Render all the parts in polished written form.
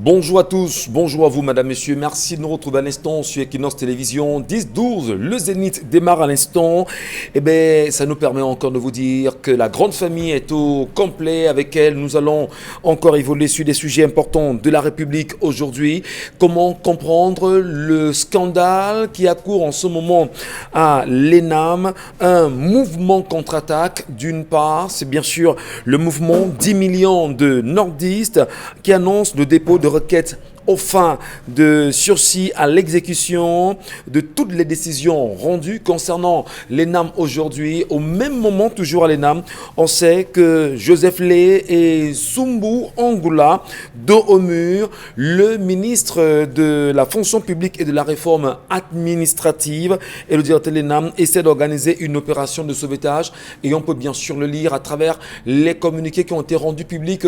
Bonjour à tous, bonjour à vous madame, messieurs, merci de nous retrouver à l'instant sur Equinox Télévision 10-12, le Zénith démarre à l'instant. Et bien ça nous permet encore de vous dire que la grande famille est au complet, avec elle nous allons encore évoluer sur des sujets importants de la République aujourd'hui. Comment comprendre le scandale qui accourt en ce moment à l'ENAM, un mouvement contre-attaque d'une part, c'est bien sûr le mouvement 10 millions de nordistes qui annonce le dépôt de requêtes aux fins de sursis à l'exécution de toutes les décisions rendues concernant l'ENAM aujourd'hui. Au même moment, toujours à l'ENAM, on sait que Joseph Lay et Sumbu Angoula, dos au mur, le ministre de la fonction publique et de la réforme administrative et le directeur de l'ENAM essaient d'organiser une opération de sauvetage, et on peut bien sûr le lire à travers les communiqués qui ont été rendus publics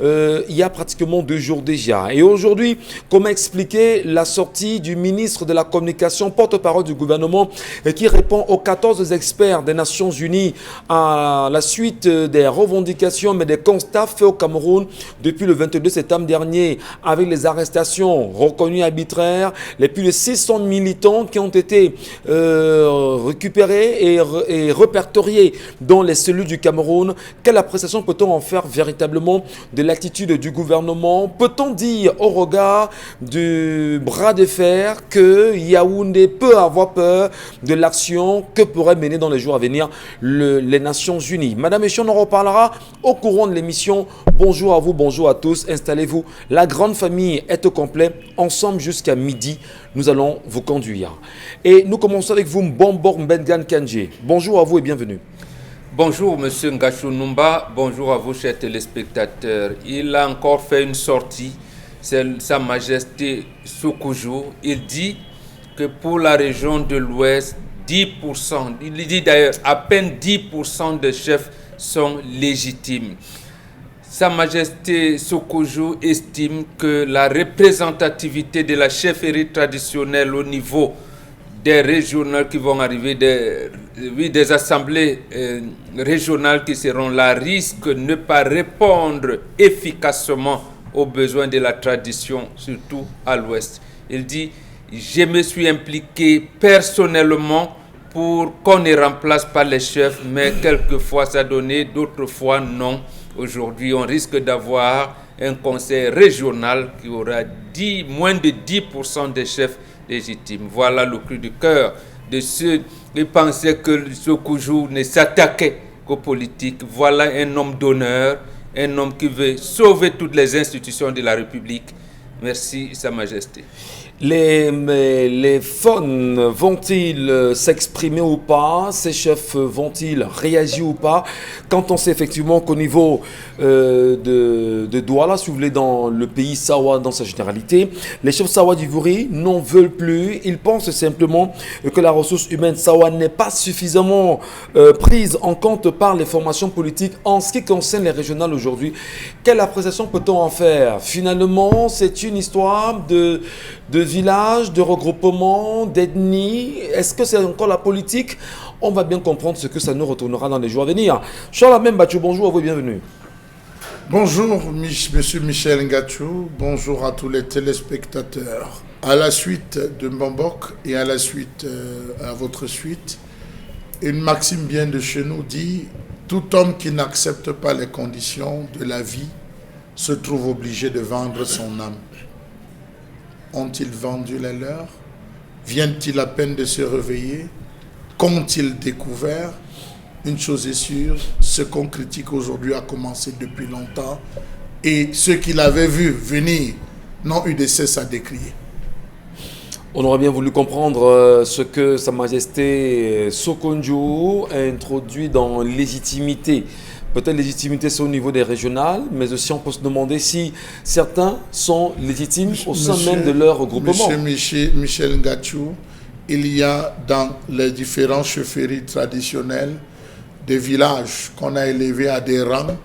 il y a pratiquement 2 jours déjà. Et aujourd'hui, comment expliquer la sortie du ministre de la Communication, porte-parole du gouvernement, qui répond aux 14 experts des Nations Unies à la suite des revendications, mais des constats faits au Cameroun depuis le 22 septembre dernier, avec les arrestations reconnues arbitraires, les plus de 600 militants qui ont été récupérés et répertoriés dans les cellules du Cameroun. Quelle appréciation peut-on en faire véritablement de l'attitude du gouvernement? Peut-on dire au regard du bras de fer que Yaoundé peut avoir peur de l'action que pourrait mener dans les jours à venir les Nations Unies? Madame Messieurs, on en reparlera au courant de l'émission. Bonjour à vous, bonjour à tous, installez-vous. La grande famille est au complet, ensemble jusqu'à midi. Nous allons vous conduire. Et nous commençons avec vous, Mbombo Mbengan Kandji. Bonjour à vous et bienvenue. Bonjour Monsieur Ngachou Numba, bonjour à vous chers téléspectateurs. Il a encore fait une sortie, c'est Sa Majesté Sokoujou. Il dit que pour la région de l'Ouest, 10%, il dit d'ailleurs à peine 10% de chefs sont légitimes. Sa Majesté Sokoujou estime que la représentativité de la chefferie traditionnelle au niveau des régionales qui vont arriver, des assemblées régionales qui seront là, risquent de ne pas répondre efficacement aux besoins de la tradition, surtout à l'Ouest. Il dit, je me suis impliqué personnellement pour qu'on ne remplace pas les chefs, mais quelquefois ça donnait, d'autres fois non. Aujourd'hui, on risque d'avoir un conseil régional qui aura moins de 10% des chefs légitimes. Voilà le cri du cœur de ceux qui pensaient que Sokoujou ne s'attaquait qu'aux politiques. Voilà un homme d'honneur, un homme qui veut sauver toutes les institutions de la République. Merci, Sa Majesté. Les FON vont-ils s'exprimer ou pas? Ces chefs vont-ils réagir ou pas? Quand on sait effectivement qu'au niveau de Douala, si vous voulez, dans le pays Sawa dans sa généralité, les chefs Sawa d'Ivory n'en veulent plus. Ils pensent simplement que la ressource humaine Sawa n'est pas suffisamment prise en compte par les formations politiques en ce qui concerne les régionales aujourd'hui. Quelle appréciation peut-on en faire? Finalement, c'est une histoire de villages, de regroupements, d'ethnies. Est-ce que c'est encore la politique? On va bien comprendre ce que ça nous retournera dans les jours à venir. Charles Mbachou, bonjour à vous et bienvenue. Bonjour, Monsieur Michel Ngachou. Bonjour à tous les téléspectateurs. À la suite de Mbombok et à la suite, à votre suite, une maxime bien de chez nous dit « Tout homme qui n'accepte pas les conditions de la vie se trouve obligé de vendre son âme. » Ont-ils vendu les leurs? Viennent-ils à peine de se réveiller? Qu'ont-ils découvert? Une chose est sûre, ce qu'on critique aujourd'hui a commencé depuis longtemps et ceux qui l'avaient vu venir n'ont eu de cesse à décrier. On aurait bien voulu comprendre ce que Sa Majesté Sokoujou a introduit dans légitimité. Peut-être légitimité c'est au niveau des régionales, mais aussi on peut se demander si certains sont légitimes au sein même de leur regroupement. Monsieur Michel Ngachou, il y a dans les différentes chefferies traditionnelles des villages qu'on a élevés à des rangs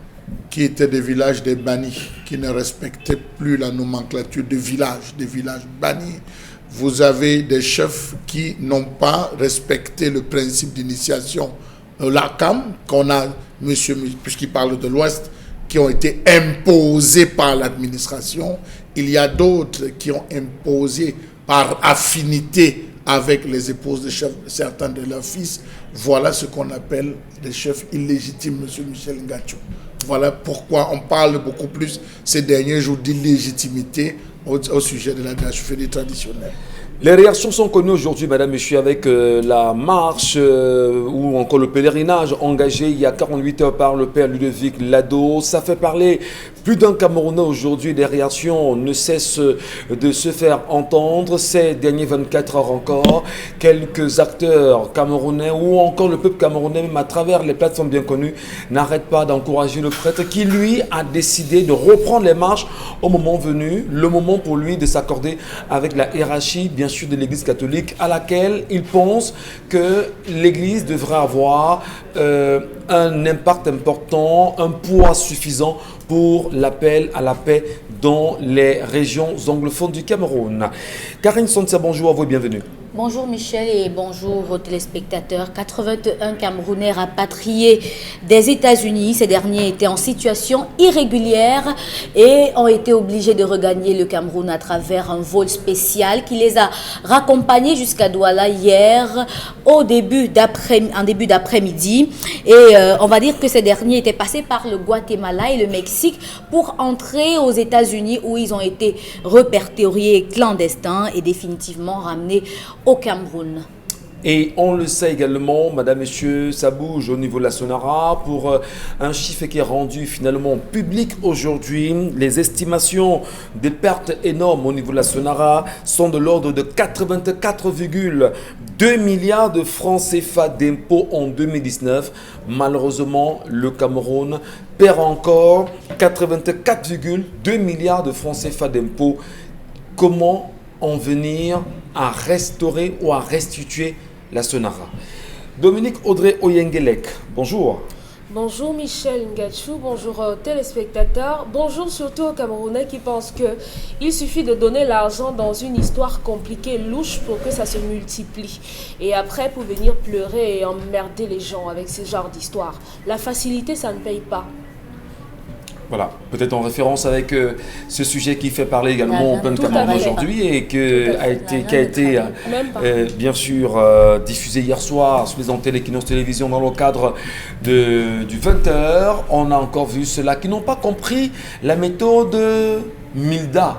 qui étaient des villages des bannis, qui ne respectaient plus la nomenclature de villages, des villages bannis. Vous avez des chefs qui n'ont pas respecté le principe d'initiation, la CAM, qu'on a, puisqu'il parle de l'Ouest, qui ont été imposés par l'administration Il y a d'autres qui ont imposé par affinité avec les épouses de certains de leurs fils. Voilà ce qu'on appelle des chefs illégitimes, M. Michel Ngacho. Voilà pourquoi on parle beaucoup plus ces derniers jours d'illégitimité au sujet de la gachophérie traditionnelle. Les réactions sont connues aujourd'hui, madame, monsieur, avec la marche ou encore le pèlerinage engagé il y a 48 heures par le père Ludovic Lado. Ça fait parler plus d'un Camerounais aujourd'hui. Les réactions ne cessent de se faire entendre. Ces derniers 24 heures encore, quelques acteurs camerounais ou encore le peuple camerounais, même à travers les plateformes bien connues, n'arrêtent pas d'encourager le prêtre qui, lui, a décidé de reprendre les marches au moment venu. Le moment pour lui de s'accorder avec la hiérarchie, bien sûr, de l'Église catholique, à laquelle il pense que l'Église devrait avoir un impact important, un poids suffisant pour l'appel à la paix dans les régions anglophones du Cameroun. Karine Sontia, bonjour à vous et bienvenue. Bonjour Michel et bonjour aux téléspectateurs. 81 Camerounais rapatriés des États-Unis. Ces derniers étaient en situation irrégulière et ont été obligés de regagner le Cameroun à travers un vol spécial qui les a raccompagnés jusqu'à Douala hier en début d'après-midi. Et on va dire que ces derniers étaient passés par le Guatemala et le Mexique pour entrer aux États-Unis où ils ont été répertoriés clandestins et définitivement ramenés au Cameroun. Et on le sait également, madame, messieurs, ça bouge au niveau de la Sonara pour un chiffre qui est rendu finalement public aujourd'hui. Les estimations des pertes énormes au niveau de la Sonara sont de l'ordre de 84,2 milliards de francs CFA d'impôts en 2019. Malheureusement, le Cameroun perd encore 84,2 milliards de francs CFA d'impôts. Comment en venir à restaurer ou à restituer la Sonara? Dominique Audrey Oyengelek, bonjour. Bonjour Michel Ngachou, bonjour aux téléspectateurs, bonjour surtout aux Camerounais qui pensent qu'il suffit de donner l'argent dans une histoire compliquée, louche pour que ça se multiplie. Et après pour venir pleurer et emmerder les gens avec ce genre d'histoire. La facilité, ça ne paye pas. Voilà, peut-être en référence avec ce sujet qui fait parler également au plein de Cameroun aujourd'hui et qui a été bien sûr diffusé hier soir sur les antennes d'Equinox Télévision dans le cadre du 20h. On a encore vu ceux-là qui n'ont pas compris la méthode Milda.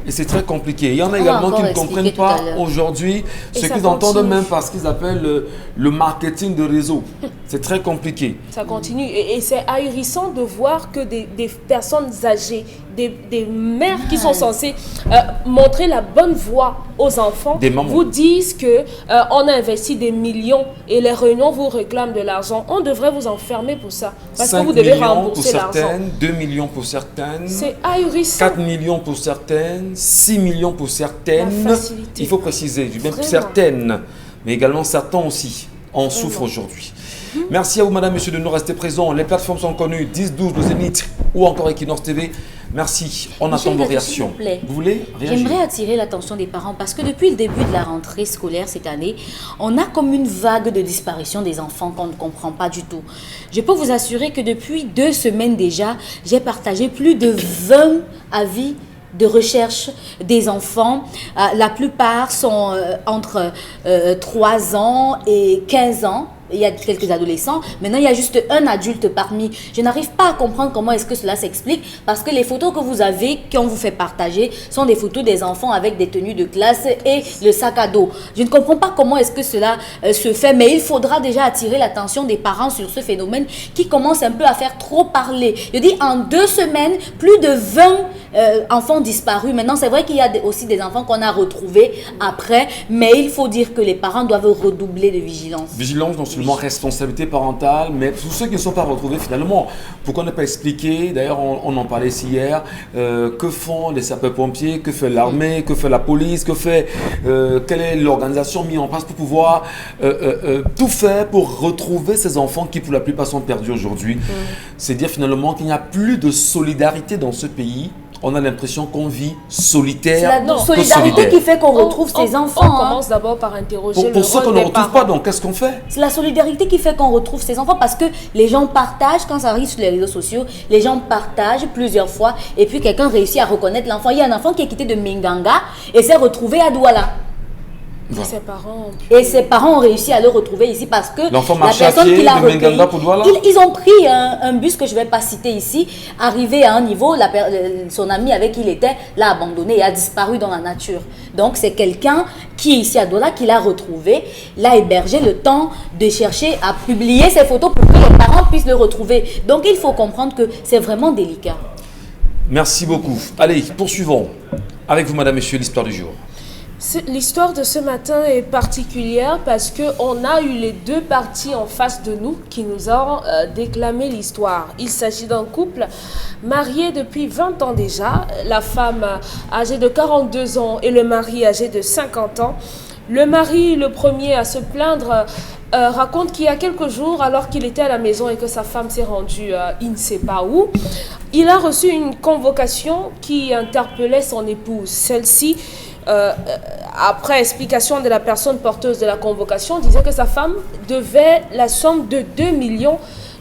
Et c'est très compliqué. Il y en a également qui ne comprennent pas aujourd'hui ce qu'ils entendent même par ce qu'ils appellent le marketing de réseau. C'est très compliqué. Ça continue. Et c'est ahurissant de voir que des personnes âgées, des mères qui sont censées montrer la bonne voie aux enfants, vous disent qu'on a investi des millions et les réunions vous réclament de l'argent. On devrait vous enfermer pour ça. Parce que vous devez rembourser l'argent. 2 millions pour certaines. C'est ahurissant. 4 millions pour certaines. 6 millions pour certaines. Il faut préciser, même certaines, mais également certains aussi en souffrent aujourd'hui. Merci à vous, madame, monsieur, de nous rester présents. Les plateformes sont connues, 10-12, le Zénith ou encore Equinox TV. Merci, on attend vos réactions. Vous voulez réagir? J'aimerais attirer l'attention des parents parce que depuis le début de la rentrée scolaire cette année, on a comme une vague de disparition des enfants qu'on ne comprend pas du tout. Je peux vous assurer que depuis 2 semaines déjà, j'ai partagé plus de 20 avis de recherche des enfants. La plupart sont entre 3 ans et 15 ans. Il y a quelques adolescents. Maintenant, il y a juste un adulte parmi. Je n'arrive pas à comprendre comment est-ce que cela s'explique parce que les photos que vous avez, qu'on vous fait partager, sont des photos des enfants avec des tenues de classe et le sac à dos. Je ne comprends pas comment est-ce que cela se fait, mais il faudra déjà attirer l'attention des parents sur ce phénomène qui commence un peu à faire trop parler. Je dis en 2 semaines, plus de 20 enfants disparus. Maintenant, c'est vrai qu'il y a aussi des enfants qu'on a retrouvés après, mais il faut dire que les parents doivent redoubler de vigilance. Vigilance, non seulement responsabilité parentale, mais tous ceux qui ne sont pas retrouvés finalement. Pourquoi ne pas expliquer? D'ailleurs, on en parlait ici hier. Que font les sapeurs-pompiers? Que fait l'armée? Que fait la police? Quelle est l'organisation mise en place pour pouvoir tout faire pour retrouver ces enfants qui pour la plupart sont perdus aujourd'hui? C'est dire finalement qu'il n'y a plus de solidarité dans ce pays. on a l'impression qu'on vit solitaire. C'est la solidarité qui fait qu'on retrouve ses enfants. On commence d'abord par interroger pour ceux qu'on ne retrouve pas, donc qu'est-ce qu'on fait? C'est la solidarité qui fait qu'on retrouve ses enfants parce que les gens partagent, quand ça arrive sur les réseaux sociaux, les gens partagent plusieurs fois et puis quelqu'un réussit à reconnaître l'enfant. Il y a un enfant qui est quitté de Minganga et s'est retrouvé à Douala. Voilà. Ses parents ont réussi à le retrouver ici parce que l'enfant la personne qui l'a recueilli, ils ont pris un bus que je ne vais pas citer ici, arrivé à un niveau, son ami avec qui il était l'a abandonné et a disparu dans la nature. Donc c'est quelqu'un qui est ici à Douala, qui l'a retrouvé, l'a hébergé le temps de chercher à publier ses photos pour que les parents puissent le retrouver. Donc il faut comprendre que c'est vraiment délicat. Merci beaucoup. Allez, poursuivons. Avec vous, madame, monsieur, l'histoire du jour. L'histoire de ce matin est particulière parce qu'on a eu les deux parties en face de nous qui nous ont déclamé l'histoire. Il s'agit d'un couple marié depuis 20 ans déjà, la femme âgée de 42 ans et le mari âgé de 50 ans. Le mari, le premier à se plaindre, raconte qu'il y a quelques jours, alors qu'il était à la maison et que sa femme s'est rendue il ne sait pas où, il a reçu une convocation qui interpellait son épouse. Celle-ci, après explication de la personne porteuse de la convocation, disait que sa femme devait la somme de 2 millions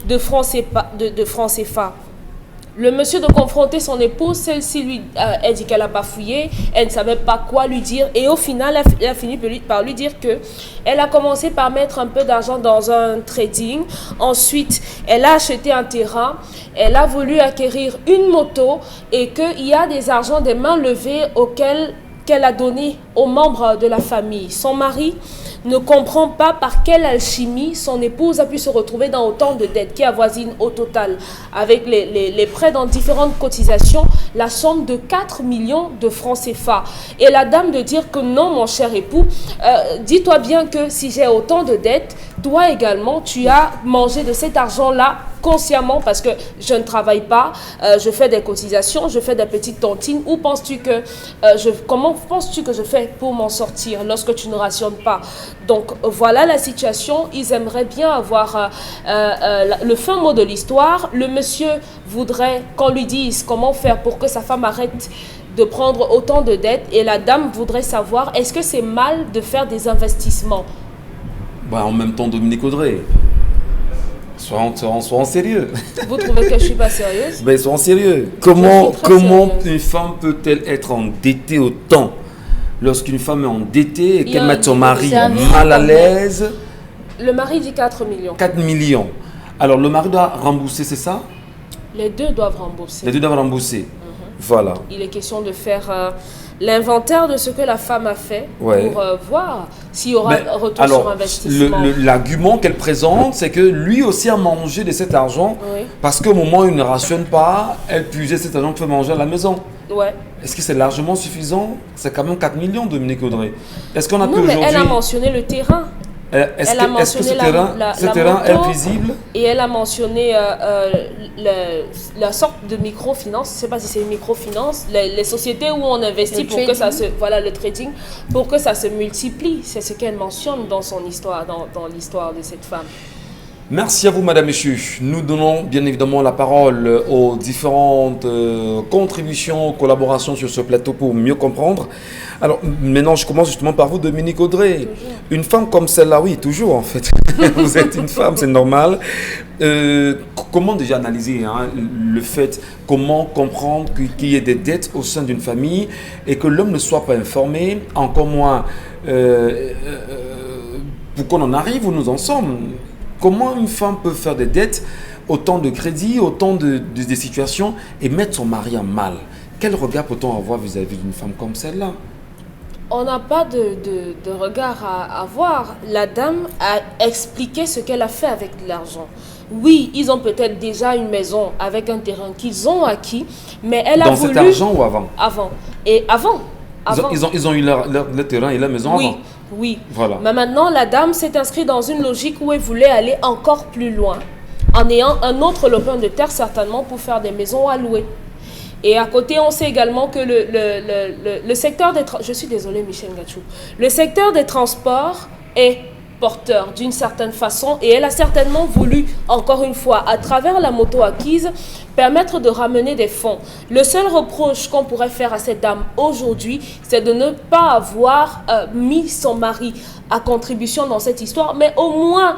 de francs CFA. Le monsieur de confronter son épouse, celle-ci lui a dit qu'elle n'a pas fouillé, elle ne savait pas quoi lui dire et au final, elle a fini par lui dire que elle a commencé par mettre un peu d'argent dans un trading. Ensuite, elle a acheté un terrain, elle a voulu acquérir une moto et qu'il y a des argents des mains levées qu'elle a donné aux membres de la famille. Son mari ne comprend pas par quelle alchimie son épouse a pu se retrouver dans autant de dettes qui avoisinent au total, avec les prêts dans différentes cotisations, la somme de 4 millions de francs CFA. Et la dame de dire que non, mon cher époux, dis-toi bien que si j'ai autant de dettes, toi également, tu as mangé de cet argent-là consciemment parce que je ne travaille pas, je fais des cotisations, je fais des petites tontines. Où penses-tu que comment penses-tu que je fais pour m'en sortir lorsque tu ne rationnes pas? Donc voilà la situation. Ils aimeraient bien avoir le fin mot de l'histoire. Le monsieur voudrait qu'on lui dise comment faire pour que sa femme arrête de prendre autant de dettes et la dame voudrait savoir est-ce que c'est mal de faire des investissements? En même temps, Dominique Audrey, soyons sérieux. Vous trouvez que je ne suis pas sérieuse? Soyons sérieux. Comment une femme peut-elle être endettée autant? Lorsqu'une femme est endettée et qu'elle mette son mari mal à l'aise. Le mari dit 4 millions. 4 millions. Alors le mari doit rembourser, c'est ça? Les deux doivent rembourser. Les deux doivent rembourser. Voilà. Il est question de faire l'inventaire de ce que la femme a fait pour voir s'il y aura un retour sur investissement. L'argument qu'elle présente, c'est que lui aussi a mangé de cet argent parce qu'au moment où il ne rationne pas, elle puisait cet argent pour manger à la maison. Ouais. Est-ce que c'est largement suffisant? C'est quand même 4 millions, Dominique Audrey. Est-ce qu'on a non, mais elle a mentionné le terrain. Est-ce que ce terrain est visible? Et elle a mentionné la sorte de microfinance, je ne sais pas si c'est une microfinance, les sociétés où on investit pour que ça se... Voilà, le trading, pour que ça se multiplie. C'est ce qu'elle mentionne dans son histoire, dans l'histoire de cette femme. Merci à vous, madame, messieurs. Nous donnons bien évidemment la parole aux différentes contributions, collaborations sur ce plateau pour mieux comprendre. Alors, maintenant, je commence justement par vous, Dominique Audrey. Toujours. Une femme comme celle-là, oui, toujours en fait. Vous êtes une femme, c'est normal. Comment déjà analyser le fait, comment comprendre qu'il y ait des dettes au sein d'une famille et que l'homme ne soit pas informé, encore moins pour qu'on en arrive où nous en sommes? Comment une femme peut faire des dettes, autant de crédits, autant de situations et mettre son mari en mal? Quel regard peut-on avoir vis-à-vis d'une femme comme celle-là? On n'a pas de regard à avoir. La dame a expliqué ce qu'elle a fait avec l'argent. Oui, ils ont peut-être déjà une maison avec un terrain qu'ils ont acquis, mais elle a voulu... Dans cet argent ou avant? Avant. Et avant. Ils ont eu leur terrain et leur maison avant? Oui. Voilà. Mais maintenant, la dame s'est inscrite dans une logique où elle voulait aller encore plus loin, en ayant un autre lopin de terre certainement pour faire des maisons à louer. Et à côté, on sait également que le secteur des... Je suis désolée, Michel Ngachou. Le secteur des transports est porteur d'une certaine façon et elle a certainement voulu, encore une fois, à travers la moto acquise, permettre de ramener des fonds. Le seul reproche qu'on pourrait faire à cette dame aujourd'hui, c'est de ne pas avoir mis son mari à contribution dans cette histoire, mais au moins,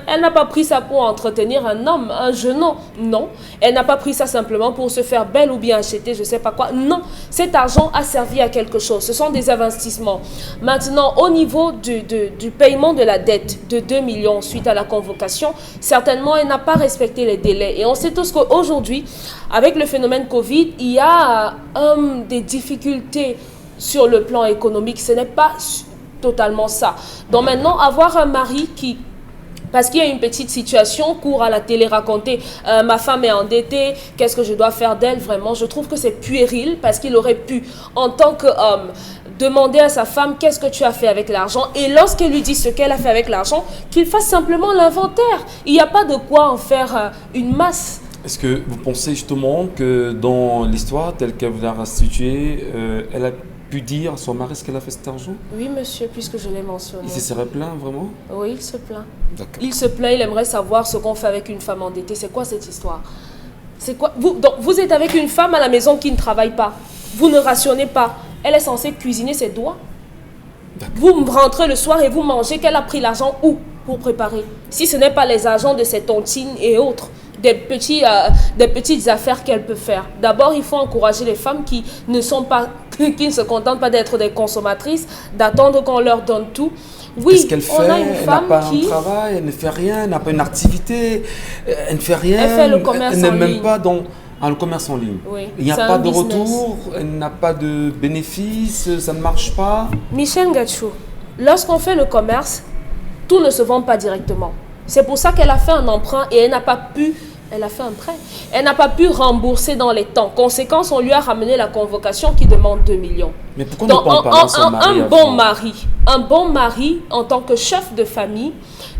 elle n'a pas pris ça pour entretenir un homme, un jeune homme. Non, elle n'a pas pris ça simplement pour se faire belle ou bien acheter je ne sais pas quoi. Non, cet argent a servi à quelque chose. Ce sont des investissements. Maintenant, au niveau du paiement de la dette de 2 millions suite à la convocation, certainement, elle n'a pas respecté les délais. Et on sait tous qu'aujourd'hui, avec le phénomène Covid, il y a des difficultés sur le plan économique. Ce n'est pas totalement ça. Donc maintenant, avoir un mari qui... Parce qu'il y a une petite situation, court à la télé raconter ma femme est endettée, qu'est-ce que je dois faire d'elle? Vraiment, je trouve que c'est puéril parce qu'il aurait pu, en tant qu'homme, demander à sa femme qu'est-ce que tu as fait avec l'argent et lorsqu'elle lui dit ce qu'elle a fait avec l'argent, qu'il fasse simplement l'inventaire. Il n'y a pas de quoi en faire une masse. Est-ce que vous pensez justement que dans l'histoire telle qu'elle vous l'a restituée, elle a pu dire à son mari ce qu'elle a fait cet argent? Oui, monsieur, puisque je l'ai mentionné. Il se serait plaint, vraiment? Oui, il se plaint. D'accord. Il se plaint, il aimerait savoir ce qu'on fait avec une femme endettée. C'est quoi cette histoire? C'est quoi? Vous êtes avec une femme à la maison qui ne travaille pas. Vous ne rationnez pas. Elle est censée cuisiner ses doigts. Vous rentrez le soir et vous mangez. Qu'elle a pris l'argent où pour préparer? Si ce n'est pas les agents de ses tontines et autres. Des petites affaires qu'elle peut faire. D'abord, il faut encourager les femmes qui ne se contentent pas d'être des consommatrices, d'attendre qu'on leur donne tout. Oui, qu'est-ce qu'elle fait? On a une femme elle n'a pas un travail, elle ne fait rien, elle n'a pas une activité, elle ne fait rien. Elle fait le commerce elle en n'est même ligne. pas dans le commerce en ligne. Oui, il n'y a c'est pas un de business. retour, elle n'a pas de bénéfice, ça ne marche pas. Michel Gachou, lorsqu'on fait le commerce, tout ne se vend pas directement. C'est pour ça qu'elle a fait un emprunt et elle n'a pas pu... Elle a fait un prêt. Elle n'a pas pu rembourser dans les temps. Conséquence, on lui a ramené la convocation qui demande 2 millions. Mais pourquoi ne prend pas son mari un bon mari, en tant que chef de famille,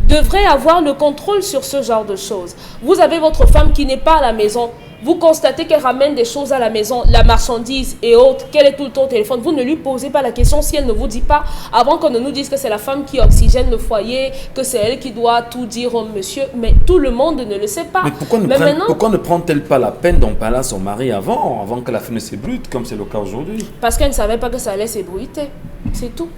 devrait avoir le contrôle sur ce genre de choses. Vous avez votre femme qui n'est pas à la maison. Vous constatez qu'elle ramène des choses à la maison, la marchandise et autres, qu'elle est tout le temps au téléphone. Vous ne lui posez pas la question si elle ne vous dit pas, avant qu'on ne nous dise que c'est la femme qui oxygène le foyer, que c'est elle qui doit tout dire au monsieur. Mais tout le monde ne le sait pas. Mais pourquoi ne prend-elle pas la peine d'en parler à son mari avant que la femme ne s'ébruite, comme c'est le cas aujourd'hui? Parce qu'elle ne savait pas que ça allait s'ébruiter. C'est tout.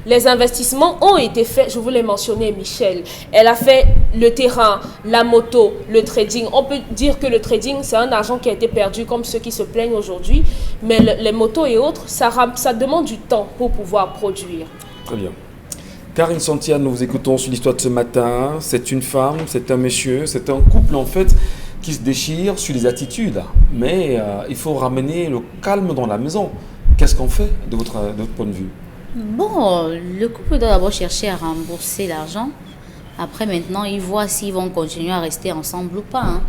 Les investissements ont été faits, je vous l'ai mentionné, Michel. Elle a fait le terrain, la moto, le trading. On peut dire que le trading, c'est un argent qui a été perdu, comme ceux qui se plaignent aujourd'hui. Mais les motos et autres, ça demande du temps pour pouvoir produire. Très bien. Karine Santiane, nous vous écoutons sur l'histoire de ce matin. C'est une femme, c'est un monsieur, c'est un couple en fait qui se déchire sur les attitudes. Mais il faut ramener le calme dans la maison. Qu'est-ce qu'on fait de votre point de vue? Bon, le couple doit d'abord chercher à rembourser l'argent. Après, maintenant, ils voient s'ils vont continuer à rester ensemble ou pas. Hein.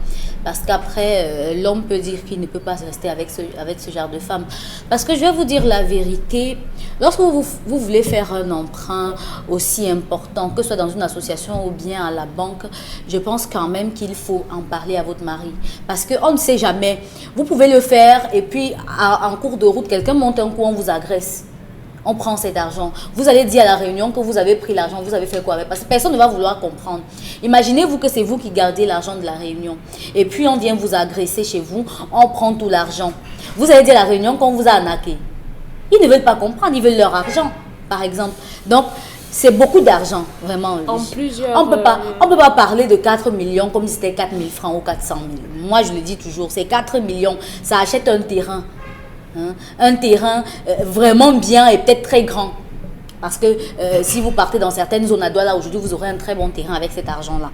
Parce qu'après, l'homme peut dire qu'il ne peut pas rester avec ce genre de femme. Parce que je vais vous dire la vérité, lorsque vous voulez faire un emprunt aussi important, que ce soit dans une association ou bien à la banque, je pense quand même qu'il faut en parler à votre mari. Parce qu'on ne sait jamais. Vous pouvez le faire et puis en cours de route, quelqu'un monte un coup, on vous agresse. On prend cet argent. Vous allez dire à la réunion que vous avez pris l'argent, vous avez fait quoi avec? Parce que personne ne va vouloir comprendre. Imaginez-vous que c'est vous qui gardez l'argent de la réunion. Et puis on vient vous agresser chez vous, on prend tout l'argent. Vous allez dire à la réunion qu'on vous a arnaqué. Ils ne veulent pas comprendre, ils veulent leur argent, par exemple. Donc, c'est beaucoup d'argent, vraiment. En plusieurs... On ne peut pas parler de 4 millions comme si c'était 4 000 francs ou 400 000. Moi, je le dis toujours, c'est 4 millions. Ça achète un terrain. Un terrain vraiment bien et peut-être très grand. Parce que si vous partez dans certaines zones à Douala, aujourd'hui, vous aurez un très bon terrain avec cet argent-là.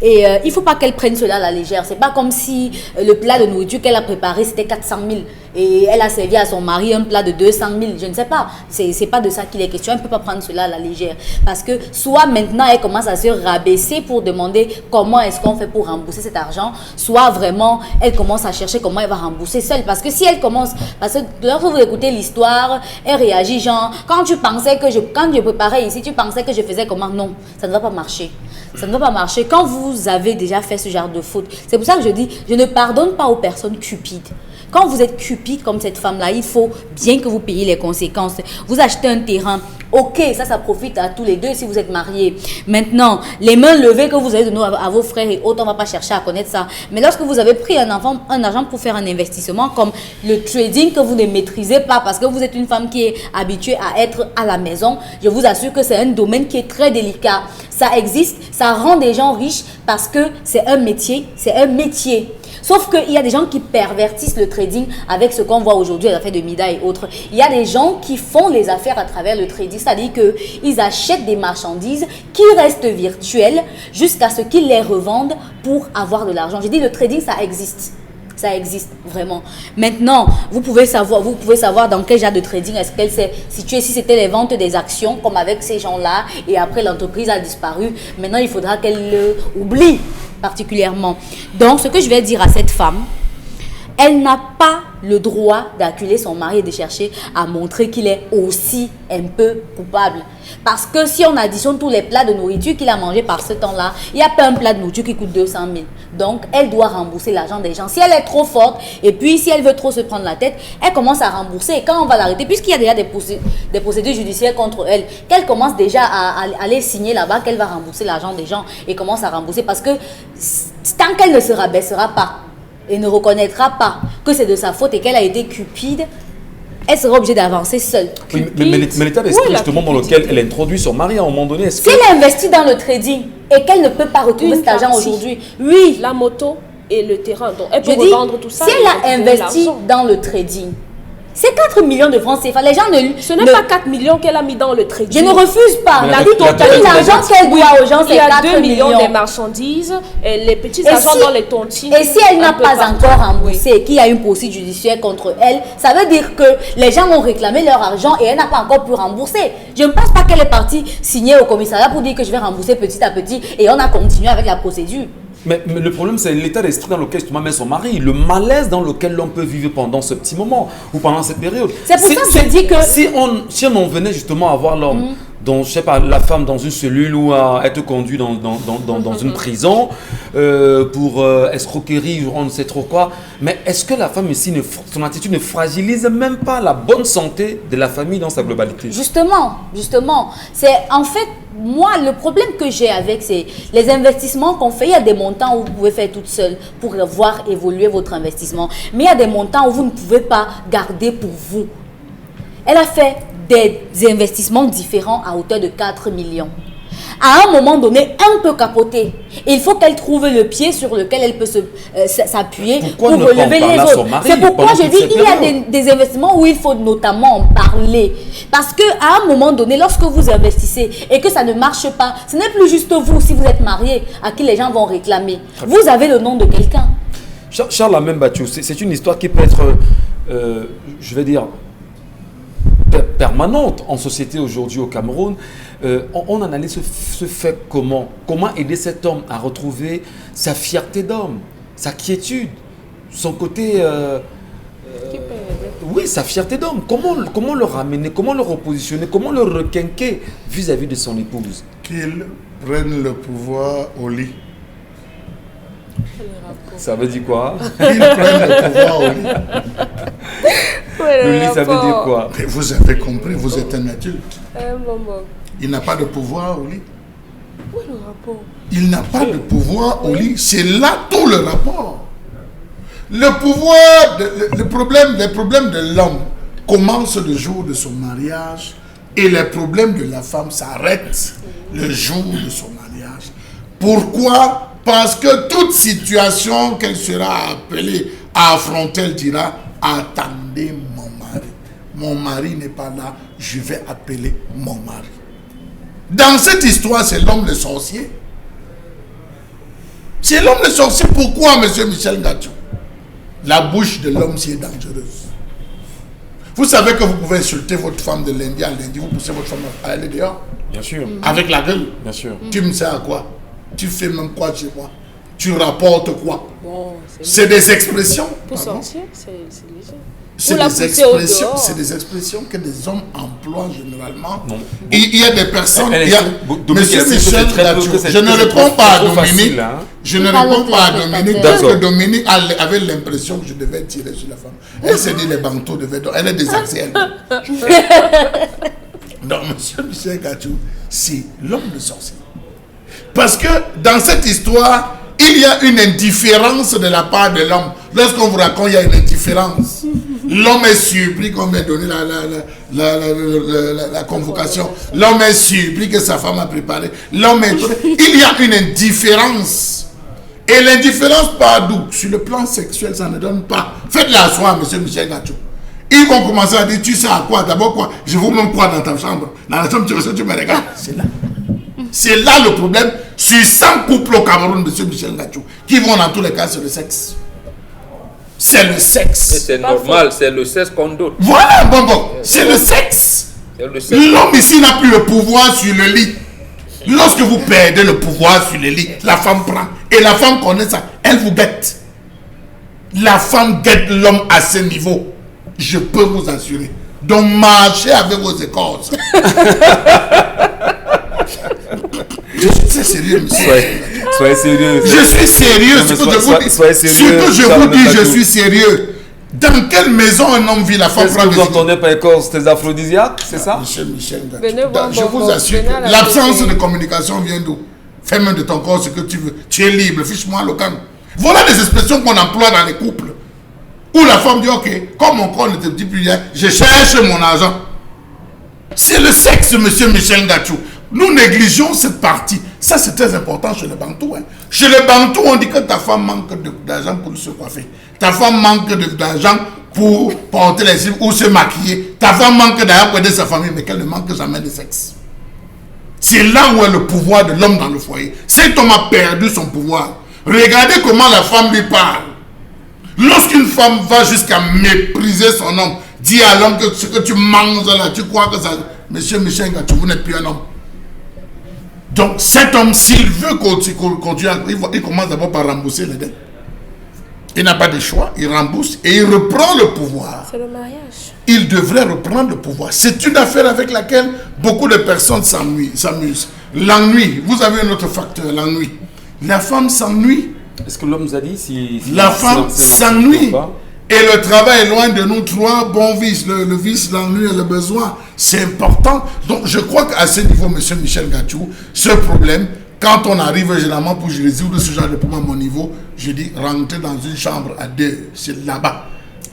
Et il ne faut pas qu'elle prenne cela à la légère. Ce n'est pas comme si le plat de nourriture qu'elle a préparé, c'était 400 000. Et elle a servi à son mari un plat de 200 000. Je ne sais pas. Ce n'est pas de ça qu'il est question. Elle ne peut pas prendre cela à la légère. Parce que soit maintenant, elle commence à se rabaisser pour demander comment est-ce qu'on fait pour rembourser cet argent. Soit vraiment, elle commence à chercher comment elle va rembourser seule. Parce que si elle commence... Parce que lorsque vous écoutez l'histoire, elle réagit genre, quand je préparais ici, tu pensais que je faisais comment? Non, ça ne va pas marcher. Ça ne va pas marcher quand vous avez déjà fait ce genre de faute. C'est pour ça que je dis, je ne pardonne pas aux personnes cupides. Quand vous êtes cupide comme cette femme-là, il faut bien que vous payiez les conséquences. Vous achetez un terrain. Ok, ça profite à tous les deux si vous êtes mariés. Maintenant, les mains levées que vous avez données à vos frères et autres, on ne va pas chercher à connaître ça. Mais lorsque vous avez pris un argent pour faire un investissement comme le trading que vous ne maîtrisez pas parce que vous êtes une femme qui est habituée à être à la maison, je vous assure que c'est un domaine qui est très délicat. Ça existe, ça rend des gens riches parce que c'est un métier, Sauf qu'il y a des gens qui pervertissent le trading avec ce qu'on voit aujourd'hui à l'affaire de Mida et autres. Il y a des gens qui font les affaires à travers le trading, c'est-à-dire qu'ils achètent des marchandises qui restent virtuelles jusqu'à ce qu'ils les revendent pour avoir de l'argent. Je dis le trading, ça existe. Ça existe vraiment. Maintenant, vous pouvez savoir dans quel genre de trading est-ce qu'elle s'est située. Si c'était les ventes des actions, comme avec ces gens-là, et après l'entreprise a disparu, maintenant il faudra qu'elle l'oublie particulièrement. Donc, ce que je vais dire à cette femme, elle n'a pas le droit d'acculer son mari et de chercher à montrer qu'il est aussi un peu coupable. Parce que si on additionne tous les plats de nourriture qu'il a mangé par ce temps-là, il n'y a pas un plat de nourriture qui coûte 200 000. Donc, elle doit rembourser l'argent des gens. Si elle est trop forte et puis si elle veut trop se prendre la tête, elle commence à rembourser. Et quand on va l'arrêter, puisqu'il y a déjà des procédures judiciaires contre elle, qu'elle commence déjà à aller signer là-bas, qu'elle va rembourser l'argent des gens et commence à rembourser. Parce que tant qu'elle ne se rabaissera pas et ne reconnaîtra pas que c'est de sa faute et qu'elle a été cupide, elle sera obligée d'avancer seule. Oui, mais l'état d'esprit justement dans lequel elle introduit son mari à un moment donné, est-ce que... Si elle investit dans le trading et qu'elle ne peut pas retrouver cet argent aujourd'hui, oui. La moto et le terrain, donc elle peut revendre tout ça. Si elle a investi dans le trading, c'est 4 millions de francs CFA. Les gens Ce n'est pas 4 millions qu'elle a mis dans le trading. Je ne refuse pas. L'argent qu'elle doit aux gens, c'est 4 millions. Il y a 2 millions des marchandises, et les petits argents dans les tontines. Et si elle n'a pas encore remboursé et qu'il y a une poursuite judiciaire contre elle, ça veut dire que les gens ont réclamé leur argent et elle n'a pas encore pu rembourser. Je ne pense pas qu'elle est partie signer au commissariat pour dire que je vais rembourser petit à petit et on a continué avec la procédure. Mais le problème, c'est l'état d'esprit dans lequel tu met son mari, le malaise dans lequel l'on peut vivre pendant ce petit moment ou pendant cette période. C'est pour ça que je dis que... Si on en venait justement à voir l'homme, je sais pas, la femme dans une cellule ou à être conduit dans une prison pour escroquerie ou on ne sait trop quoi, mais est-ce que la femme ici, son attitude ne fragilise même pas la bonne santé de la famille dans sa globalité? Justement. C'est en fait... Moi, le problème que j'ai avec, c'est les investissements qu'on fait. Il y a des montants où vous pouvez faire toute seule pour voir évoluer votre investissement. Mais il y a des montants où vous ne pouvez pas garder pour vous. Elle a fait des investissements différents à hauteur de 4 millions. À un moment donné, un peut capoter. Il faut qu'elle trouve le pied sur lequel elle peut s'appuyer pour relever les autres. C'est pourquoi je dis qu'il y a des investissements où il faut notamment en parler. Parce qu'à un moment donné, lorsque vous investissez et que ça ne marche pas, ce n'est plus juste vous, si vous êtes marié, à qui les gens vont réclamer. Vous avez le nom de quelqu'un. Charles Amène Bathiou, c'est une histoire qui peut être, je vais dire, permanente en société aujourd'hui au Cameroun. On analyse ce fait comment aider cet homme à retrouver sa fierté d'homme, sa quiétude, son côté... oui, sa fierté d'homme. Comment le ramener, comment le repositionner, comment le requinquer vis-à-vis de son épouse? Qu'il prenne le pouvoir au lit. Ça veut dire quoi? Qu'il prenne le pouvoir au lit. Le lit, ça veut dire quoi? Mais vous avez compris, vous êtes un adulte. Il n'a pas de pouvoir au lit. Où est le rapport? Il n'a pas de pouvoir au lit. C'est là tout le rapport. Le pouvoir, les problèmes de l'homme commencent le jour de son mariage et les problèmes de la femme s'arrêtent le jour de son mariage. Pourquoi? Parce que toute situation qu'elle sera appelée à affronter, elle dira: attendez mon mari. Mon mari n'est pas là, je vais appeler mon mari. Dans cette histoire, c'est l'homme le sorcier. C'est l'homme le sorcier. Pourquoi, monsieur Michel Ngatou? La bouche de l'homme, c'est dangereuse. Vous savez que vous pouvez insulter votre femme de lundi à lundi, vous poussez votre femme à aller dehors. Bien sûr. Avec la gueule. Bien sûr. Tu me sers à quoi? Tu fais même quoi chez moi? Tu rapportes quoi? Bon, c'est des expressions. Pour sortir, c'est léger. C'est des expressions que des hommes emploient généralement. Non. Il y a des personnes... Monsieur Michel Gachou, je ne réponds pas à Dominique. Je ne réponds pas à Dominique parce que Dominique avait l'impression que je devais tirer sur la femme. Elle s'est dit les bantos devaient... Elle est désaxée. Donc, monsieur Michel Gachou, c'est l'homme de sorcier. Parce que dans cette histoire, il y a une indifférence de la part de l'homme. Lorsqu'on vous raconte, il y a une indifférence. L'homme est surpris qu'on ait donné la convocation. L'homme est surpris que sa femme a préparé. L'homme est... Il y a une indifférence. Et l'indifférence part d'où? Sur le plan sexuel, ça ne donne pas. Faites-la asseoir, monsieur Michel Gachou. Ils vont commencer à dire, tu sais à quoi? D'abord quoi? Je vous mets quoi dans ta chambre? Dans la chambre, tu me regardes. C'est là. C'est là le problème. Sur 100 couples au Cameroun, monsieur Michel Gachou, qui vont dans tous les cas sur le sexe. C'est le sexe. C'est normal, c'est le sexe qu'on donne. Voilà, bon, c'est le sexe. L'homme ici n'a plus le pouvoir sur le lit. Lorsque vous perdez le pouvoir sur le lit, la femme prend. Et la femme connaît ça. Elle vous guette. La femme guette l'homme à ce niveau. Je peux vous assurer. Donc marchez avec vos écorces. Je suis sérieux, monsieur. Soyez sérieux. Je suis sérieux. Ce que je vous dis, je suis sérieux. Dans quelle maison un homme vit, la femme prend des... Vous entendez par écorce des aphrodisiaques, c'est ça? Monsieur Michel Gachou, je vous assure que l'absence de communication vient d'où? Fais-moi de ton corps ce que tu veux. Tu es libre, fiche-moi le camp. Voilà des expressions qu'on emploie dans les couples. Où la femme dit, ok, comme mon corps ne te dit plus rien, je cherche mon argent. C'est le sexe, monsieur Michel Gachou. Nous négligeons cette partie. Ça, c'est très important chez les Bantous. Hein. Chez les Bantous, on dit que ta femme manque d'argent pour se coiffer. Ta femme manque d'argent pour porter les cils ou se maquiller. Ta femme manque d'argent pour aider sa famille, mais qu'elle ne manque jamais de sexe. C'est là où est le pouvoir de l'homme dans le foyer. Cet homme a perdu son pouvoir. Regardez comment la femme lui parle. Lorsqu'une femme va jusqu'à mépriser son homme, dit à l'homme que ce que tu manges là, tu crois que ça... Monsieur Michel Gachou, vous n'êtes plus un homme. Donc cet homme, s'il veut continuer, il commence d'abord par rembourser les dettes. Il n'a pas de choix, il rembourse et il reprend le pouvoir. C'est le mariage. Il devrait reprendre le pouvoir. C'est une affaire avec laquelle beaucoup de personnes s'amusent. L'ennui, vous avez un autre facteur, l'ennui. La femme s'ennuie. Est-ce que l'homme nous a dit si la femme s'ennuie? Et le travail est loin de nous. Trois bons vices, le vice, l'ennui et le besoin. C'est important. Donc je crois qu'à ce niveau, monsieur Michel Gachou, ce problème, quand on arrive généralement pour résoudre ce genre de problème à mon niveau, je dis rentrer dans une chambre à deux. C'est là-bas.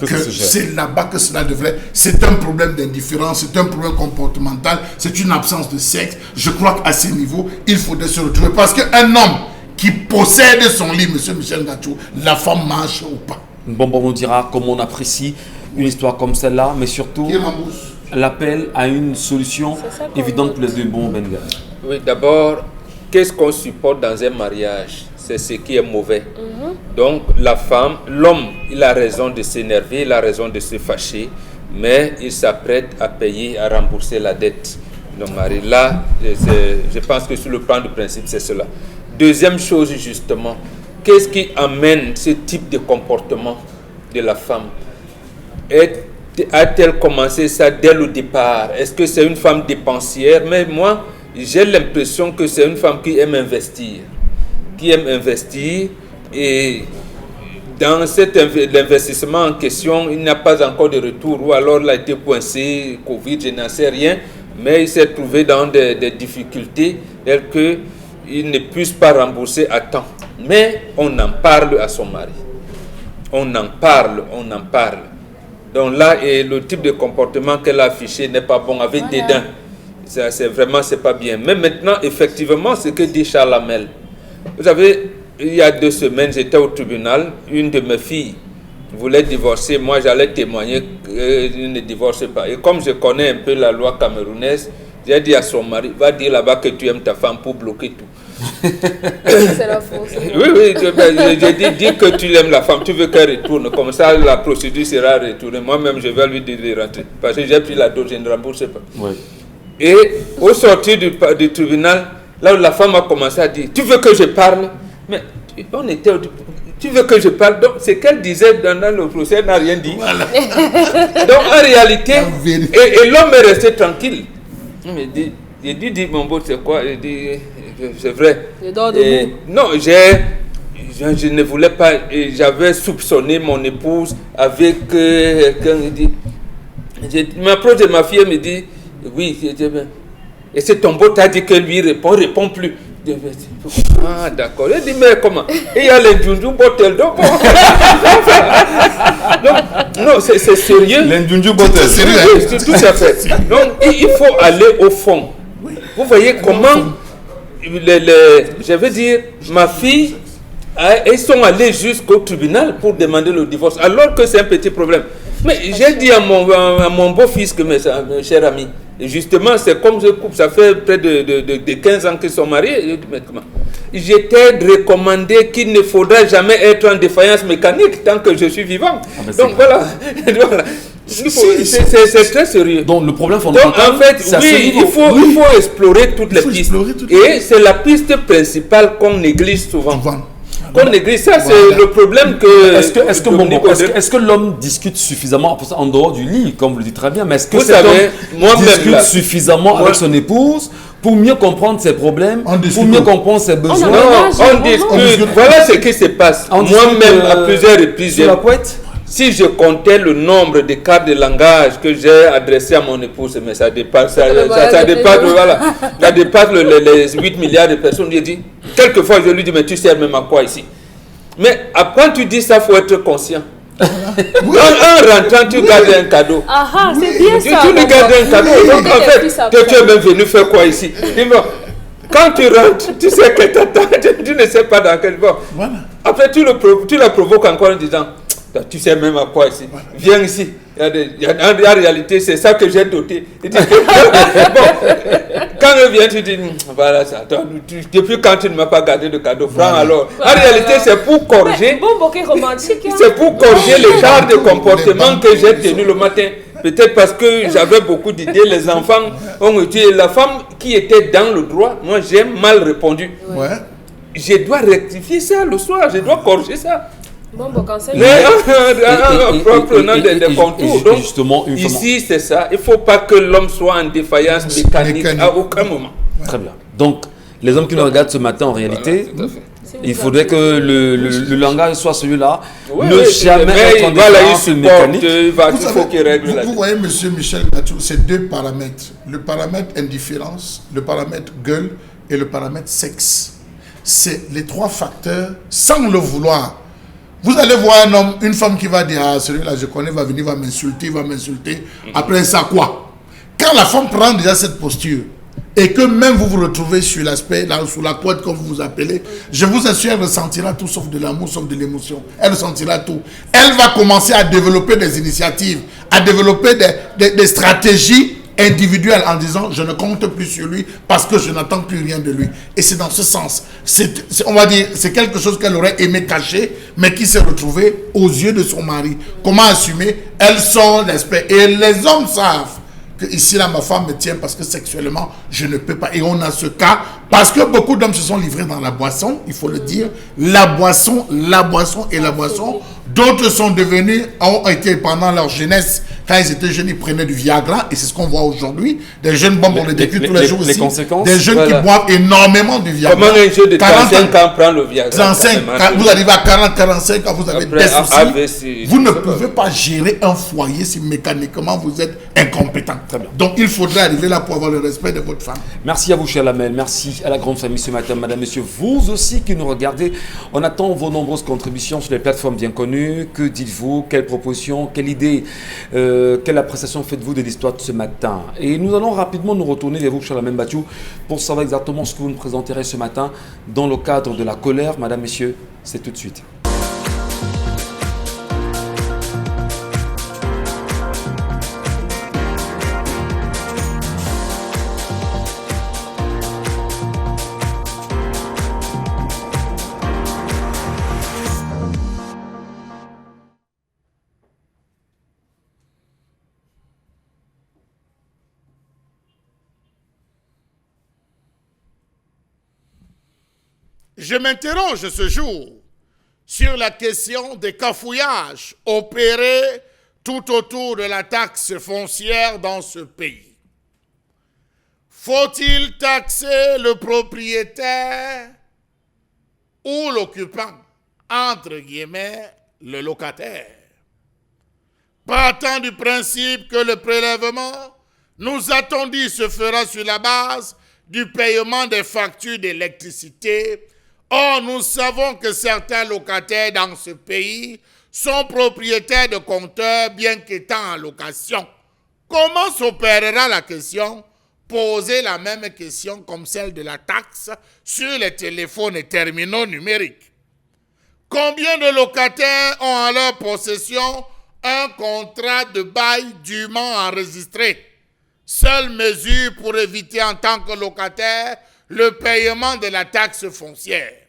C'est là-bas que cela devrait. C'est un problème d'indifférence, c'est un problème comportemental, c'est une absence de sexe. Je crois qu'à ce niveau, il faudrait se retrouver. Parce qu'un homme qui possède son lit, monsieur Michel Gachou, la femme marche ou pas. Bon, on dira comment on apprécie une histoire comme celle-là, mais surtout l'appel à une solution évidente pour les deux bons Bengal. Oui, d'abord, qu'est-ce qu'on supporte dans un mariage? C'est ce qui est mauvais. Donc, la femme, l'homme, il a raison de s'énerver, il a raison de se fâcher, mais il s'apprête à payer, à rembourser la dette. Le mari, là, je pense que sur le plan du principe, c'est cela. Deuxième chose, justement, qu'est-ce qui amène ce type de comportement de la femme? A-t-elle commencé ça dès le départ? Est-ce que c'est une femme dépensière? Mais moi, j'ai l'impression que c'est une femme qui aime investir. Et dans l'investissement en question, il n'y a pas encore de retour. Ou alors il a été coincé, Covid, je n'en sais rien. Mais il s'est trouvé dans des difficultés telles qu'il ne puisse pas rembourser à temps. Mais on en parle à son mari. On en parle. Donc là, et le type de comportement qu'elle a affiché n'est pas bon, avec dédain. C'est pas bien. Mais maintenant, effectivement, ce que dit Charles Hamel. Vous savez, il y a 2 semaines, j'étais au tribunal, une de mes filles voulait divorcer. Moi, j'allais témoigner qu'elle ne divorce pas. Et comme je connais un peu la loi camerounaise, j'ai dit à son mari, va dire là-bas que tu aimes ta femme pour bloquer tout. C'est la fausse. Oui, je dis que tu aimes la femme, tu veux qu'elle retourne. Comme ça, la procédure sera retournée. Moi-même, je vais lui dire de rentrer. Parce que j'ai pris la dose, je ne rembourse pas. Oui. Et au sortir du tribunal, là où la femme a commencé à dire, tu veux que je parle? Mais on était Tu veux que je parle? Donc, c'est qu'elle disait dans le procès, elle n'a rien dit. Voilà. Donc, en réalité, et l'homme est resté tranquille. Il dit, mon beau, c'est quoi? Il dit, c'est vrai. Non, je ne voulais pas, j'avais soupçonné mon épouse avec quelqu'un. Je m'approche de ma fille, elle me dit, oui, et c'est ton beau t'a dit que lui répond plus. Ah, d'accord. Il dit, mais comment? Et il y a les Njunju Botel. Donc, non, c'est sérieux. Les Njunju Botel. C'est sérieux. Oui, c'est tout à fait. Donc, il faut aller au fond. Vous voyez comment, je veux dire, ma fille, ils sont allés jusqu'au tribunal pour demander le divorce, alors que c'est un petit problème. Mais j'ai dit à mon beau-fils, que mes chers amis, et justement, c'est comme ce couple, ça fait près de 15 ans qu'ils sont mariés. J'étais recommandé qu'il ne faudra jamais être en défaillance mécanique tant que je suis vivant. Donc voilà. C'est très sérieux. Donc le problème fondamental, donc, en fait, oui, il faut explorer toutes les pistes. Et c'est la piste principale qu'on néglige souvent. Qu'on néglige, ça c'est le problème que... Est-ce que l'homme discute suffisamment en dehors du lit, comme vous le dites très bien, mais est-ce que vous cet savez, homme discute suffisamment avec son épouse pour mieux comprendre ses problèmes, pour mieux comprendre ses besoins? On discute. Voilà ce qui se passe. Moi-même, à plusieurs reprises, si je comptais le nombre de cartes de langage que j'ai adressées à mon épouse, mais ça dépasse, ça dépasse les 8 milliards de personnes. J'ai dit, quelquefois je lui dis, mais tu sers même à quoi ici? Mais quand tu dis ça, il faut être conscient. En rentrant, tu gardes un cadeau. Ah, c'est bien ça. Tu lui gardes un cadeau. Donc en fait, tu es même venu faire quoi ici? Quand tu rentres, tu sais que tu ne sais pas dans quel bord. Après, tu la provoques encore en disant, tu sais même à quoi ici. Viens ici. En réalité, c'est ça que j'ai doté. Bon, quand elle vient, tu dis, voilà ça. Depuis quand tu ne m'as pas gardé de cadeau franc, alors. En réalité, c'est pour corriger. Bon bouquet romantique. C'est pour corriger les genres de comportement que j'ai tenu le matin. Peut-être parce que j'avais beaucoup d'idées, les enfants ont été. La femme qui était dans le droit, moi j'ai mal répondu. Je dois rectifier ça le soir, je dois corriger ça. Bon, conseil. En prenant des contours. Donc, justement, ici, c'est ça. Il ne faut pas que l'homme soit en défaillance mécanique à aucun moment. Très bien. Donc, les hommes qui nous regardent ce matin, en réalité, il faudrait que le langage soit celui-là. Ne jamais être en défaillance mécanique. Vous voyez, monsieur Michel Ngachou, c'est deux paramètres. Le paramètre indifférence, le paramètre gueule et le paramètre sexe. C'est les trois facteurs, sans le vouloir. Vous allez voir un homme, une femme qui va dire, ah, celui-là, je connais, va venir, va m'insulter. Après ça, quoi? Quand la femme prend déjà cette posture, et que même vous vous retrouvez sur l'aspect, sous la couette, comme vous vous appelez, je vous assure, elle ressentira tout sauf de l'amour, sauf de l'émotion. Elle ressentira tout. Elle va commencer à développer des initiatives, à développer des stratégies individuelle en disant je ne compte plus sur lui parce que je n'attends plus rien de lui. Et c'est dans ce sens. On va dire c'est quelque chose qu'elle aurait aimé cacher mais qui s'est retrouvé aux yeux de son mari. Comment assumer? Elles sont l'aspect. Et les hommes savent que ici là ma femme me tient parce que sexuellement je ne peux pas. Et on a ce cas parce que beaucoup d'hommes se sont livrés dans la boisson, il faut le dire. La boisson. D'autres sont devenus, ont été pendant leur jeunesse, quand ils étaient jeunes, ils prenaient du Viagra, et c'est ce qu'on voit aujourd'hui. Des jeunes bombes, on les décrit tous les jours aussi. Des jeunes qui boivent énormément du Viagra. Comment un jeune de 35 ans prend le Viagra? 35, quand vous arrivez à 40, 45, quand vous avez des soucis, vous ne pouvez pas gérer un foyer si mécaniquement vous êtes incompétent. Donc il faudrait arriver là pour avoir le respect de votre femme. Merci à vous, cher Lamel. Merci à la grande famille ce matin, madame, monsieur. Vous aussi qui nous regardez, on attend vos nombreuses contributions sur les plateformes bien connues. Que dites-vous? Quelles propositions? Quelle idée? Quelle appréciation faites-vous de l'histoire de ce matin? Et nous allons rapidement nous retourner vers vous, cher Lamel Bachou, pour savoir exactement ce que vous nous présenterez ce matin dans le cadre de la colère. Madame, messieurs, c'est tout de suite. Je m'interroge ce jour sur la question des cafouillages opérés tout autour de la taxe foncière dans ce pays. Faut-il taxer le propriétaire ou l'occupant, entre guillemets, le locataire? Partant du principe que le prélèvement, nous a-t-on dit, se fera sur la base du paiement des factures d'électricité. Or, nous savons que certains locataires dans ce pays sont propriétaires de compteurs bien qu'étant en location. Comment s'opérera la question? Poser la même question comme celle de la taxe sur les téléphones et terminaux numériques. Combien de locataires ont en leur possession un contrat de bail dûment enregistré? Seule mesure pour éviter en tant que locataire le paiement de la taxe foncière.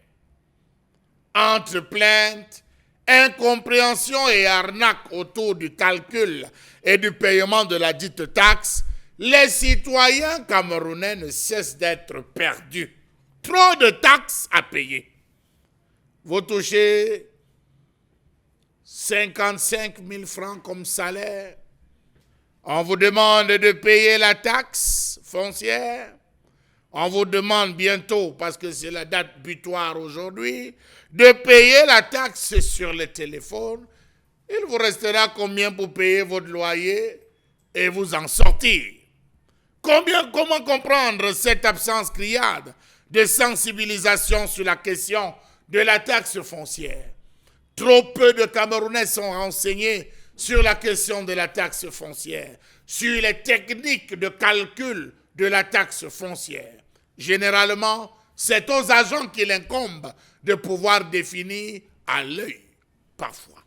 Entre plaintes, incompréhension et arnaque autour du calcul et du paiement de la dite taxe, les citoyens camerounais ne cessent d'être perdus. Trop de taxes à payer. Vous touchez 55 000 francs comme salaire. On vous demande de payer la taxe foncière. On vous demande bientôt, parce que c'est la date butoir aujourd'hui, de payer la taxe sur le téléphone. Il vous restera combien pour payer votre loyer et vous en sortir? Comment comprendre cette absence criarde de sensibilisation sur la question de la taxe foncière? Trop peu de Camerounais sont renseignés sur la question de la taxe foncière, sur les techniques de calcul de la taxe foncière. Généralement, c'est aux agents qu'il incombe de pouvoir définir à l'œil, parfois.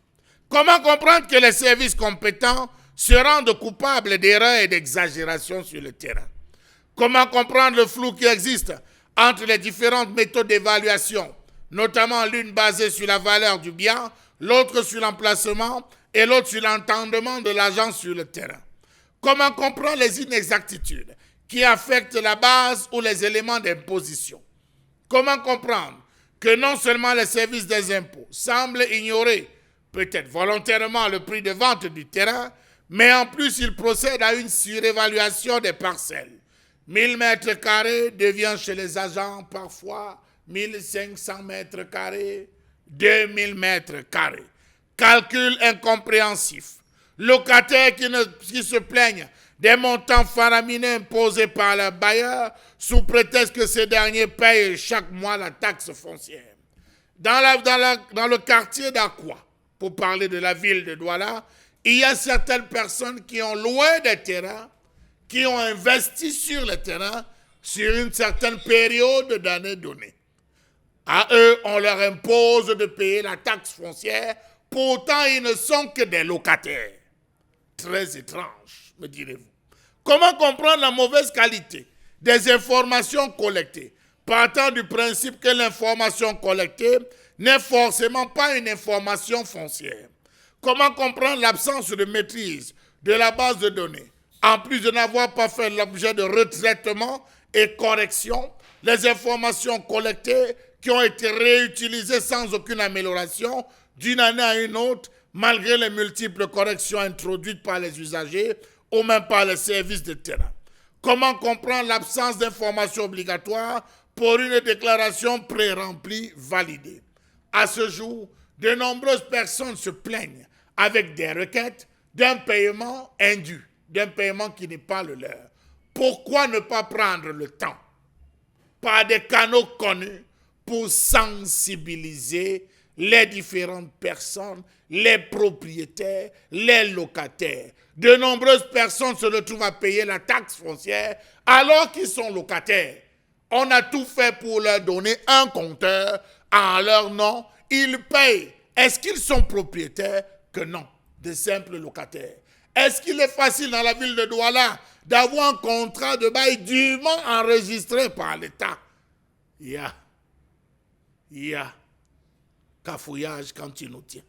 Comment comprendre que les services compétents se rendent coupables d'erreurs et d'exagérations sur le terrain? Comment comprendre le flou qui existe entre les différentes méthodes d'évaluation, notamment l'une basée sur la valeur du bien, l'autre sur l'emplacement et l'autre sur l'entendement de l'agent sur le terrain? Comment comprendre les inexactitudes qui affectent la base ou les éléments d'imposition? Comment comprendre que non seulement les services des impôts semblent ignorer, peut-être volontairement, le prix de vente du terrain, mais en plus ils procèdent à une surévaluation des parcelles. 1000 mètres carrés devient chez les agents parfois 1500 mètres carrés, 2000 mètres carrés. Calcul incompréhensif. Locataires qui se plaignent des montants faramineux imposés par leurs bailleurs sous prétexte que ces derniers payent chaque mois la taxe foncière. Dans le quartier d'Akwa, pour parler de la ville de Douala, il y a certaines personnes qui ont loué des terrains, qui ont investi sur les terrains sur une certaine période d'années données. À eux, on leur impose de payer la taxe foncière, pourtant ils ne sont que des locataires. Très étrange, me direz-vous. Comment comprendre la mauvaise qualité des informations collectées, partant du principe que l'information collectée n'est forcément pas une information foncière? Comment comprendre l'absence de maîtrise de la base de données? En plus de n'avoir pas fait l'objet de retraitement et correction, les informations collectées qui ont été réutilisées sans aucune amélioration d'une année à une autre, malgré les multiples corrections introduites par les usagers ou même par les services de terrain. Comment comprendre l'absence d'informations obligatoires pour une déclaration pré-remplie validée? À ce jour, de nombreuses personnes se plaignent avec des requêtes d'un paiement indu, d'un paiement qui n'est pas le leur. Pourquoi ne pas prendre le temps, par des canaux connus, pour sensibiliser les différentes personnes, les propriétaires, les locataires? De nombreuses personnes se retrouvent à payer la taxe foncière alors qu'ils sont locataires. On a tout fait pour leur donner un compteur en leur nom. Ils payent. Est-ce qu'ils sont propriétaires? Que non, de simples locataires. Est-ce qu'il est facile dans la ville de Douala d'avoir un contrat de bail dûment enregistré par l'État? Il y a cafouillage quand il nous tient.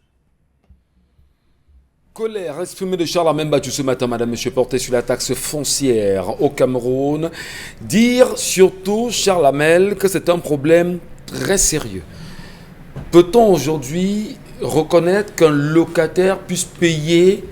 Colère exprimée de Charles Amemba ce matin, madame, monsieur, porté sur la taxe foncière au Cameroun. Dire surtout, Charles Amel, que c'est un problème très sérieux. peut-on aujourd'hui reconnaître qu'un locataire puisse payer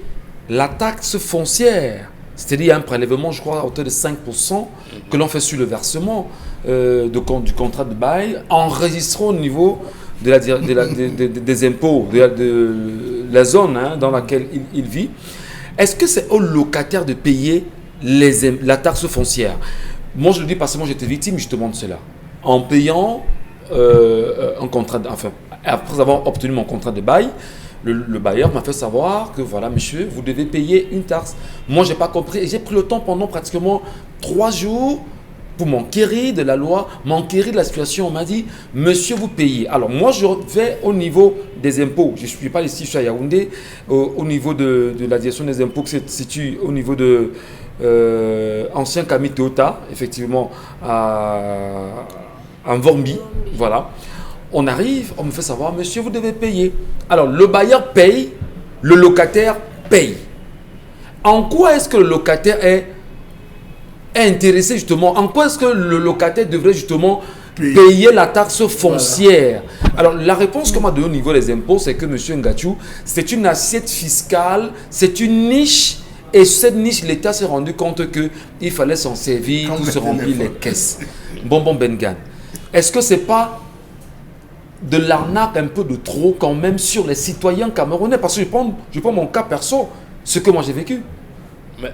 la taxe foncière, c'est-à-dire un prélèvement, je crois, à hauteur de 5% que l'on fait sur le versement du contrat de bail, enregistré au niveau des impôts, de la zone dans laquelle il vit. Est-ce que c'est au locataire de payer la taxe foncière? Moi, je le dis parce que moi, j'étais victime justement de cela. En payant un contrat, après avoir obtenu mon contrat de bail, le bailleur m'a fait savoir que voilà, monsieur, vous devez payer une taxe. Moi, je n'ai pas compris et j'ai pris le temps pendant pratiquement 3 jours pour m'enquérir de la loi, m'enquérir de la situation. On m'a dit, monsieur, vous payez. Alors, moi, je vais au niveau des impôts. Je ne suis pas ici, je suis à Yaoundé, au niveau de la direction des impôts qui se situe au niveau de ancien Camille Théota, effectivement, en Vormbi. Voilà. On arrive, on me fait savoir, monsieur, vous devez payer. Alors, le bailleur paye, le locataire paye. En quoi est-ce que le locataire est intéressé justement? En quoi est-ce que le locataire devrait justement payer la taxe foncière? Voilà. Alors, la réponse qu'on m'a donnée au niveau des impôts, c'est que monsieur Ngachou, c'est une assiette fiscale, c'est une niche. Et cette niche, l'État s'est rendu compte qu'il fallait s'en servir pour se remplir les caisses. Bonbon Bengan. Est-ce que ce n'est pas de l'arnaque un peu de trop quand même sur les citoyens camerounais? Parce que je prends mon cas perso, ce que moi j'ai vécu.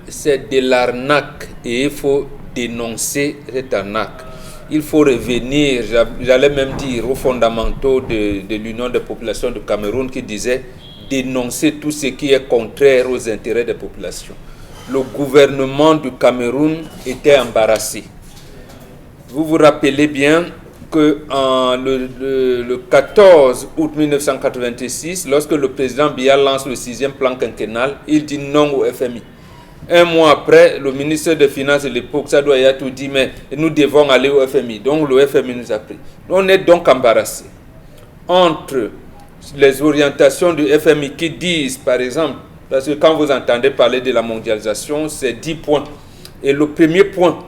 C'est de l'arnaque et il faut dénoncer cette arnaque. Il faut revenir, j'allais même dire, aux fondamentaux de l'Union des populations du Cameroun qui disait dénoncer tout ce qui est contraire aux intérêts des populations. Le gouvernement du Cameroun était embarrassé. Vous vous rappelez bien que le 14 août 1986, lorsque le président Biya lance le 6e plan quinquennal, il dit non au FMI. Un mois après, le ministre des Finances de l'époque, Sadou Ayatou, dit mais nous devons aller au FMI. Donc le FMI nous a pris. On est donc embarrassé entre les orientations du FMI qui disent, par exemple, parce que quand vous entendez parler de la mondialisation, c'est 10 points. Et le premier point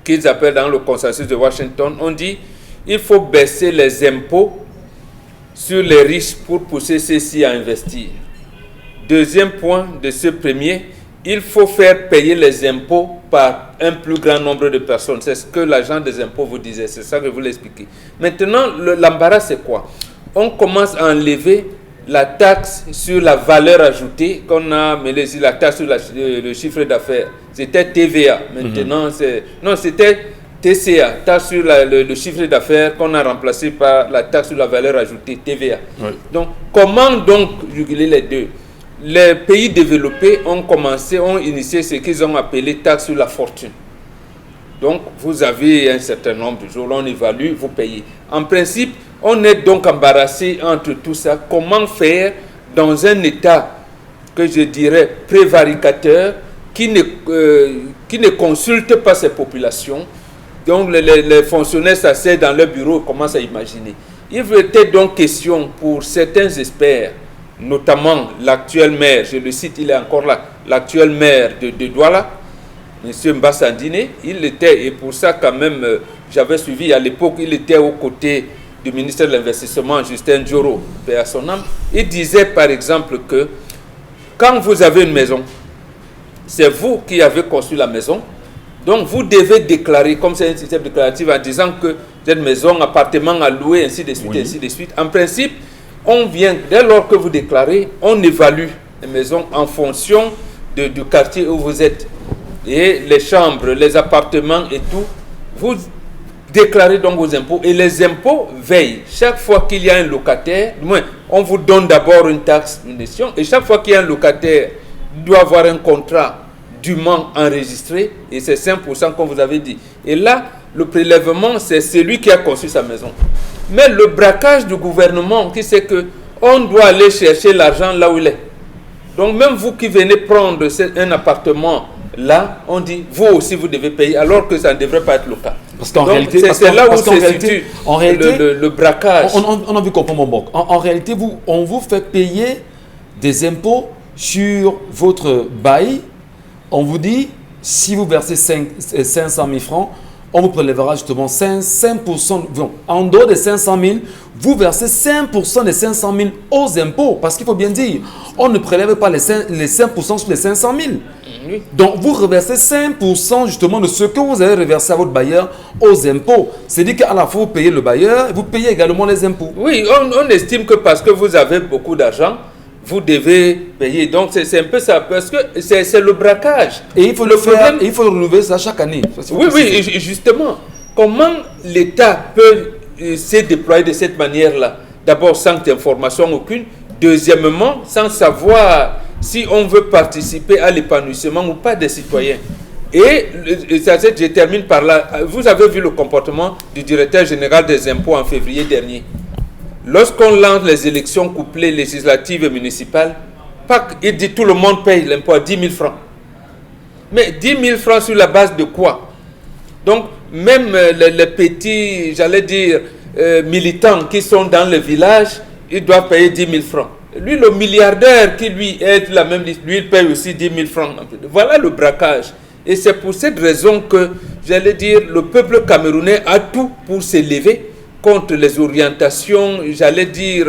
qu'ils appellent dans le consensus de Washington, on dit il faut baisser les impôts sur les riches pour pousser ceux-ci à investir. Deuxième point de ce premier, il faut faire payer les impôts par un plus grand nombre de personnes. C'est ce que l'agent des impôts vous disait, c'est ça que je voulais expliquer. Maintenant, l'embarras, c'est quoi? On commence à enlever la taxe sur la valeur ajoutée qu'on a mêlée, la taxe sur le chiffre d'affaires. C'était TVA. Maintenant, c'était TCA, taxe sur le chiffre d'affaires qu'on a remplacé par la taxe sur la valeur ajoutée, TVA. Oui. Donc, comment donc juguler les deux? Les pays développés ont initié ce qu'ils ont appelé taxe sur la fortune. Donc, vous avez un certain nombre de jours, on évalue, vous payez. En principe, on est donc embarrassé entre tout ça. Comment faire dans un État que je dirais prévaricateur qui ne consulte pas ses populations? Donc, les fonctionnaires s'asseyent dans leur bureau et commencent à imaginer. Il était donc question pour certains experts, notamment l'actuel maire, je le cite, il est encore là, l'actuel maire de Douala, M. Mbassandine, il était, et pour ça quand même, j'avais suivi à l'époque, il était aux côtés du ministère de l'Investissement, Justin Djoro, paix à son âme. Il disait par exemple que quand vous avez une maison, c'est vous qui avez construit la maison, donc vous devez déclarer, comme c'est un système déclaratif, en disant que cette maison, appartement à louer, ainsi de suite, oui. Ainsi de suite. En principe, on vient, dès lors que vous déclarez, on évalue les maisons en fonction du quartier où vous êtes. Et les chambres, les appartements et tout, vous déclarez donc vos impôts. Et les impôts veillent. Chaque fois qu'il y a un locataire, du moins, on vous donne d'abord une taxe, une gestion. Et chaque fois qu'il y a un locataire, il doit avoir un contrat dûment enregistré. Et c'est 5% comme vous avez dit. Et là, le prélèvement, c'est celui qui a construit sa maison. Mais le braquage du gouvernement, qui sait que on doit aller chercher l'argent là où il est. Donc même vous qui venez prendre un appartement là, on dit vous aussi vous devez payer, alors que ça ne devrait pas être le cas. Parce qu'en réalité, c'est là où se situe le braquage. On a vu comprendre mon banque. En réalité, on vous fait payer des impôts sur votre bail. On vous dit, si vous versez 500 000 francs, on vous prélèvera justement 5%, en dehors des 500 000, vous versez 5% des 500 000 aux impôts. Parce qu'il faut bien dire, on ne prélève pas les 5% sur les 500 000. Oui. Donc, vous reversez 5% justement de ce que vous avez reversé à votre bailleur aux impôts. C'est-à-dire qu'à la fois, vous payez le bailleur et vous payez également les impôts. Oui, on estime que parce que vous avez beaucoup d'argent, vous devez payer. Donc, c'est un peu ça, parce que c'est le braquage. Et il faut le faire, et il faut renouveler ça chaque année. Ça, oui, et justement, comment l'État peut se déployer de cette manière-là? D'abord, sans information aucune. Deuxièmement, sans savoir si on veut participer à l'épanouissement ou pas des citoyens. Et je termine par là. Vous avez vu le comportement du directeur général des impôts en février dernier. Lorsqu'on lance les élections couplées législatives et municipales, il dit tout le monde paye l'impôt à 10 000 francs. Mais 10 000 francs sur la base de quoi? Donc, même les petits, j'allais dire, militants qui sont dans le village, ils doivent payer 10 000 francs. Lui, le milliardaire qui lui aide la même liste, lui, il paye aussi 10 000 francs. Voilà le braquage. Et c'est pour cette raison que, j'allais dire, le peuple camerounais a tout pour s'élever contre les orientations, j'allais dire,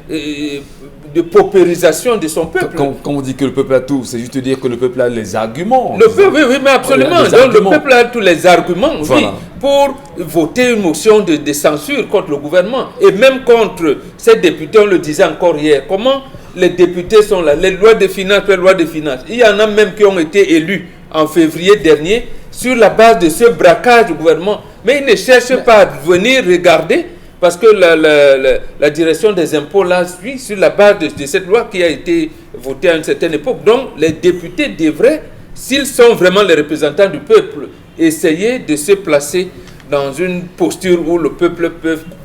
de paupérisation de son peuple. Quand on dit que le peuple a tout, c'est juste dire que le peuple a les arguments. Le peuple, oui, mais absolument. Donc le peuple a tous les arguments, voilà, oui, pour voter une motion de censure contre le gouvernement. Et même contre ces députés, on le disait encore hier, comment les députés sont là, les lois de finances, les lois de finances. Il y en a même qui ont été élus en février dernier sur la base de ce braquage du gouvernement. Mais ils ne cherchent pas à venir regarder, parce que la direction des impôts là suit sur la base de cette loi qui a été votée à une certaine époque. Donc les députés devraient, s'ils sont vraiment les représentants du peuple, essayer de se placer dans une posture où le peuple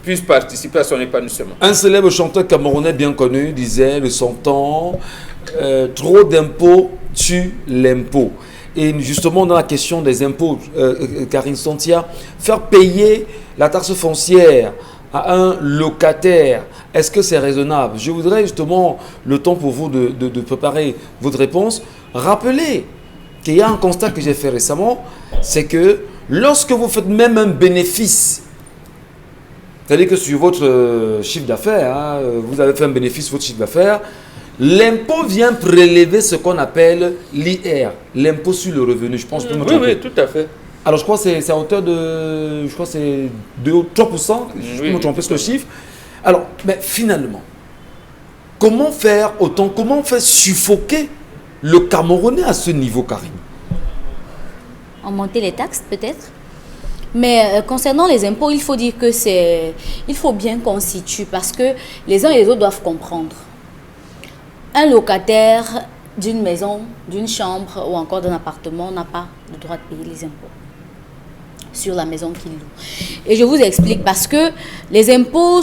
puisse participer à son épanouissement. Un célèbre chanteur camerounais bien connu disait, le sentant, trop d'impôts tue l'impôt. Et justement, dans la question des impôts, Karine Santia, faire payer la taxe foncière à un locataire, est-ce que c'est raisonnable? Je voudrais justement, le temps pour vous de préparer votre réponse, rappeler qu'il y a un constat que j'ai fait récemment, c'est que lorsque vous faites même un bénéfice, c'est-à-dire que sur votre chiffre d'affaires, hein, vous avez fait un bénéfice sur votre chiffre d'affaires, l'impôt vient prélever ce qu'on appelle l'IR, l'impôt sur le revenu. Je pense que oui, oui, tout à fait. Alors je crois que c'est à hauteur de, je crois que c'est 2 ou 3%, je peux me tromper sur le chiffre. Alors, mais finalement, comment faire autant, comment faire suffoquer le Camerounais à ce niveau, Karine? Augmenter les taxes peut-être. Mais concernant les impôts, il faut dire que il faut bien qu'on situe, parce que les uns et les autres doivent comprendre. Un locataire d'une maison, d'une chambre ou encore d'un appartement n'a pas le droit de payer les impôts sur la maison qu'il loue. Et je vous explique, parce que les impôts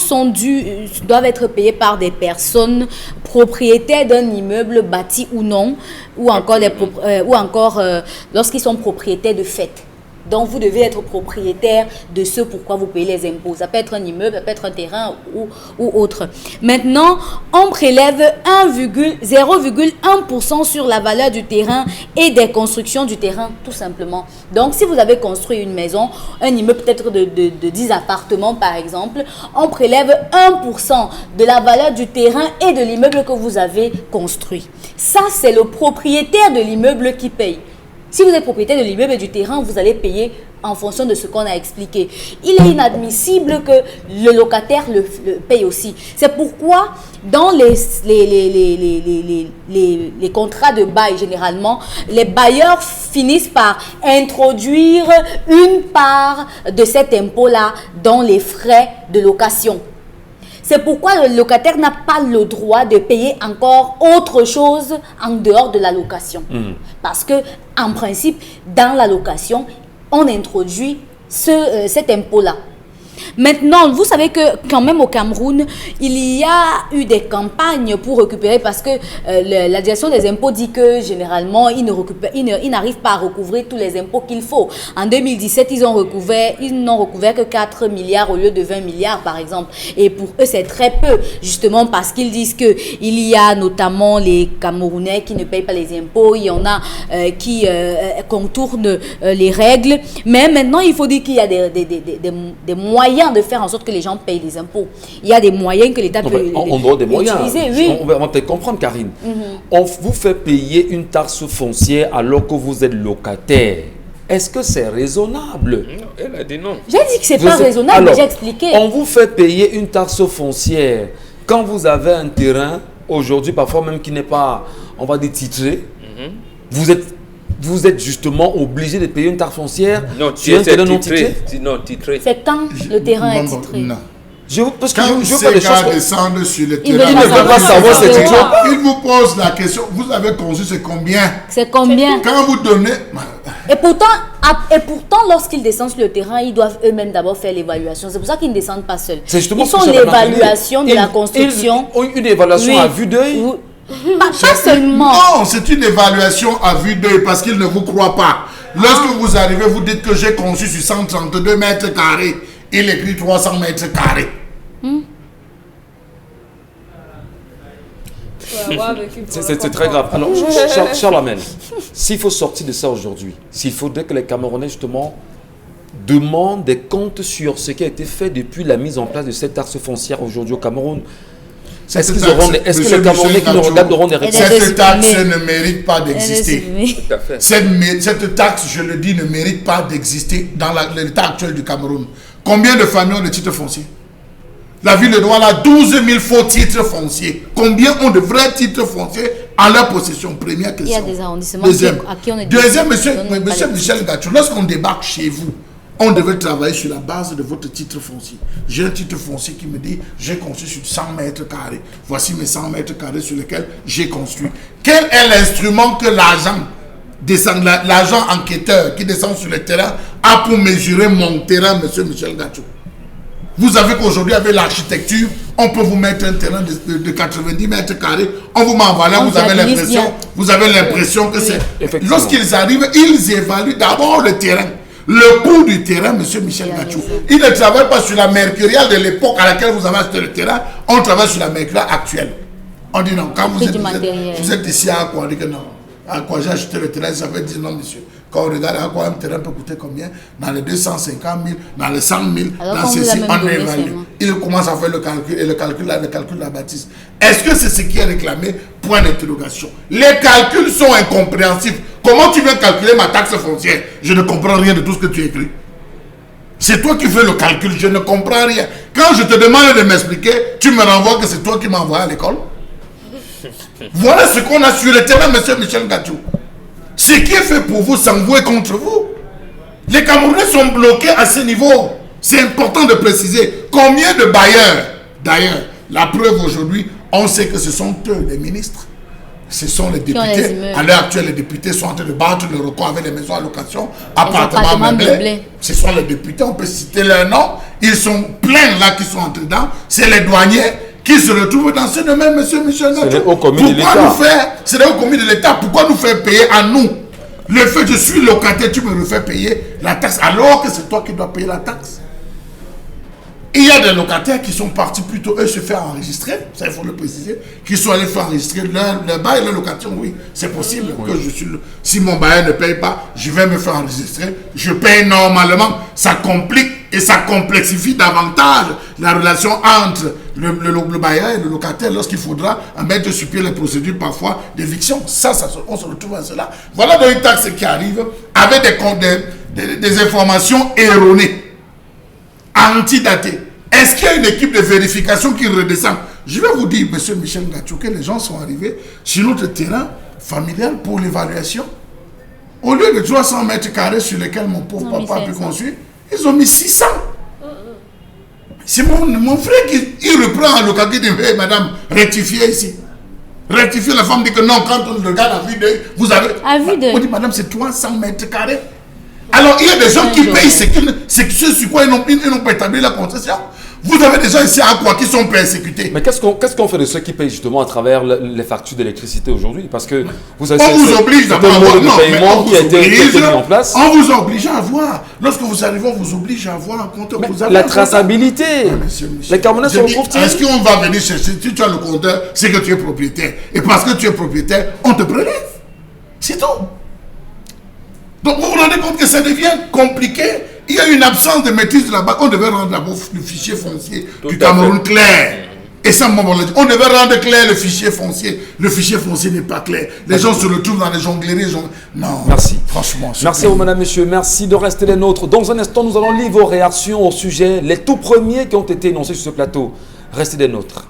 doivent être payés par des personnes propriétaires d'un immeuble bâti ou non, ou encore, lorsqu'ils sont propriétaires de fait. Donc, vous devez être propriétaire de ce pourquoi vous payez les impôts. Ça peut être un immeuble, ça peut être un terrain ou autre. Maintenant, on prélève 0,1% sur la valeur du terrain et des constructions du terrain, tout simplement. Donc, si vous avez construit une maison, un immeuble peut-être de 10 appartements, par exemple, on prélève 1% de la valeur du terrain et de l'immeuble que vous avez construit. Ça, c'est le propriétaire de l'immeuble qui paye. Si vous êtes propriétaire de l'immeuble et du terrain, vous allez payer en fonction de ce qu'on a expliqué. Il est inadmissible que le locataire le paye aussi. C'est pourquoi, dans les contrats de bail, généralement, les bailleurs finissent par introduire une part de cet impôt-là dans les frais de location. C'est pourquoi le locataire n'a pas le droit de payer encore autre chose en dehors de la location. Parce que, en principe, dans la location, on introduit cet impôt-là. Maintenant, vous savez que quand même au Cameroun, il y a eu des campagnes pour récupérer parce que la direction des impôts dit que généralement, ils n'arrivent pas à recouvrer tous les impôts qu'il faut. En 2017, ils n'ont recouvert que 4 milliards au lieu de 20 milliards, par exemple. Et pour eux, c'est très peu, justement parce qu'ils disent qu'il y a notamment les Camerounais qui ne payent pas les impôts, il y en a qui contournent les règles. Mais maintenant, il faut dire qu'il y a des moyens de faire en sorte que les gens payent les impôts. Il y a des moyens que l'État peut on doit des moyens. Utiliser, oui. On va peut-être comprendre, Karine. On vous fait payer une taxe foncière alors que vous êtes locataire. Est-ce que c'est raisonnable? Non, elle a dit non. J'ai dit que c'est pas raisonnable, mais j'ai expliqué. On vous fait payer une taxe foncière quand vous avez un terrain, aujourd'hui, parfois même qui n'est pas, on va dire, titré. Vous êtes justement obligé de payer une taxe foncière. Non, tu es titré. Non, titré. C'est quand le terrain est titré. Non. Parce que Quand je veux pas des ces choses. gars descendent sur le Il terrain, ne veut pas savoir c'est titré. il vous pose la question, vous avez conçu c'est combien? C'est combien? Quand vous donnez... Et pourtant, lorsqu'ils descendent sur le terrain, ils doivent eux-mêmes d'abord faire l'évaluation. C'est pour ça qu'ils ne descendent pas seuls. C'est justement Ils ce que font j'avais l'évaluation de la construction. Ils ont une évaluation Oui. à vue d'œil. Pas seulement. Non, c'est une évaluation à vue d'œil parce qu'ils ne vous croient pas. Lorsque vous arrivez, vous dites que j'ai conçu sur 132 mètres carrés. Il écrit 300 mètres carrés. C'est très grave. Alors, Charles Amel, s'il faut sortir de ça aujourd'hui, s'il faudrait que les Camerounais, justement, demandent des comptes sur ce qui a été fait depuis la mise en place de cette taxe foncière aujourd'hui au Cameroun, est-ce que les Camerounais qui nous regardent auront des réponses? Cette taxe ne mérite pas d'exister. Tout à fait. Cette taxe, je le dis, ne mérite pas d'exister dans l'état actuel du Cameroun. Combien de familles ont des titres fonciers? La ville de Douala a 12 000 faux titres fonciers. Combien ont de vrais titres fonciers en leur possession? Première question. Il y a des arrondissements à qui on est Deuxième, monsieur Michel Gachou, lorsqu'on débarque chez vous, on devait travailler sur la base de votre titre foncier. J'ai un titre foncier qui me dit, j'ai construit sur 100 mètres carrés. Voici mes 100 mètres carrés sur lesquels j'ai construit. Quel est l'instrument que l'agent enquêteur qui descend sur le terrain a pour mesurer mon terrain, monsieur Michel Gachou? Vous savez qu'aujourd'hui, avec l'architecture, on peut vous mettre un terrain de 90 mètres carrés, on vous met en valeur, vous avez l'impression que c'est... Lorsqu'ils arrivent, ils évaluent d'abord le terrain. Le coût du terrain, monsieur Michel Gachou. Il ne travaille pas sur la mercuriale de l'époque à laquelle vous avez acheté le terrain, on travaille sur la mercuriale actuelle. On dit non, quand vous êtes ici à quoi, on dit que non. À quoi j'ai acheté le terrain, ça veut dire non, monsieur. Quand on regarde à quoi un terrain peut coûter combien, dans les 250 000, dans les 100 000, alors dans ceci, on évalue. Il commence à faire le calcul, et le calcul de la bâtisse. Est-ce que c'est ce qui est réclamé? Point d'interrogation. Les calculs sont incompréhensifs. Comment tu viens calculer ma taxe foncière? Je ne comprends rien de tout ce que tu écris. C'est toi qui fais le calcul, je ne comprends rien. Quand je te demande de m'expliquer, tu me renvoies que c'est toi qui m'as envoyé à l'école. Voilà ce qu'on a sur le terrain, monsieur Michel Gachou. Ce qui est fait pour vous s'envoie contre vous. Les Camerounais sont bloqués à ce niveau. C'est important de préciser. Combien de bailleurs? D'ailleurs, la preuve aujourd'hui, on sait que ce sont eux, les ministres. Ce sont les députés. À l'heure actuelle, les députés sont en train de battre le record avec les maisons à location, appartements meublés. Ce sont les députés, on peut citer leurs noms. Ils sont pleins là qui sont entrés dedans. C'est les douaniers qui se retrouvent dans ce domaine, monsieur Michel Gachou. C'est les hauts commis de l'État. C'est les hauts commis de l'État. Pourquoi nous faire payer à nous? Le fait que je suis locataire, tu me refais payer la taxe alors que c'est toi qui dois payer la taxe. Il y a des locataires qui sont partis plutôt, eux, se faire enregistrer, ça il faut le préciser, qui sont allés faire enregistrer leur bail et leur location, oui, c'est possible que je suis... Si mon bailleur ne paye pas, je vais me faire enregistrer, je paye normalement, ça complique et ça complexifie davantage la relation entre le bailleur et le locataire lorsqu'il faudra mettre sur pied les procédures parfois d'éviction. On se retrouve à cela. Voilà donc une taxe qui arrive avec des informations erronées, antidatées. Est-ce qu'il y a une équipe de vérification qui redescend? Je vais vous dire, monsieur Michel Gachou, que les gens sont arrivés sur notre terrain familial pour l'évaluation. Au lieu de 300 mètres carrés sur lesquels mon pauvre papa a pu construire, ils ont mis 600. C'est mon frère qui reprend le calcul dit, hey, madame, rectifiez ici. Rectifiez, la femme dit que non, quand on regarde à vue d'œil, vous avez... À vue d'œil. On dit, madame, c'est 300 mètres carrés. Alors, il y a des gens qui payent ce sur quoi ils n'ont pas établi la concession. Vous avez des gens ici à quoi qui sont persécutés. Mais qu'est-ce qu'on fait de ceux qui payent justement à travers les factures d'électricité aujourd'hui? Parce que vous avez on vous oblige d'abord à avoir on vous oblige à avoir. Lorsque vous arrivez, on vous oblige à avoir un compteur. La traçabilité. Les Camerounais sont pauvres. Est-ce qu'on va venir chercher, si tu as le compteur, c'est que tu es propriétaire. Et parce que tu es propriétaire, on te prélève. C'est tout. Donc vous vous rendez compte que ça devient compliqué. Il y a une absence de maîtrise de la banque. On devait rendre d'abord le fichier foncier du Cameroun clair. Et ça, on devait rendre clair le fichier foncier. Le fichier foncier n'est pas clair. Les gens se retrouvent dans les jongleries. Non, merci. Franchement. Merci, madame, messieurs. Merci de rester les nôtres. Dans un instant, nous allons lire vos réactions au sujet, les tout premiers qui ont été énoncés sur ce plateau. Restez des nôtres.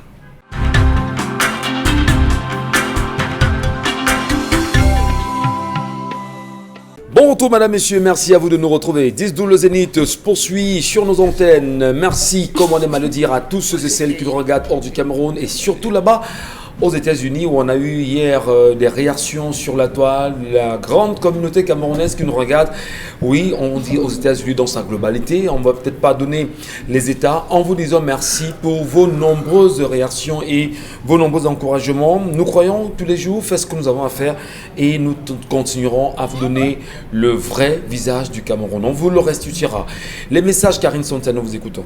Bon retour, madame, messieurs, merci à vous de nous retrouver. 10-12 le Zénith se poursuit sur nos antennes. Merci, comme on aime à le dire, à tous ceux et celles qui nous regardent hors du Cameroun et surtout là-bas aux États-Unis où on a eu hier des réactions sur la toile, la grande communauté camerounaise qui nous regarde. Oui, on dit aux États-Unis dans sa globalité, on ne va peut-être pas donner les États en vous disant merci pour vos nombreuses réactions et vos nombreux encouragements. Nous croyons tous les jours, faites ce que nous avons à faire et nous continuerons à vous donner le vrai visage du Cameroun. On vous le restituera. Les messages, Karine Sonta, nous vous écoutons.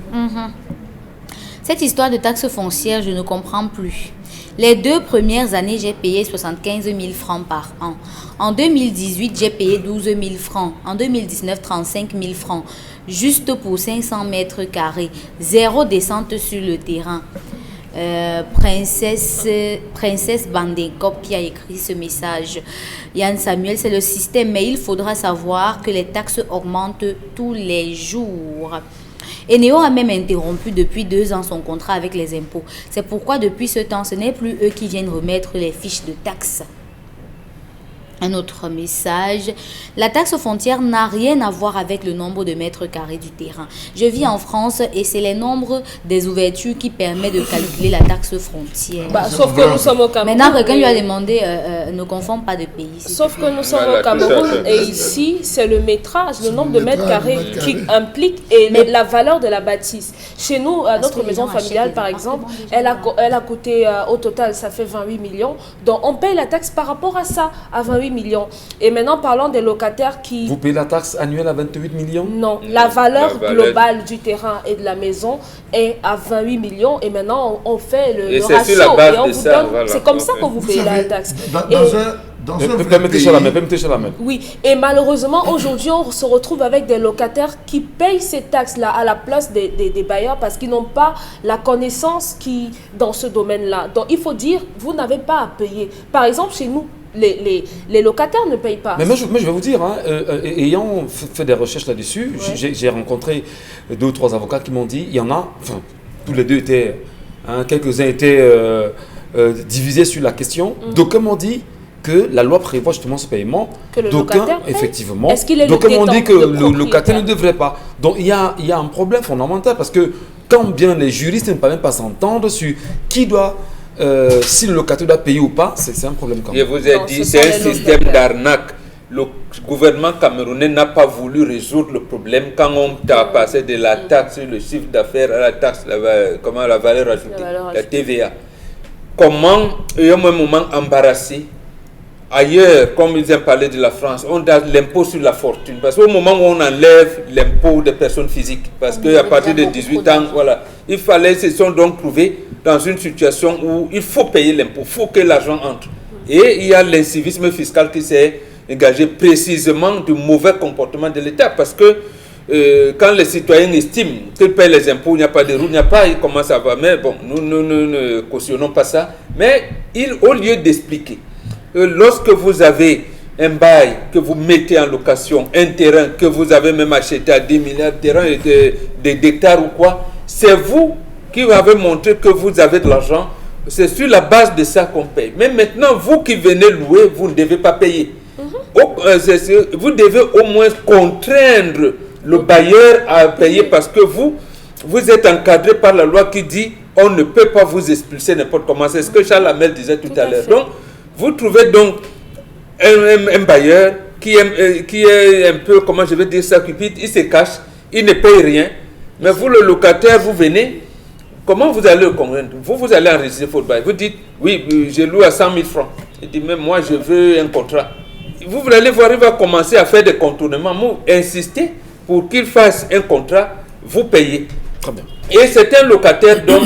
Cette histoire de taxe foncière, je ne comprends plus. Les 2 premières années, j'ai payé 75 000 francs par an. En 2018, j'ai payé 12 000 francs. En 2019, 35 000 francs. Juste pour 500 mètres carrés. 0 descente sur le terrain. Princesse Bandekop qui a écrit ce message. Yann Samuel, c'est le système, mais il faudra savoir que les taxes augmentent tous les jours. Eneo a même interrompu depuis 2 ans son contrat avec les impôts. C'est pourquoi depuis ce temps, ce n'est plus eux qui viennent remettre les fiches de taxes. Un autre message. La taxe foncière n'a rien à voir avec le nombre de mètres carrés du terrain. Je vis en France et c'est les nombres des ouvertures qui permettent de calculer la taxe frontière. Sauf que nous sommes au Cameroun. Maintenant, quelqu'un lui a demandé, ne confond pas de pays. Sauf que nous sommes au Cameroun et ici, c'est le métrage, le nombre de mètres carrés qui implique et la valeur de la bâtisse. Chez nous, notre maison familiale, par exemple, elle a coûté au total, ça fait 28 millions. Donc, on paye la taxe par rapport à ça, à 28 millions. Et maintenant, parlons des locataires qui... Vous payez la taxe annuelle à 28 millions? Non, la valeur globale du terrain et de la maison est à 28 millions. Et maintenant, on fait le ratio. Sur la base et on de vous ça, donne... voilà. C'est comme ça que vous payez la taxe. Permettez sur la main. Oui, et malheureusement, aujourd'hui, on se retrouve avec des locataires qui payent ces taxes-là à la place des bailleurs parce qu'ils n'ont pas la connaissance dans ce domaine-là. Donc, il faut dire, vous n'avez pas à payer. Par exemple, chez nous, les locataires ne payent pas. Mais moi, je vais vous dire, ayant fait des recherches là-dessus, j'ai rencontré 2 ou 3 avocats qui m'ont dit, il y en a, enfin, tous les deux étaient, quelques-uns étaient divisés sur la question. D'aucuns m'ont dit que la loi prévoit justement ce paiement. D'aucuns, effectivement. D'aucuns m'ont dit que le locataire ne devrait pas. Donc, il y a un problème fondamental parce que quand bien les juristes ne peuvent même pas s'entendre sur qui doit... si le locataire doit payer ou pas, c'est un problème quand même. Je vous ai dit, c'est un système d'arnaque. Le gouvernement camerounais n'a pas voulu résoudre le problème quand on t'a passé de la taxe sur le chiffre d'affaires à la taxe, la valeur ajoutée, la TVA. Comment, il y a un moment embarrassé. Ailleurs, comme ils aiment parler de la France, on a l'impôt sur la fortune. Parce qu'au moment où on enlève l'impôt des personnes physiques, parce qu'à partir de 18 ans, voilà, il fallait, se sont donc trouvés dans une situation où il faut payer l'impôt, il faut que l'argent entre. Et il y a l'incivisme fiscal qui s'est engagé précisément du mauvais comportement de l'État. Parce que quand les citoyens estiment qu'ils payent les impôts, il n'y a pas de route, il n'y a pas, ils commencent à voir. Mais bon, nous ne cautionnons pas ça. Mais au lieu d'expliquer, lorsque vous avez un bail que vous mettez en location, un terrain que vous avez même acheté à 10 milliards de terrains d'hectares ou quoi, c'est vous qui avez montré que vous avez de l'argent. C'est sur la base de ça qu'on paye. Mais maintenant, vous qui venez louer, vous ne devez pas payer. Vous devez au moins contraindre le bailleur à payer parce que vous êtes encadré par la loi qui dit on ne peut pas vous expulser n'importe comment. C'est ce que Charles Hamel disait tout à l'heure. Donc, vous trouvez donc un bailleur qui est un peu, comment je vais dire ça, cupide, il se cache, il ne paye rien. Mais vous, le locataire, vous venez, comment vous allez le convaincre? Vous allez enregistrer votre bail. Vous dites, oui, je loue à 100 000 francs. Il dit, mais moi, je veux un contrat. Vous allez voir, il va commencer à faire des contournements. Vous insistez pour qu'il fasse un contrat, vous payez. Très bien. Et certains locataires donc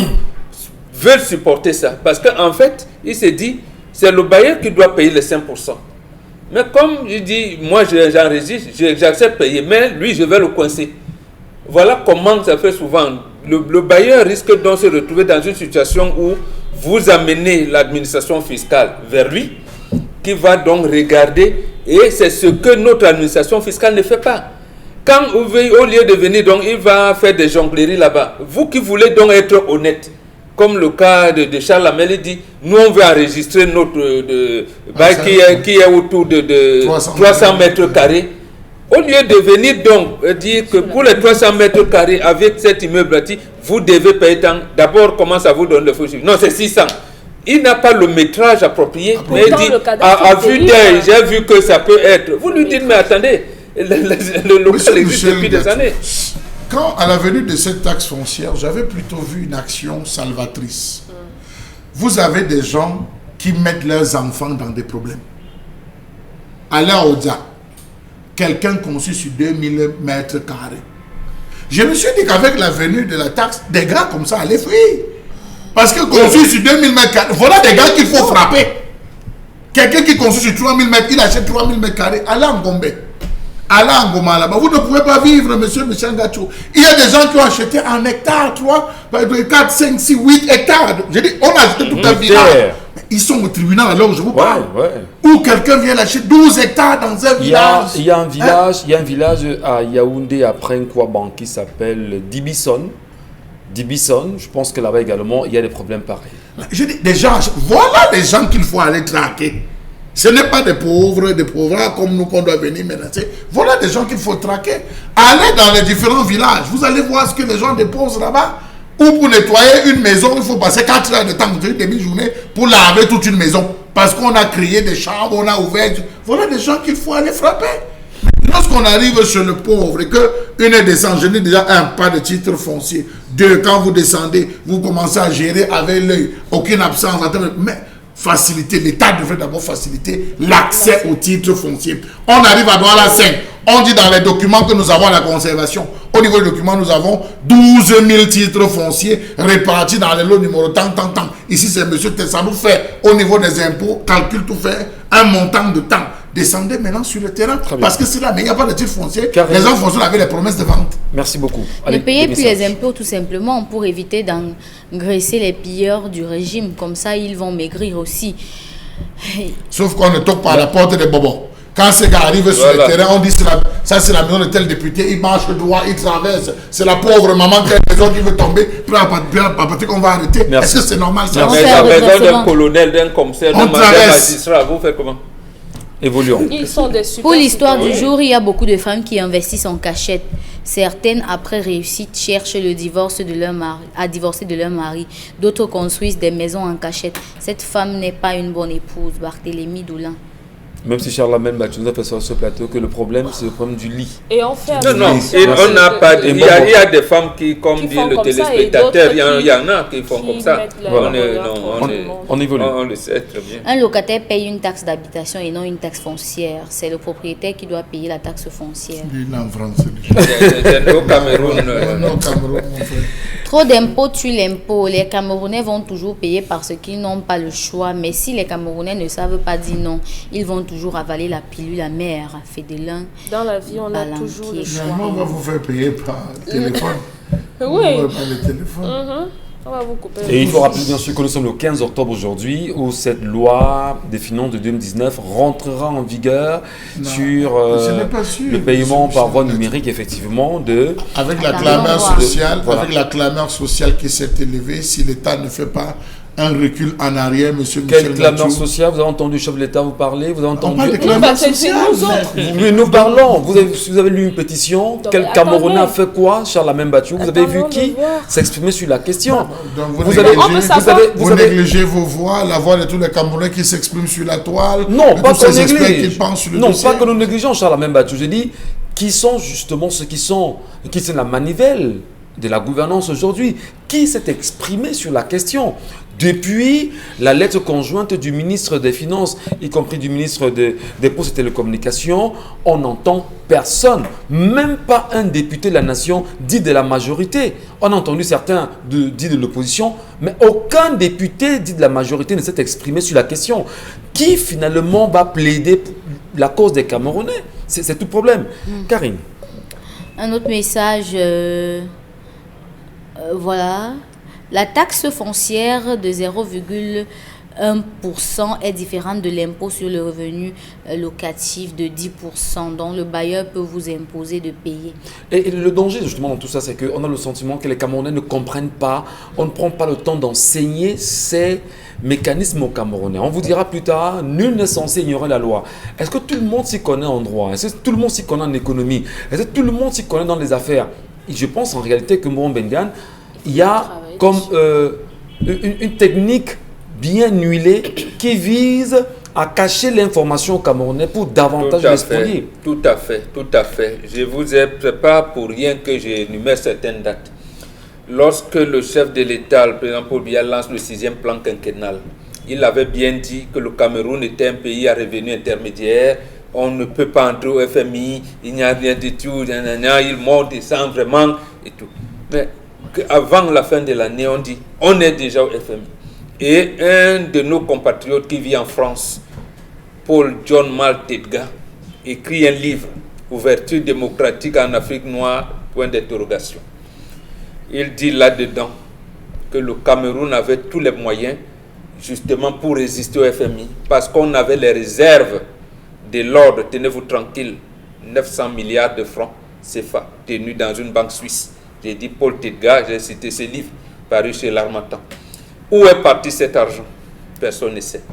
veulent supporter ça. Parce qu'en fait, il se dit, c'est le bailleur qui doit payer les 5%. Mais comme il dit, moi j'enregistre, j'accepte payer, mais lui je vais le coincer. Voilà comment ça fait souvent. Le bailleur risque donc de se retrouver dans une situation où vous amenez l'administration fiscale vers lui, qui va donc regarder, et c'est ce que notre administration fiscale ne fait pas. Quand au lieu de venir, donc, il va faire des jongleries là-bas. Vous qui voulez donc être honnête, comme le cas de Charles Lamel, il dit, nous on veut enregistrer notre bail qui est autour de 300 mètres carrés. Au lieu de venir donc dire que pour les 300 mètres carrés avec cet immeuble, vous devez payer tant. D'abord, comment ça vous donne le faux chiffre? Non, c'est 600. Il n'a pas le métrage approprié. Mais il dit, à vue d'œil, j'ai vu que ça peut être. Vous lui dites, mais attendez, le local existe depuis des années. Quand, à la venue de cette taxe foncière, j'avais plutôt vu une action salvatrice. Vous avez des gens qui mettent leurs enfants dans des problèmes. Allez à Odia, quelqu'un conçu sur 2000 mètres carrés. Je me suis dit qu'avec la venue de la taxe, des gars comme ça allaient fuir. Parce que conçu sur 2000 mètres carrés, voilà des gars qu'il faut frapper. Quelqu'un qui conçu sur 3000 mètres, il achète 3000 mètres carrés, allez en Gombe. Allez en Goma là-bas. Vous ne pouvez pas vivre, monsieur Michel Ngachou. Il y a des gens qui ont acheté en hectares, 3, 4, 5, 6, 8 hectares. Je dis, on a acheté tout un village. Ils sont au tribunal alors je vous parle. Ou quelqu'un vient acheter 12 hectares dans un village. Il y a un village à Yaoundé, après Nkwaban, qui s'appelle Dibison. Dibison, je pense que là-bas également, il y a des problèmes pareils. Je dis, des gens, voilà des gens qu'il faut aller traquer. Ce n'est pas des pauvres comme nous qu'on doit venir menacer. Voilà des gens qu'il faut traquer. Allez dans les différents villages. Vous allez voir ce que les gens déposent là-bas. Ou pour nettoyer une maison, il faut passer 4 heures de temps, une demi-journée, pour laver toute une maison. Parce qu'on a créé des chambres, on a ouvert. Voilà des gens qu'il faut aller frapper. Lorsqu'on arrive sur le pauvre et qu'une descente, je n'ai déjà un pas de titre foncier. 2, quand vous descendez, vous commencez à gérer avec l'œil. Aucune absence. Mais faciliter, l'État devrait d'abord faciliter l'accès au titre foncier. On arrive à Douala 5. On dit dans les documents que nous avons à la conservation, au niveau des documents, nous avons 12 000 titres fonciers répartis dans les lots numéro tant. Ici, c'est monsieur Tessa nous fait, au niveau des impôts, calcule tout fait, un montant de temps. Descendez maintenant sur le terrain, parce que c'est là, mais il n'y a pas de titre foncier. Les gens fonciers avaient les promesses de vente. Merci beaucoup. Ne payez plus les impôts tout simplement pour éviter d'engraisser les pilleurs du régime. Comme ça, ils vont maigrir aussi. Sauf qu'on ne toque pas à la porte des bobos. Quand ces gars arrivent sur le terrain, on dit ça c'est la maison de tel député, il marche droit, il traverse. C'est la pauvre maman qui a une maison qui veut tomber, puis peut-être qu'on va arrêter. Est-ce que c'est normal ça? Mais la maison d'un colonel, d'un commissaire, d'un magistrat, vous faites comment? Évoluons. Ils sont des super. Pour l'histoire du jour, il y a beaucoup de femmes qui investissent en cachette. Certaines, après réussite, cherchent le divorce de leur mari, à divorcer de leur mari. D'autres construisent des maisons en cachette. Cette femme n'est pas une bonne épouse. Barthélémy Doulin. Même si Charles Lamel nous a fait sur ce plateau que le problème, c'est le problème du lit. Et on fait non, on n'a pas. Il y a des femmes qui, comme dit le téléspectateur, il y en a qui font comme ça. On évolue. On le sait très bien. Un locataire paye une taxe d'habitation et non une taxe foncière. C'est le propriétaire qui doit payer la taxe foncière. Il est en France. Au Cameroun. Trop d'impôts tue l'impôt. Les Camerounais vont toujours payer parce qu'ils n'ont pas le choix. Mais si les Camerounais ne savent pas dire non, ils vont toujours avaler la pilule amère. Fédélin. Dans la vie, on a toujours le choix. On va vous faire payer par téléphone. Oui. Par le téléphone. On va vous couper. Et il faut rappeler bien sûr que nous sommes le 15 octobre aujourd'hui, où cette loi des finances de 2019 rentrera en vigueur sur le paiement par voie numérique, effectivement, de... Avec la clameur sociale, avec la clameur sociale qui s'est élevée, si l'État ne fait pas un recul en arrière, monsieur Quel Michel clameur Ngachou. social? Vous avez entendu le chef de l'État vous parler? Vous avez entendu... On parle de Non, clameur c'est sociale. nous autres. Mais nous parlons. Vous avez lu une pétition. Donc, Quel Camerounais a fait quoi? Charles Amène Battu. Vous avez vu Attendons qui de voir. s'exprimer sur la question? Donc Vous négligez vos voix, la voix de tous les Camerounais qui s'expriment sur la toile. Non, de pas tous ces qu'on experts néglige. qui pensent sur le Non, dossier. pas que nous négligeons Charles Amène Battu. Je dis qui sont justement ceux qui sont la manivelle de la gouvernance aujourd'hui. Qui s'est exprimé sur la question? Depuis la lettre conjointe du ministre des Finances, y compris du ministre des Postes et Télécommunications, on n'entend personne, même pas un député de la nation dit de la majorité. On a entendu certains dit de l'opposition, mais aucun député dit de la majorité ne s'est exprimé sur la question. Qui finalement va plaider pour la cause des Camerounais? C'est tout le problème. Karine. Un autre message, voilà. La taxe foncière de 0,1% est différente de l'impôt sur le revenu locatif de 10%, dont le bailleur peut vous imposer de payer. Et le danger justement dans tout ça, c'est qu'on a le sentiment que les Camerounais ne comprennent pas, on ne prend pas le temps d'enseigner ces mécanismes aux Camerounais. On vous dira plus tard, nul n'est censé ignorer la loi. Est-ce que tout le monde s'y connaît en droit? Est-ce que tout le monde s'y connaît en économie? Est-ce que tout le monde s'y connaît dans les affaires? Et je pense en réalité que Moron Bengan, il y a comme une technique bien huilée qui vise à cacher l'information au Camerounais pour davantage l'exploiter. Tout à fait. Je vous ai préparé pour rien que j'énumère certaines dates. Lorsque le chef de l'État, le président Paul Biya, lance le 6e plan quinquennal, il avait bien dit que le Cameroun était un pays à revenu intermédiaire. On ne peut pas entrer au FMI, il n'y a rien du tout, il monte, descend vraiment et tout. Mais avant la fin de l'année, on dit on est déjà au FMI. Et un de nos compatriotes qui vit en France, Paul John Maltedga, écrit un livre, Ouverture démocratique en Afrique noire, point d'interrogation. Il dit là-dedans que le Cameroun avait tous les moyens justement pour résister au FMI, parce qu'on avait les réserves de l'ordre, tenez-vous tranquille, 900 milliards de francs CFA tenus dans une banque suisse. J'ai dit Paul Tedga, j'ai cité ce livre paru chez l'Harmattan. Où est parti cet argent? Personne ne sait.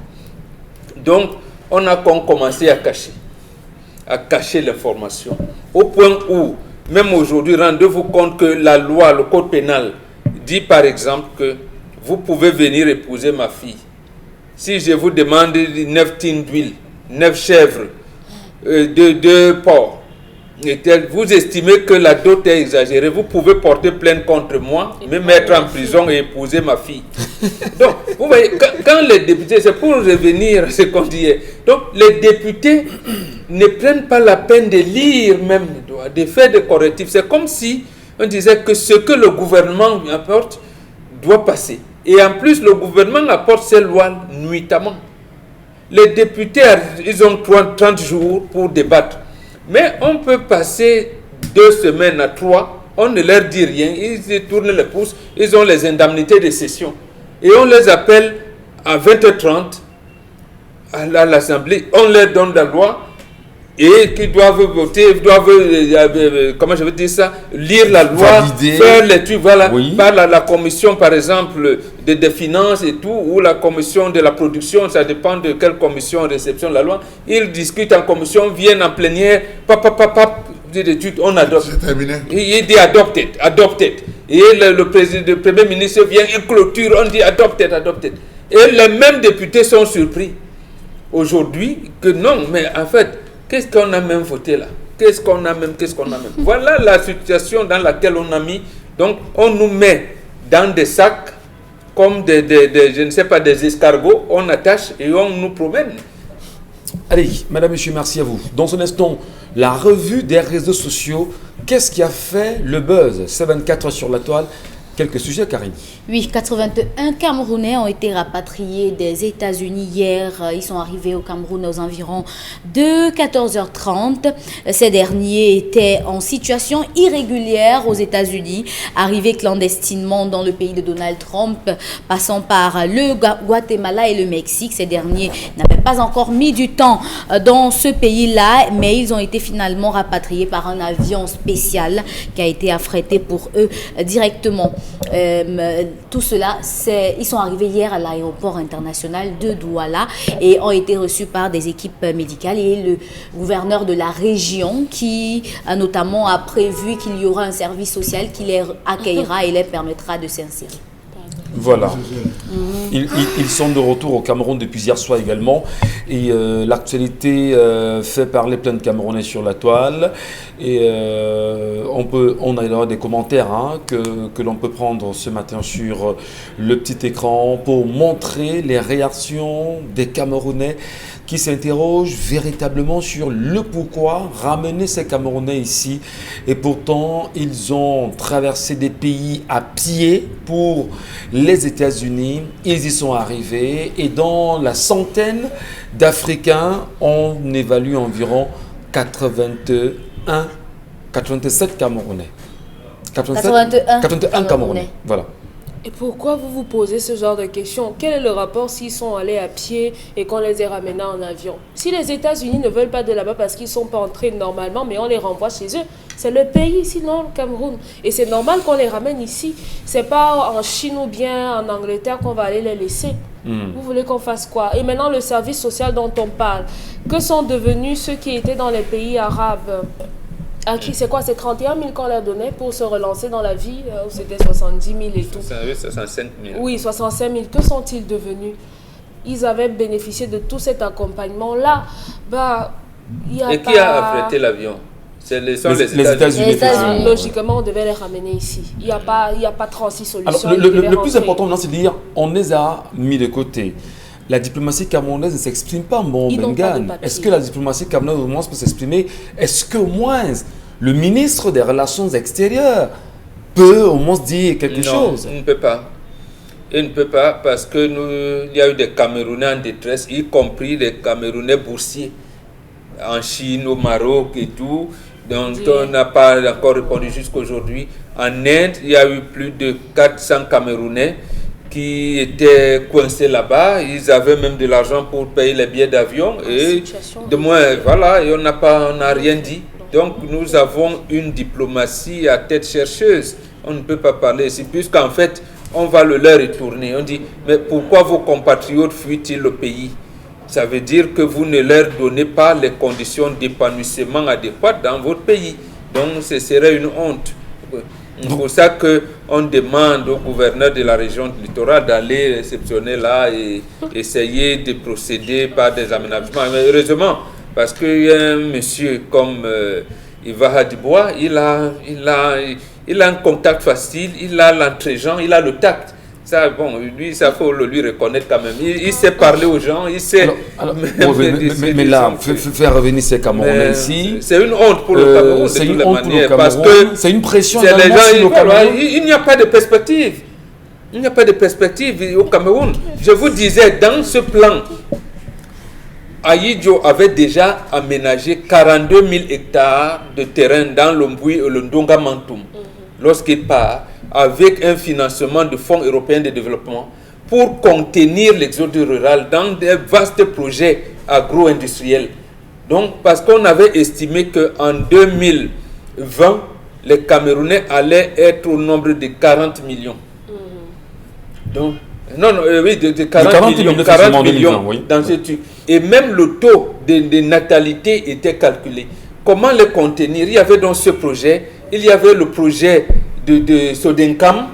Donc, on a commencé à cacher l'information. Au point où, même aujourd'hui, rendez-vous compte que la loi, le code pénal, dit par exemple que vous pouvez venir épouser ma fille. Si je vous demande 9 tines d'huile, 9 chèvres, 2 porcs, vous estimez que la dot est exagérée, vous pouvez porter plainte contre moi, me mettre en prison et épouser ma fille. Donc, vous voyez, quand les députés, c'est pour revenir à ce qu'on disait, donc les députés ne prennent pas la peine de lire même, de faire des correctifs. C'est comme si on disait que ce que le gouvernement apporte doit passer. Et en plus, le gouvernement apporte ses lois nuitamment. Les députés, ils ont 30 jours pour débattre. Mais on peut passer 2 semaines à 3, on ne leur dit rien, ils se tournent les pouces, ils ont les indemnités de session. Et on les appelle à 20h30 à l'Assemblée, on leur donne la loi et qu'ils doivent voter, ils doivent, comment je veux dire ça, lire la loi, valider, faire les trucs, voilà, oui. Par la commission par exemple des finances et tout, ou la commission de la production, ça dépend de quelle commission réception de la loi, ils discutent en commission, viennent en plénière, on adopte. C'est terminé. Il dit adopted. Et le premier ministre vient, il clôture, on dit adopted. Et les mêmes députés sont surpris aujourd'hui que non, mais en fait, qu'est-ce qu'on a même voté là? Qu'est-ce qu'on a même? Voilà la situation dans laquelle on a mis. Donc, on nous met dans des sacs comme je ne sais pas, des escargots, on attache et on nous promène. Allez, madame, monsieur, merci à vous. Dans un instant, la revue des réseaux sociaux. Qu'est-ce qui a fait le buzz? C'est 24 heures sur la toile. Quelques sujets, Karine. Oui, 81 Camerounais ont été rapatriés des États-Unis hier. Ils sont arrivés au Cameroun aux environs de 14h30. Ces derniers étaient en situation irrégulière aux États-Unis, arrivés clandestinement dans le pays de Donald Trump, passant par le Guatemala et le Mexique. Ces derniers n'avaient pas pas encore mis du temps dans ce pays-là, mais ils ont été finalement rapatriés par un avion spécial qui a été affrété pour eux directement. Tout cela, ils sont arrivés hier à l'aéroport international de Douala et ont été reçus par des équipes médicales et le gouverneur de la région qui notamment a prévu qu'il y aura un service social qui les accueillera et les permettra de s'insérer. Voilà. Ils sont de retour au Cameroun depuis hier soir également. Et l'actualité fait parler plein de Camerounais sur la toile. Et on a des commentaires que l'on peut prendre ce matin sur le petit écran pour montrer les réactions des Camerounais qui s'interrogent véritablement sur le pourquoi ramener ces Camerounais ici. Et pourtant, ils ont traversé des pays à pied pour les États-Unis. Ils y sont arrivés et dans la centaine d'Africains, on évalue environ 87 Camerounais. 81 Camerounais. Voilà. Et pourquoi vous vous posez ce genre de questions? Quel est le rapport s'ils sont allés à pied et qu'on les ait ramenés en avion? Si les États-Unis ne veulent pas de là-bas parce qu'ils ne sont pas entrés normalement, mais on les renvoie chez eux, c'est le pays, sinon le Cameroun. Et c'est normal qu'on les ramène ici. Ce n'est pas en Chine ou bien en Angleterre qu'on va aller les laisser. Vous voulez qu'on fasse quoi? Et maintenant, le service social dont on parle, que sont devenus ceux qui étaient dans les pays arabes? À qui c'est quoi? C'est 31 000 qu'on leur donnait pour se relancer dans la vie, ou c'était 70 000 et tout? 65 000. Oui, 65 000. Que sont-ils devenus? Ils avaient bénéficié de tout cet accompagnement-là. Et qui a affrété l'avion? Les États-Unis. Logiquement, on devait les ramener ici. Il n'y a pas 36 solutions. Alors, le plus important maintenant, c'est de dire on les a mis de côté. La diplomatie camerounaise ne s'exprime pas, mon Bengan. Est-ce que la diplomatie camerounaise au moins peut s'exprimer? Est-ce qu'au moins le ministre des Relations extérieures peut au moins dire quelque chose? Non, il ne peut pas. Il ne peut pas parce qu'il y a eu des Camerounais en détresse, y compris des Camerounais boursiers en Chine, au Maroc et tout. Donc on n'a pas encore répondu jusqu'aujourd'hui. En Inde, il y a eu plus de 400 Camerounais qui étaient coincés là-bas. Ils avaient même de l'argent pour payer les billets d'avion. Et de moins, voilà, et on n'a rien dit. Donc nous avons une diplomatie à tête chercheuse. On ne peut pas parler ici, puisqu'en fait, on va le leur retourner. On dit, mais pourquoi vos compatriotes fuient-ils le pays? Ça veut dire que vous ne leur donnez pas les conditions d'épanouissement adéquates dans votre pays. Donc ce serait une honte. C'est pour ça qu'on demande au gouverneur de la région littorale d'aller réceptionner là et essayer de procéder par des aménagements. Mais heureusement, parce qu'il y a un monsieur comme Iva Hadibois, il a un contact facile, il a l'entre-gens, il a le tact. Ça, bon, lui, ça faut le lui reconnaître quand même. Il sait parler aux gens, il sait... Mais là, faire revenir ces Camerounais ici... C'est une honte pour le Cameroun, c'est une honte pour le Cameroun, parce que c'est une pression sur le Cameroun. Il n'y a pas de perspective. Il n'y a pas de perspective au Cameroun. Je vous disais, dans ce plan, Ahidjo avait déjà aménagé 42 000 hectares de terrain dans l'Ombui et le Ndonga Mantoum. Lorsqu'il part, avec un financement de fonds européens de développement pour contenir l'exode rural dans des vastes projets agro-industriels. Donc, parce qu'on avait estimé qu'en 2020, les Camerounais allaient être au nombre de 40 millions. Donc, de 40 millions oui. Dans ce truc. Et même le taux de natalité était calculé. Comment les contenir? Il y avait dans ce projet, il y avait le projet de Sodenkam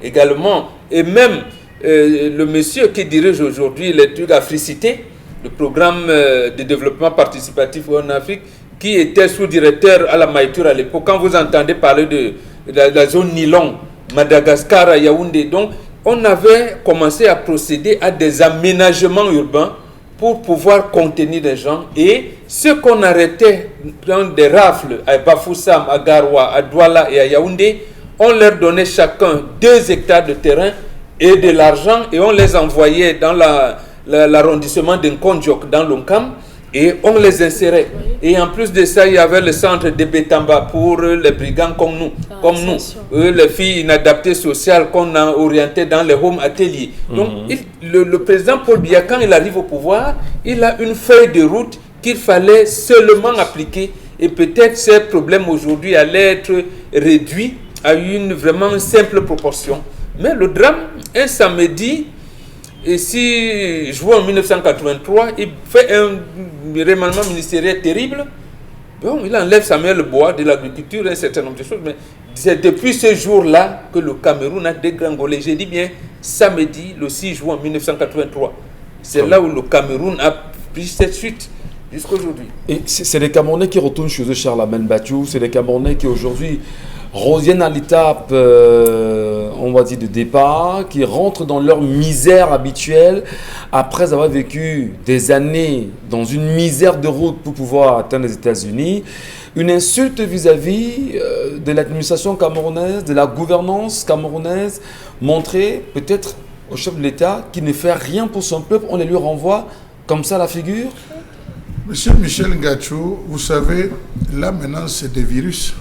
également, et même le monsieur qui dirige aujourd'hui les trucs Africité, le programme de développement participatif en Afrique, qui était sous-directeur à la Maïtour à l'époque. Quand vous entendez parler de la zone Nilon, Madagascar, à Yaoundé, donc on avait commencé à procéder à des aménagements urbains pour pouvoir contenir les gens, et ceux qu'on arrêtait dans des rafles à Bafoussam, à Garoua, à Douala et à Yaoundé, on leur donnait chacun 2 hectares de terrain et de l'argent, et on les envoyait dans l'arrondissement d'Nkondjok, dans l'Onkam, et on les insérait. Et en plus de ça, il y avait le centre de Bétamba pour les brigands comme nous. Les filles inadaptées sociales qu'on a orientées dans les home ateliers. Donc, le président Paul Biya, quand il arrive au pouvoir, il a une feuille de route qu'il fallait seulement appliquer. Et peut-être ces problèmes aujourd'hui allaient être réduits à une vraiment simple proportion. Mais le drame, un samedi, et si je vois en 1983, il fait un remaniement ministériel terrible. Bon, il enlève Samuel Bois de l'agriculture et un certain nombre de choses. Mais c'est depuis ce jour-là que le Cameroun a dégringolé. J'ai dit bien samedi, le 6 juin 1983. C'est là où le Cameroun a pris cette suite jusqu'à aujourd'hui. Et c'est les Camerounais qui retournent chez eux, Charles Amen Bathiou. C'est les Camerounais qui aujourd'hui reviennent à l'étape, on va dire, de départ, qui rentrent dans leur misère habituelle après avoir vécu des années dans une misère de route pour pouvoir atteindre les États-Unis. Une insulte vis-à-vis de l'administration camerounaise, de la gouvernance camerounaise, montrée peut-être au chef de l'État qui ne fait rien pour son peuple, on les lui renvoie comme ça à la figure. Monsieur Michel Ngachou, vous savez, là maintenant c'est des virus.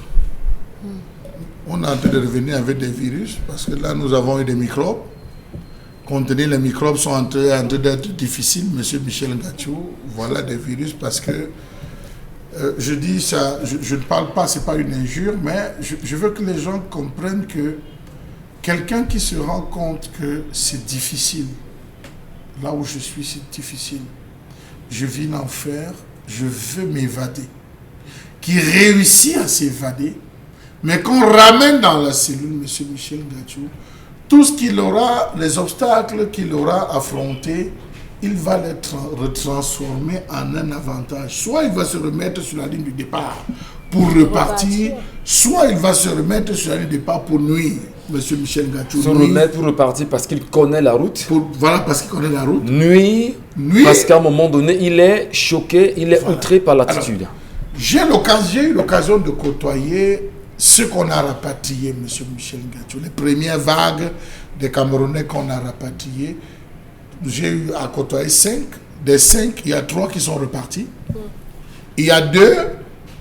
On est en train de revenir avec des virus parce que là nous avons eu des microbes. Contenir les microbes sont en train d'être difficiles, monsieur Michel Ngachou. Voilà des virus parce que je dis ça, je ne parle pas, c'est pas une injure, mais je veux que les gens comprennent que quelqu'un qui se rend compte que c'est difficile, là où je suis c'est difficile, je vis l'enfer, je veux m'évader, qui réussit à s'évader, mais qu'on ramène dans la cellule, monsieur Michel Ngachou, tout ce qu'il aura, les obstacles qu'il aura affrontés, il va les retransformer en un avantage. Soit il va se remettre sur la ligne du départ pour repartir, soit il va se remettre sur la ligne du départ pour nuire. Monsieur Michel Ngachou. Se remettre pour repartir parce qu'il connaît la route. Voilà, parce qu'il connaît la route. Nuire. Parce qu'à un moment donné, il est choqué, il est outré par l'attitude. J'ai eu l'occasion de côtoyer ceux qu'on a rapatriés, monsieur Michel Ngachou. Les premières vagues des Camerounais qu'on a rapatriés. J'ai eu à côtoyer 5. Des 5, il y a 3 qui sont repartis. Il y a 2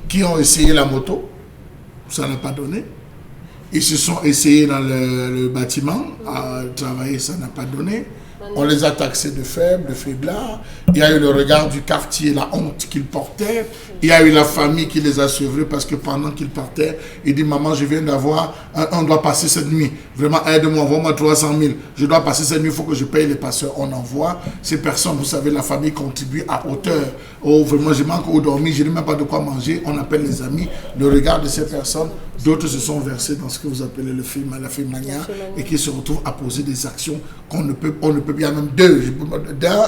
qui ont essayé la moto. Ça n'a pas donné. Ils se sont essayés dans le bâtiment à travailler, ça n'a pas donné. On les a taxés de faibles, de faiblards. Il y a eu le regard du quartier, la honte qu'ils portaient. Il y a eu la famille qui les a sevrés parce que pendant qu'ils partaient, il dit « Maman, je viens d'avoir, on doit passer cette nuit. Vraiment, aide-moi, envoie-moi 300 000. Je dois passer cette nuit, il faut que je paye les passeurs. » On envoie. Ces personnes, vous savez, la famille contribue à hauteur. Oh, vraiment, je manque au dormir, je n'ai même pas de quoi manger. On appelle les amis. Le regard de ces personnes, d'autres se sont versés dans ce que vous appelez la fémania et qui se retrouvent à poser des actions qu'on ne peut bien même 2.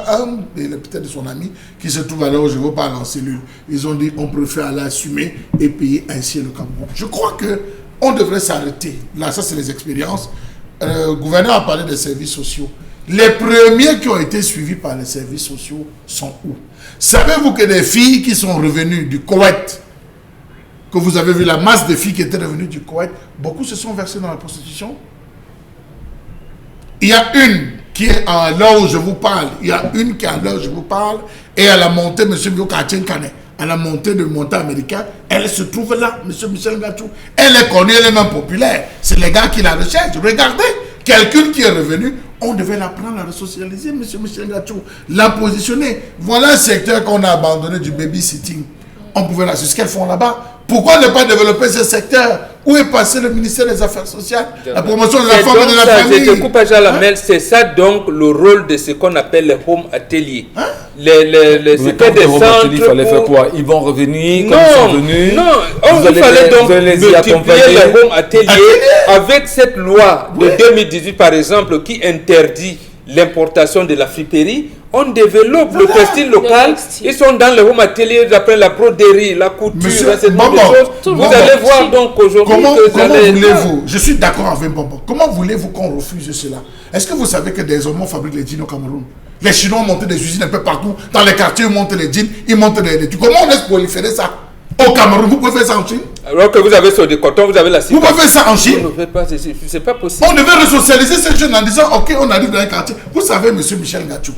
Un, peut-être de son ami, qui se trouve à l'heure où je ne veux pas aller en cellule. Ils ont dit on préfère aller assumer et payer ainsi le Cameroun. Je crois qu'on devrait s'arrêter. Là, ça c'est les expériences. Le gouverneur a parlé des services sociaux. Les premiers qui ont été suivis par les services sociaux sont où? Savez-vous que des filles qui sont revenues du Koweït, que vous avez vu la masse de filles qui étaient revenues du Koweït, beaucoup se sont versées dans la prostitution. Il y a une qui est à l'heure où je vous parle, et à la montée, M. Biokatien Kane, à la montée de montant américain, elle se trouve là, M. Michel Ngachou. Elle est connue, elle est même populaire. C'est les gars qui la recherchent. Regardez, quelqu'un qui est revenu, on devait la prendre, la resocialiser, M. Michel Ngachou, la positionner. Voilà un secteur qu'on a abandonné du babysitting. On pouvait la, c'est ce qu'elles font là-bas. Pourquoi ne pas développer ce secteur? Où est passé le ministère des Affaires sociales? La promotion de la femme et de la famille. Je te coupe à la mail, c'est ça donc le rôle de ce qu'on appelle les home ateliers. C'était des centres. Il fallait faire quoi? Ils vont revenir comme ils sont venus? Non, il fallait donc multiplier les home ateliers avec cette loi de 2018 par exemple qui interdit l'importation de la friperie. On développe le textile local. Ils sont dans les home ateliers, après la broderie, la couture, cette choses. Vous allez voir donc aujourd'hui comment voulez-vous, je suis d'accord avec Bobo, comment voulez-vous qu'on refuse cela? Est-ce que vous savez que désormais on fabrique les jeans au Cameroun? Les Chinois ont monté des usines un peu partout, dans les quartiers ils montent les jeans, ils montent les jeans. Comment on laisse proliférer ça? Au Cameroun, vous pouvez faire ça en Chine? Alors que vous avez sur du coton, vous avez la Vous pouvez faire ça en Chine? C'est pas possible. On devait resocialiser ces jeunes en disant, ok, on arrive dans les quartiers. Vous savez, monsieur Michel Ngachou,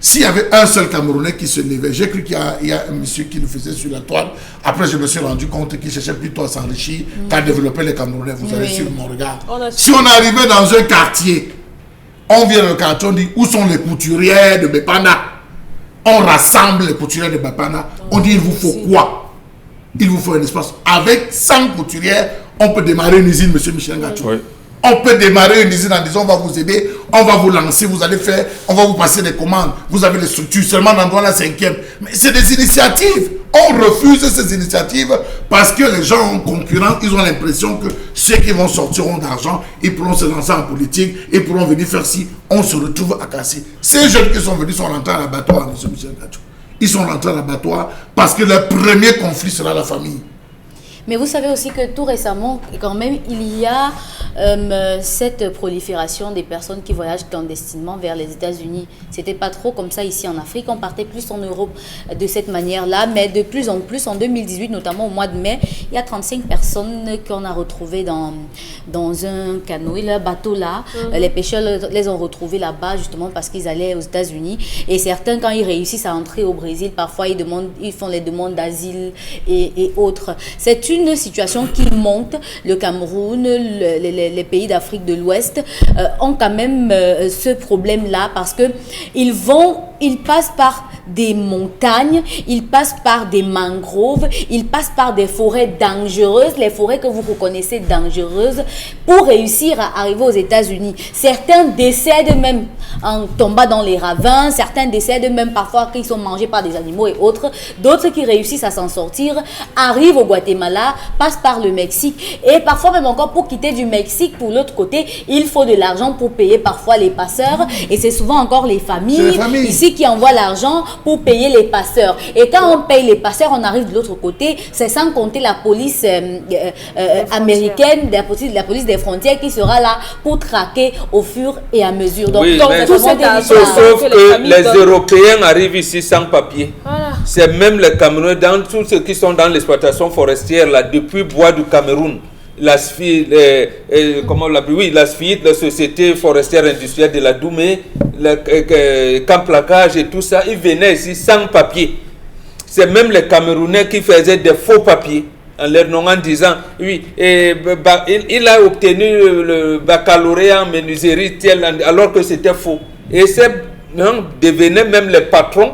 s'il y avait un seul Camerounais qui se levait, j'ai cru qu'il y a un monsieur qui le faisait sur la toile. Après, je me suis rendu compte qu'il cherchait plutôt à s'enrichir qu'à développer les Camerounais. Vous avez suivi mon regard. Si on arrivait dans un quartier, on vient dans le quartier, on dit où sont les couturières de Bepana? On rassemble les couturières de Bepana. On dit il vous faut quoi? Il vous faut un espace. Avec 100 couturières, on peut démarrer une usine, monsieur Michel Ngachou. Oui. On peut démarrer une usine en disant on va vous aider, on va vous lancer, vous allez faire, on va vous passer des commandes, vous avez les structures, seulement dans la 5e. Mais c'est des initiatives. On refuse ces initiatives parce que les gens concurrents, ils ont l'impression que ceux qui vont sortiront d'argent, ils pourront se lancer en politique, ils pourront venir faire ci. On se retrouve à casser. Ces jeunes qui sont venus sont rentrés à l'abattoir, M. Michel Ngachou. Ils sont rentrés à l'abattoir parce que le premier conflit sera la famille. Mais vous savez aussi que tout récemment, quand même, il y a cette prolifération des personnes qui voyagent clandestinement vers les États-Unis. C'était pas trop comme ça ici en Afrique. On partait plus en Europe de cette manière-là. Mais de plus en plus, en 2018, notamment au mois de mai, il y a 35 personnes qu'on a retrouvées dans un canoë, le bateau là. Les pêcheurs les ont retrouvés là-bas justement parce qu'ils allaient aux États-Unis. Et certains, quand ils réussissent à entrer au Brésil, parfois ils font les demandes d'asile et autres. C'est une situation qui monte. Le Cameroun, les pays d'Afrique de l'Ouest ont quand même ce problème-là parce que ils passent par des montagnes, ils passent par des mangroves, ils passent par des forêts dangereuses, les forêts que vous reconnaissez dangereuses, pour réussir à arriver aux États-Unis. Certains décèdent même en tombant dans les ravins, certains décèdent même parfois qu'ils sont mangés par des animaux et autres. D'autres qui réussissent à s'en sortir arrivent au Guatemala, passent par le Mexique et parfois même encore pour quitter du Mexique pour l'autre côté, il faut de l'argent pour payer parfois les passeurs et c'est souvent encore les familles ici qui envoient l'argent pour payer les passeurs. Et quand on paye les passeurs, on arrive de l'autre côté, c'est sans compter la police américaine, la police des frontières qui sera là pour traquer au fur et à mesure. Donc, oui, sauf que les Européens arrivent ici sans papier. Voilà. C'est même les Camerounais, dans tous ceux qui sont dans l'exploitation forestière, là, depuis Bois du Cameroun, la SFID, la Société forestière industrielle de la Doumé, le Camp Placage et tout ça, ils venaient ici sans papier. C'est même les Camerounais qui faisaient des faux papiers en leur nom en disant oui, il a obtenu le baccalauréat en menuiserie alors que c'était faux. Et c'est devenaient même les patrons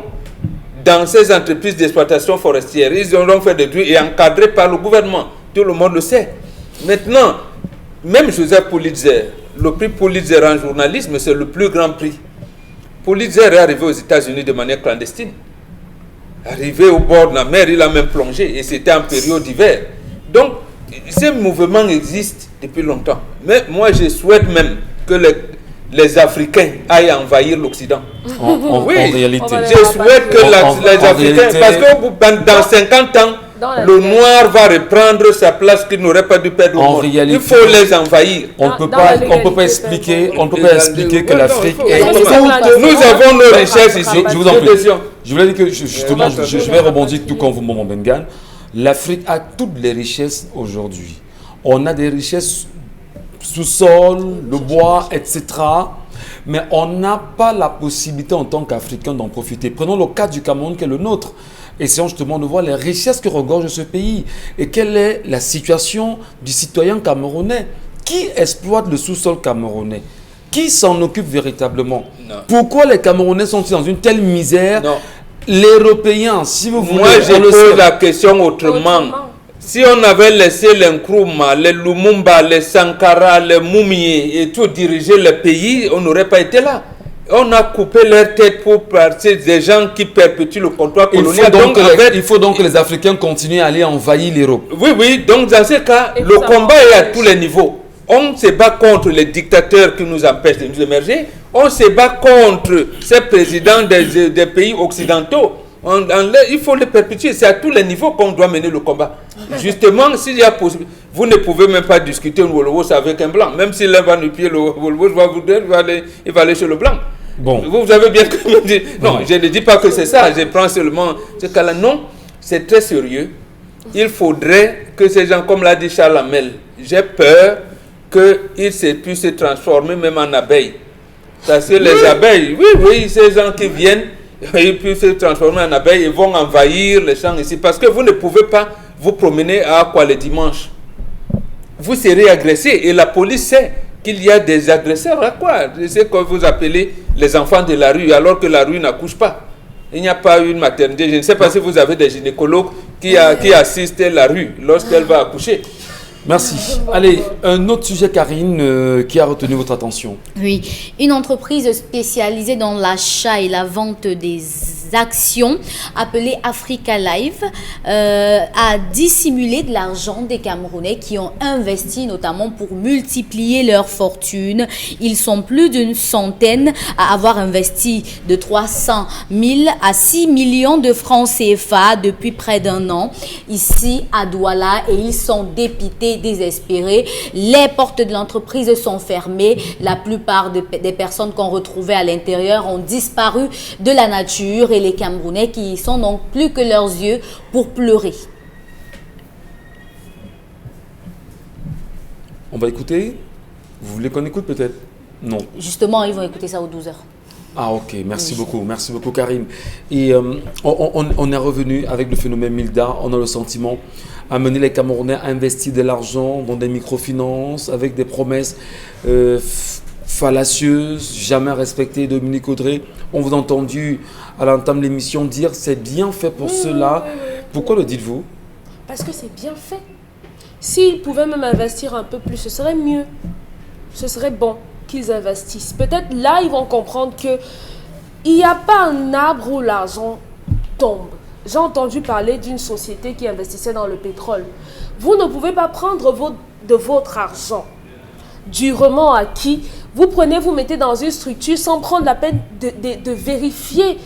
dans ces entreprises d'exploitation forestière. Ils ont donc fait des trucs et encadrés par le gouvernement. Tout le monde le sait. Maintenant, même Joseph Pulitzer, le prix Pulitzer en journalisme, c'est le plus grand prix. Pulitzer est arrivé aux États-Unis de manière clandestine. Arrivé au bord de la mer, il a même plongé et c'était en période d'hiver. Donc, ces mouvements existent depuis longtemps. Mais moi, je souhaite même que les Africains aillent envahir l'Occident. En réalité. Je souhaite que les Africains, parce que dans 50 ans, le noir va reprendre sa place qu'il n'aurait pas dû perdre au monde. Il faut les envahir. On ne peut pas expliquer que l'Afrique est... Nous avons nos richesses ici. Je vous en prie. Je voulais dire que justement, je vais rebondir tout comme vous, Maman Bengan. L'Afrique a toutes les richesses aujourd'hui. On a des richesses sous-sol, le bois, etc. Mais on n'a pas la possibilité en tant qu'Africains d'en profiter. Prenons le cas du Cameroun qui est le nôtre. Essayons justement de voir les richesses que regorge ce pays et quelle est la situation du citoyen camerounais. Qui exploite le sous-sol camerounais? Qui s'en occupe véritablement? Pourquoi les Camerounais sont-ils dans une telle misère? L'Européen, si vous voulez... Moi, je pose la question autrement. Si on avait laissé les Nkrumah, les Lumumba, les Sankara, les Moumié et tout diriger le pays, on n'aurait pas été là. On a coupé leur tête pour partir des gens qui perpétuent le comptoir colonial. Il faut donc que les Africains continuent à aller envahir l'Europe. Oui, donc dans ce cas, le combat est à tous les niveaux. On se bat contre les dictateurs qui nous empêchent de nous émerger. On se bat contre ces présidents des pays occidentaux. Il faut les perpétuer. C'est à tous les niveaux qu'on doit mener le combat. Justement, s'il y a possibilité, vous ne pouvez même pas discuter un Wolowos avec un blanc. Même si l'un va nous pied le Wolowos, il va aller chez le blanc. Bon. Vous avez bien dit. Non, je ne dis pas que c'est ça. Je prends seulement ce cas-là. Non, c'est très sérieux. Il faudrait que ces gens, comme l'a dit Charles Hamel, j'ai peur qu'ils puissent se transformer même en abeilles. Parce que les abeilles, oui, ces gens qui viennent, ils peuvent se transformer en abeilles et vont envahir les champs ici. Parce que vous ne pouvez pas vous promener à quoi le dimanche. Vous serez agressé et la police sait qu'il y a des agresseurs à quoi? C'est ce que vous appelez les enfants de la rue, alors que la rue n'accouche pas. Il n'y a pas une maternité. Je ne sais pas si vous avez des gynécologues qui assistent la rue lorsqu'elle va accoucher. Merci. Allez, un autre sujet, Karine, qui a retenu votre attention. Oui, une entreprise spécialisée dans l'achat et la vente des actions, appelée Africa Live, a dissimulé de l'argent des Camerounais qui ont investi notamment pour multiplier leur fortune. Ils sont plus d'une centaine à avoir investi de 300 000 à 6 millions de francs CFA depuis près d'un an ici à Douala, et ils sont dépités, désespérés. Les portes de l'entreprise sont fermées. La plupart des personnes qu'on retrouvait à l'intérieur ont disparu de la nature, et les Camerounais qui y sont n'ont plus que leurs yeux pour pleurer. On va écouter. Vous voulez qu'on écoute peut-être? Non. Justement, ils vont écouter ça aux 12h. Ah ok, merci beaucoup Karine. Et on est revenu avec le phénomène Milda. On a le sentiment amener les Camerounais à investir de l'argent dans des microfinances avec des promesses fallacieuses, jamais respectées. Dominique Audrey, on vous a entendu à l'entame de l'émission dire c'est bien fait pour cela. Pourquoi le dites-vous? Parce que c'est bien fait. S'ils pouvaient même investir un peu plus, ce serait mieux. Ce serait bon qu'ils investissent. Peut-être là, ils vont comprendre qu'il n'y a pas un arbre où l'argent tombe. J'ai entendu parler d'une société qui investissait dans le pétrole. Vous ne pouvez pas prendre de votre argent durement acquis. Vous prenez, vous mettez dans une structure sans prendre la peine de vérifier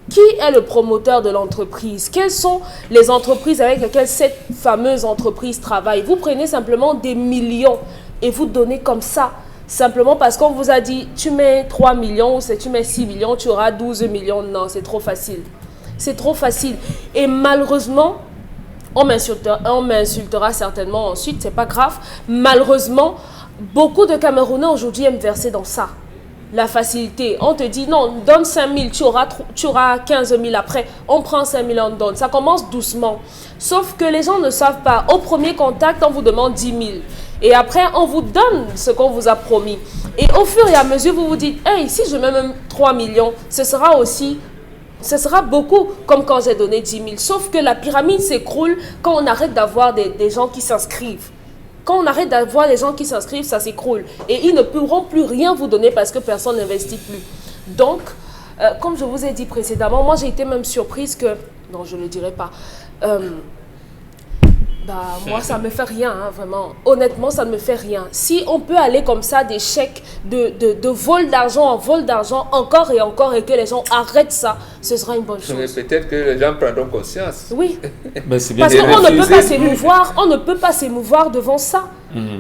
qui est le promoteur de l'entreprise. Quelles sont les entreprises avec lesquelles cette fameuse entreprise travaille. Vous prenez simplement des millions et vous donnez comme ça. Simplement parce qu'on vous a dit, tu mets 3 millions ou tu mets 6 millions, tu auras 12 millions. Non, c'est trop facile. C'est trop facile. Et malheureusement, on m'insultera certainement ensuite, c'est pas grave. Malheureusement, beaucoup de Camerounais aujourd'hui aiment verser dans ça. La facilité. On te dit, non, donne 5 000, tu auras 15 000 après. On prend 5 000, on donne. Ça commence doucement. Sauf que les gens ne savent pas. Au premier contact, on vous demande 10 000. Et après, on vous donne ce qu'on vous a promis. Et au fur et à mesure, vous vous dites, hey, si je mets même 3 millions, ce sera beaucoup comme quand j'ai donné 10 000. Sauf que la pyramide s'écroule quand on arrête d'avoir des gens qui s'inscrivent. Quand on arrête d'avoir des gens qui s'inscrivent, ça s'écroule. Et ils ne pourront plus rien vous donner parce que personne n'investit plus. Donc, comme je vous ai dit précédemment, moi j'ai été même surprise que... Non, je ne le dirai pas. Moi, ça ne me fait rien, hein, vraiment. Honnêtement, ça ne me fait rien. Si on peut aller comme ça, des chèques de vol d'argent en vol d'argent, encore et que les gens arrêtent ça, ce sera une bonne chose. Mais peut-être que les gens prendront conscience. Oui. Ben, c'est bien. Parce qu'on ne peut pas s'émouvoir, on ne peut pas s'émouvoir devant ça.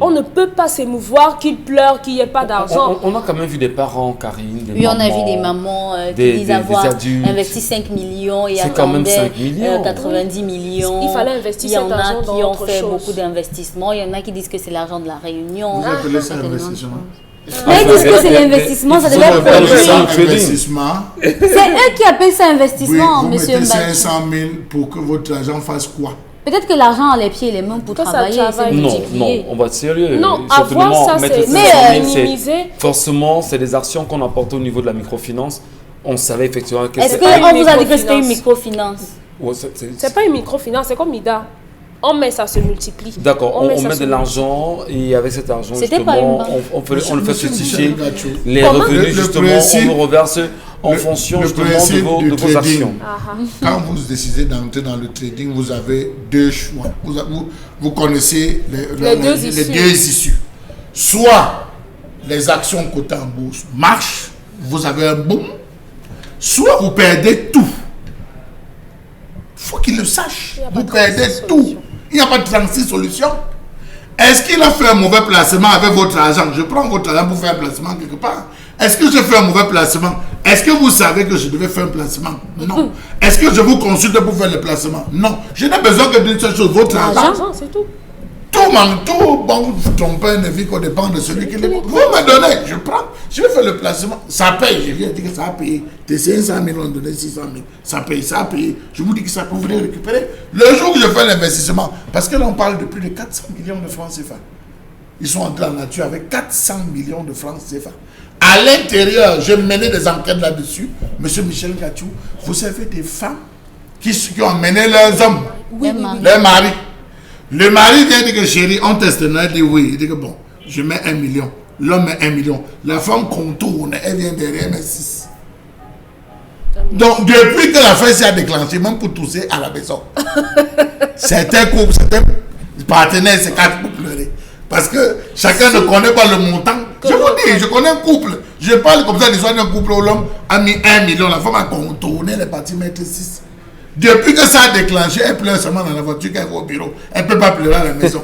On ne peut pas s'émouvoir qu'ils pleurent, qu'il n'y ait pas d'argent. On a quand même vu des parents, Karine, des oui, mamans, on a vu des mamans qui disent avoir investi 5 millions et attendaient 90 millions. Il fallait investir cet argent dans autre chose. Il y en a qui ont fait beaucoup d'investissements. Il y en a qui disent que c'est l'argent de la Réunion. Vous appelez ça investissement? Mais ils disent que c'est l'investissement, ça devait être investissement. C'est eux qui appellent ça investissement, oui, monsieur Mbaye. Vous mettez 500 000 pour que votre argent fasse quoi? Peut-être que l'argent a les pieds et les mains pour travailler. Non, on va être sérieux. Non, avoir ça, c'est minimiser. Forcément, c'est des actions qu'on a portées au niveau de la microfinance. On savait effectivement que est-ce qu'on vous a dit que c'était une microfinance? C'est pas une microfinance, c'est comme MIDA. On met ça, se multiplie. D'accord, on met de l'argent et avec cet argent, justement, on le fait fructifier. Les revenus, justement, on le reverse en fonction justement de vos actions. Quand vous décidez d'entrer dans le trading, vous avez deux choix. Vous connaissez les deux issues. Soit les actions cotées en bourse marchent, vous avez un boom, soit vous perdez tout. Il faut qu'ils le sachent. Vous perdez tout. Il n'y a pas de 36 solutions. Est-ce qu'il a fait un mauvais placement avec votre argent? Je prends votre argent pour faire un placement quelque part. Est-ce que j'ai fait un mauvais placement? Est-ce que vous savez que je devais faire un placement? Non. Est-ce que je vous consulte pour faire le placement? Non. Je n'ai besoin que d'une seule chose, votre argent. C'est tout. Tout, bon, ton père ne vit qu'au dépend de celui qui le... Vous me donnez, je prends, je vais fait le placement, ça paye. Je viens de dire que ça a payé. Tes 500 000, on donné 600 000. Ça paye, ça a payé. Je vous dis que ça peut venir récupérer. Le jour où je fais l'investissement, parce que là, on parle de plus de 400 millions de francs CFA. Ils sont entrés en nature avec 400 millions de francs CFA. À l'intérieur, j'ai mené des enquêtes là-dessus. Monsieur Michel Gachou, vous savez des femmes qui ont mené leurs hommes, leurs maris. Le mari vient dire que chérie, on teste, elle dit oui. Il dit que bon, je mets 1 million. L'homme met 1 million. La femme contourne, elle vient derrière, elle met 6. Donc, depuis que l'affaire s'est déclenchée, même pour tousser à la maison, certains couples, certains partenaires, c'est 4 pour pleurer. Parce que chacun ne connaît pas le montant. Je vous dis, je connais un couple. Je parle comme ça de l'histoire d'un couple où l'homme a mis 1 million. La femme a contourné, elle est partie mettre 6. Depuis que ça a déclenché, elle pleure seulement dans la voiture quand elle va au bureau. Elle ne peut pas pleurer à la maison.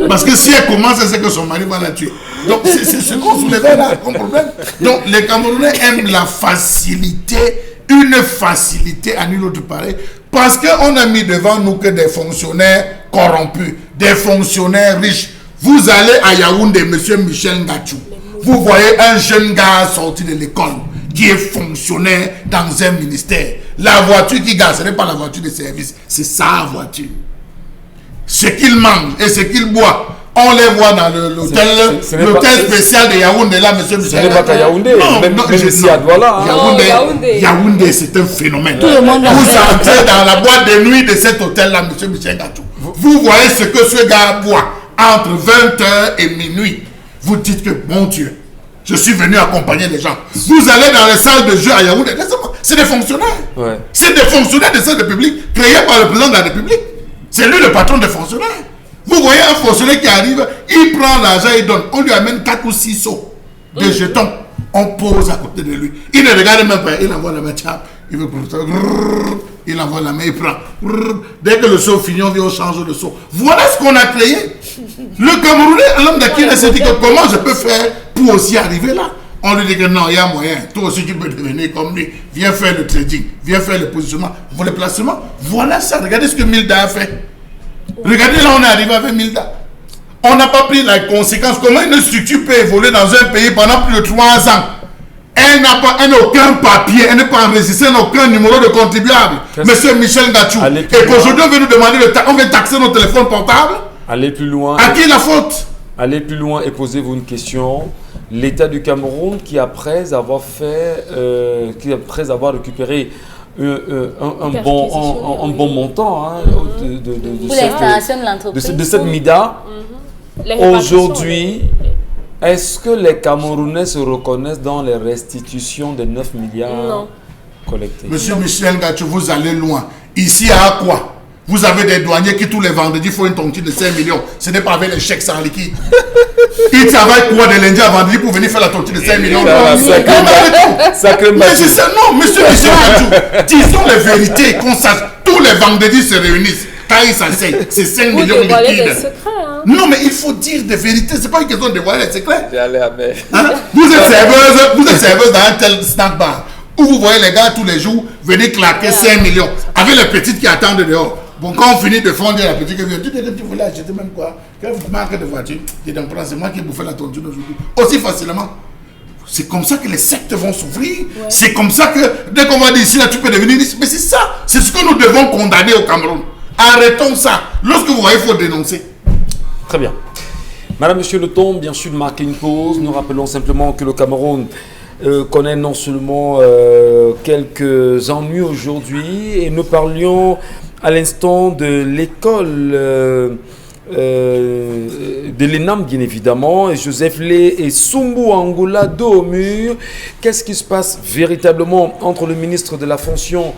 Parce que si elle commence, elle sait que son mari va la tuer. Donc c'est ce qu'on soulevait là comme problème. Donc les Camerounais aiment la facilité, une facilité à nul autre pareil. Parce qu'on a mis devant nous que des fonctionnaires corrompus, des fonctionnaires riches. Vous allez à Yaoundé, monsieur Michel Gachou. Vous voyez un jeune gars sorti de l'école qui est fonctionnaire dans un ministère. La voiture qu'il garde, ce n'est pas la voiture de service, c'est sa voiture. Ce qu'il mange et ce qu'il boit, on les voit dans l'hôtel spécial de Yaoundé, là, monsieur Michel. Ce n'est pas qu'à Yaoundé, même ici à Douala. Yaoundé, c'est un phénomène. Tout le monde vous entrez dans la boîte de nuit de cet hôtel-là, monsieur Michel Gachou. Vous voyez ce que ce gars boit entre 20h et minuit. Vous dites que, mon Dieu, je suis venu accompagner les gens. Vous allez dans les salles de jeu à Yaoundé. C'est des fonctionnaires. Ouais. C'est des fonctionnaires de cette République créés par le président de la République. C'est lui le patron des fonctionnaires. Vous voyez un fonctionnaire qui arrive, il prend l'argent, il donne. On lui amène 4 ou 6 seaux de jetons. On pose à côté de lui. Il ne regarde même pas. Il envoie la main. Il veut prendre ça. Il envoie la main, il prend. Dès que le seau finit, on vient, on change le seau. Voilà ce qu'on a créé. Le Camerounais, l'homme d'Akina s'est dit que comment je peux faire pour aussi arriver là. On lui dit que non, il y a moyen. Toi aussi, tu peux devenir comme lui. Viens faire le trading. Viens faire le positionnement. Le placement. Voilà ça. Regardez ce que Milda a fait. Regardez là, on est arrivé avec Milda. On n'a pas pris la conséquence. Comment une structure peut évoluer dans un pays pendant plus de 3 ans? Elle n'a aucun papier, elle n'est pas enregistrée, elle n'a aucun numéro de contribuable. Monsieur Michel Gachou. Et qu'aujourd'hui, on veut nous demander on veut taxer nos téléphones portables. Allez plus loin. À qui est la faute? Allez plus loin et posez-vous une question. L'État du Cameroun qui après avoir récupéré un bon montant de cette MIDA, aujourd'hui, est-ce que les Camerounais se reconnaissent dans les restitutions de 9 milliards collectés? Monsieur Michel Gachou, vous allez loin. Ici, à quoi? Vous avez des douaniers qui tous les vendredis font une tontine de 5 millions. Ce n'est pas avec les chèques sans liquide. Ils travaillent quoi de lundi à vendredi pour venir faire la tontine de 5 millions. Sacré mais c'est ça, non, monsieur Michel Gachou. Disons les vérités, qu'on sache. Tous les vendredis se réunissent. Quand ils s'asseyent, c'est 5 millions liquides. Non, mais il faut dire des vérités. Ce n'est pas une question de dévoiler les secrets. Vous êtes serveuse dans un tel snack bar où vous voyez les gars tous les jours venir claquer 5 millions avec les petites qui attendent dehors. Bon, quand on finit de fonder la petite qui vient, tu voulais acheter même quoi? Quelle marque de voiture? Tu dis, c'est moi qui ai bouffé la tontine aujourd'hui. Aussi facilement. C'est comme ça que les sectes vont s'ouvrir. Ouais. C'est comme ça que, dès qu'on va dire ici, là, tu peux devenir ici. Mais c'est ça. C'est ce que nous devons condamner au Cameroun. Arrêtons ça. Lorsque vous voyez, il faut dénoncer. Très bien. Madame, Monsieur Le Ton, bien sûr, de marquer une pause. Nous rappelons simplement que le Cameroun connaît non seulement quelques ennuis aujourd'hui, et nous parlions à l'instant de l'école de l'ENAM, bien évidemment, et Joseph Lé et Sumbu Angola dos au mur. Qu'est-ce qui se passe véritablement entre le ministre de la fonction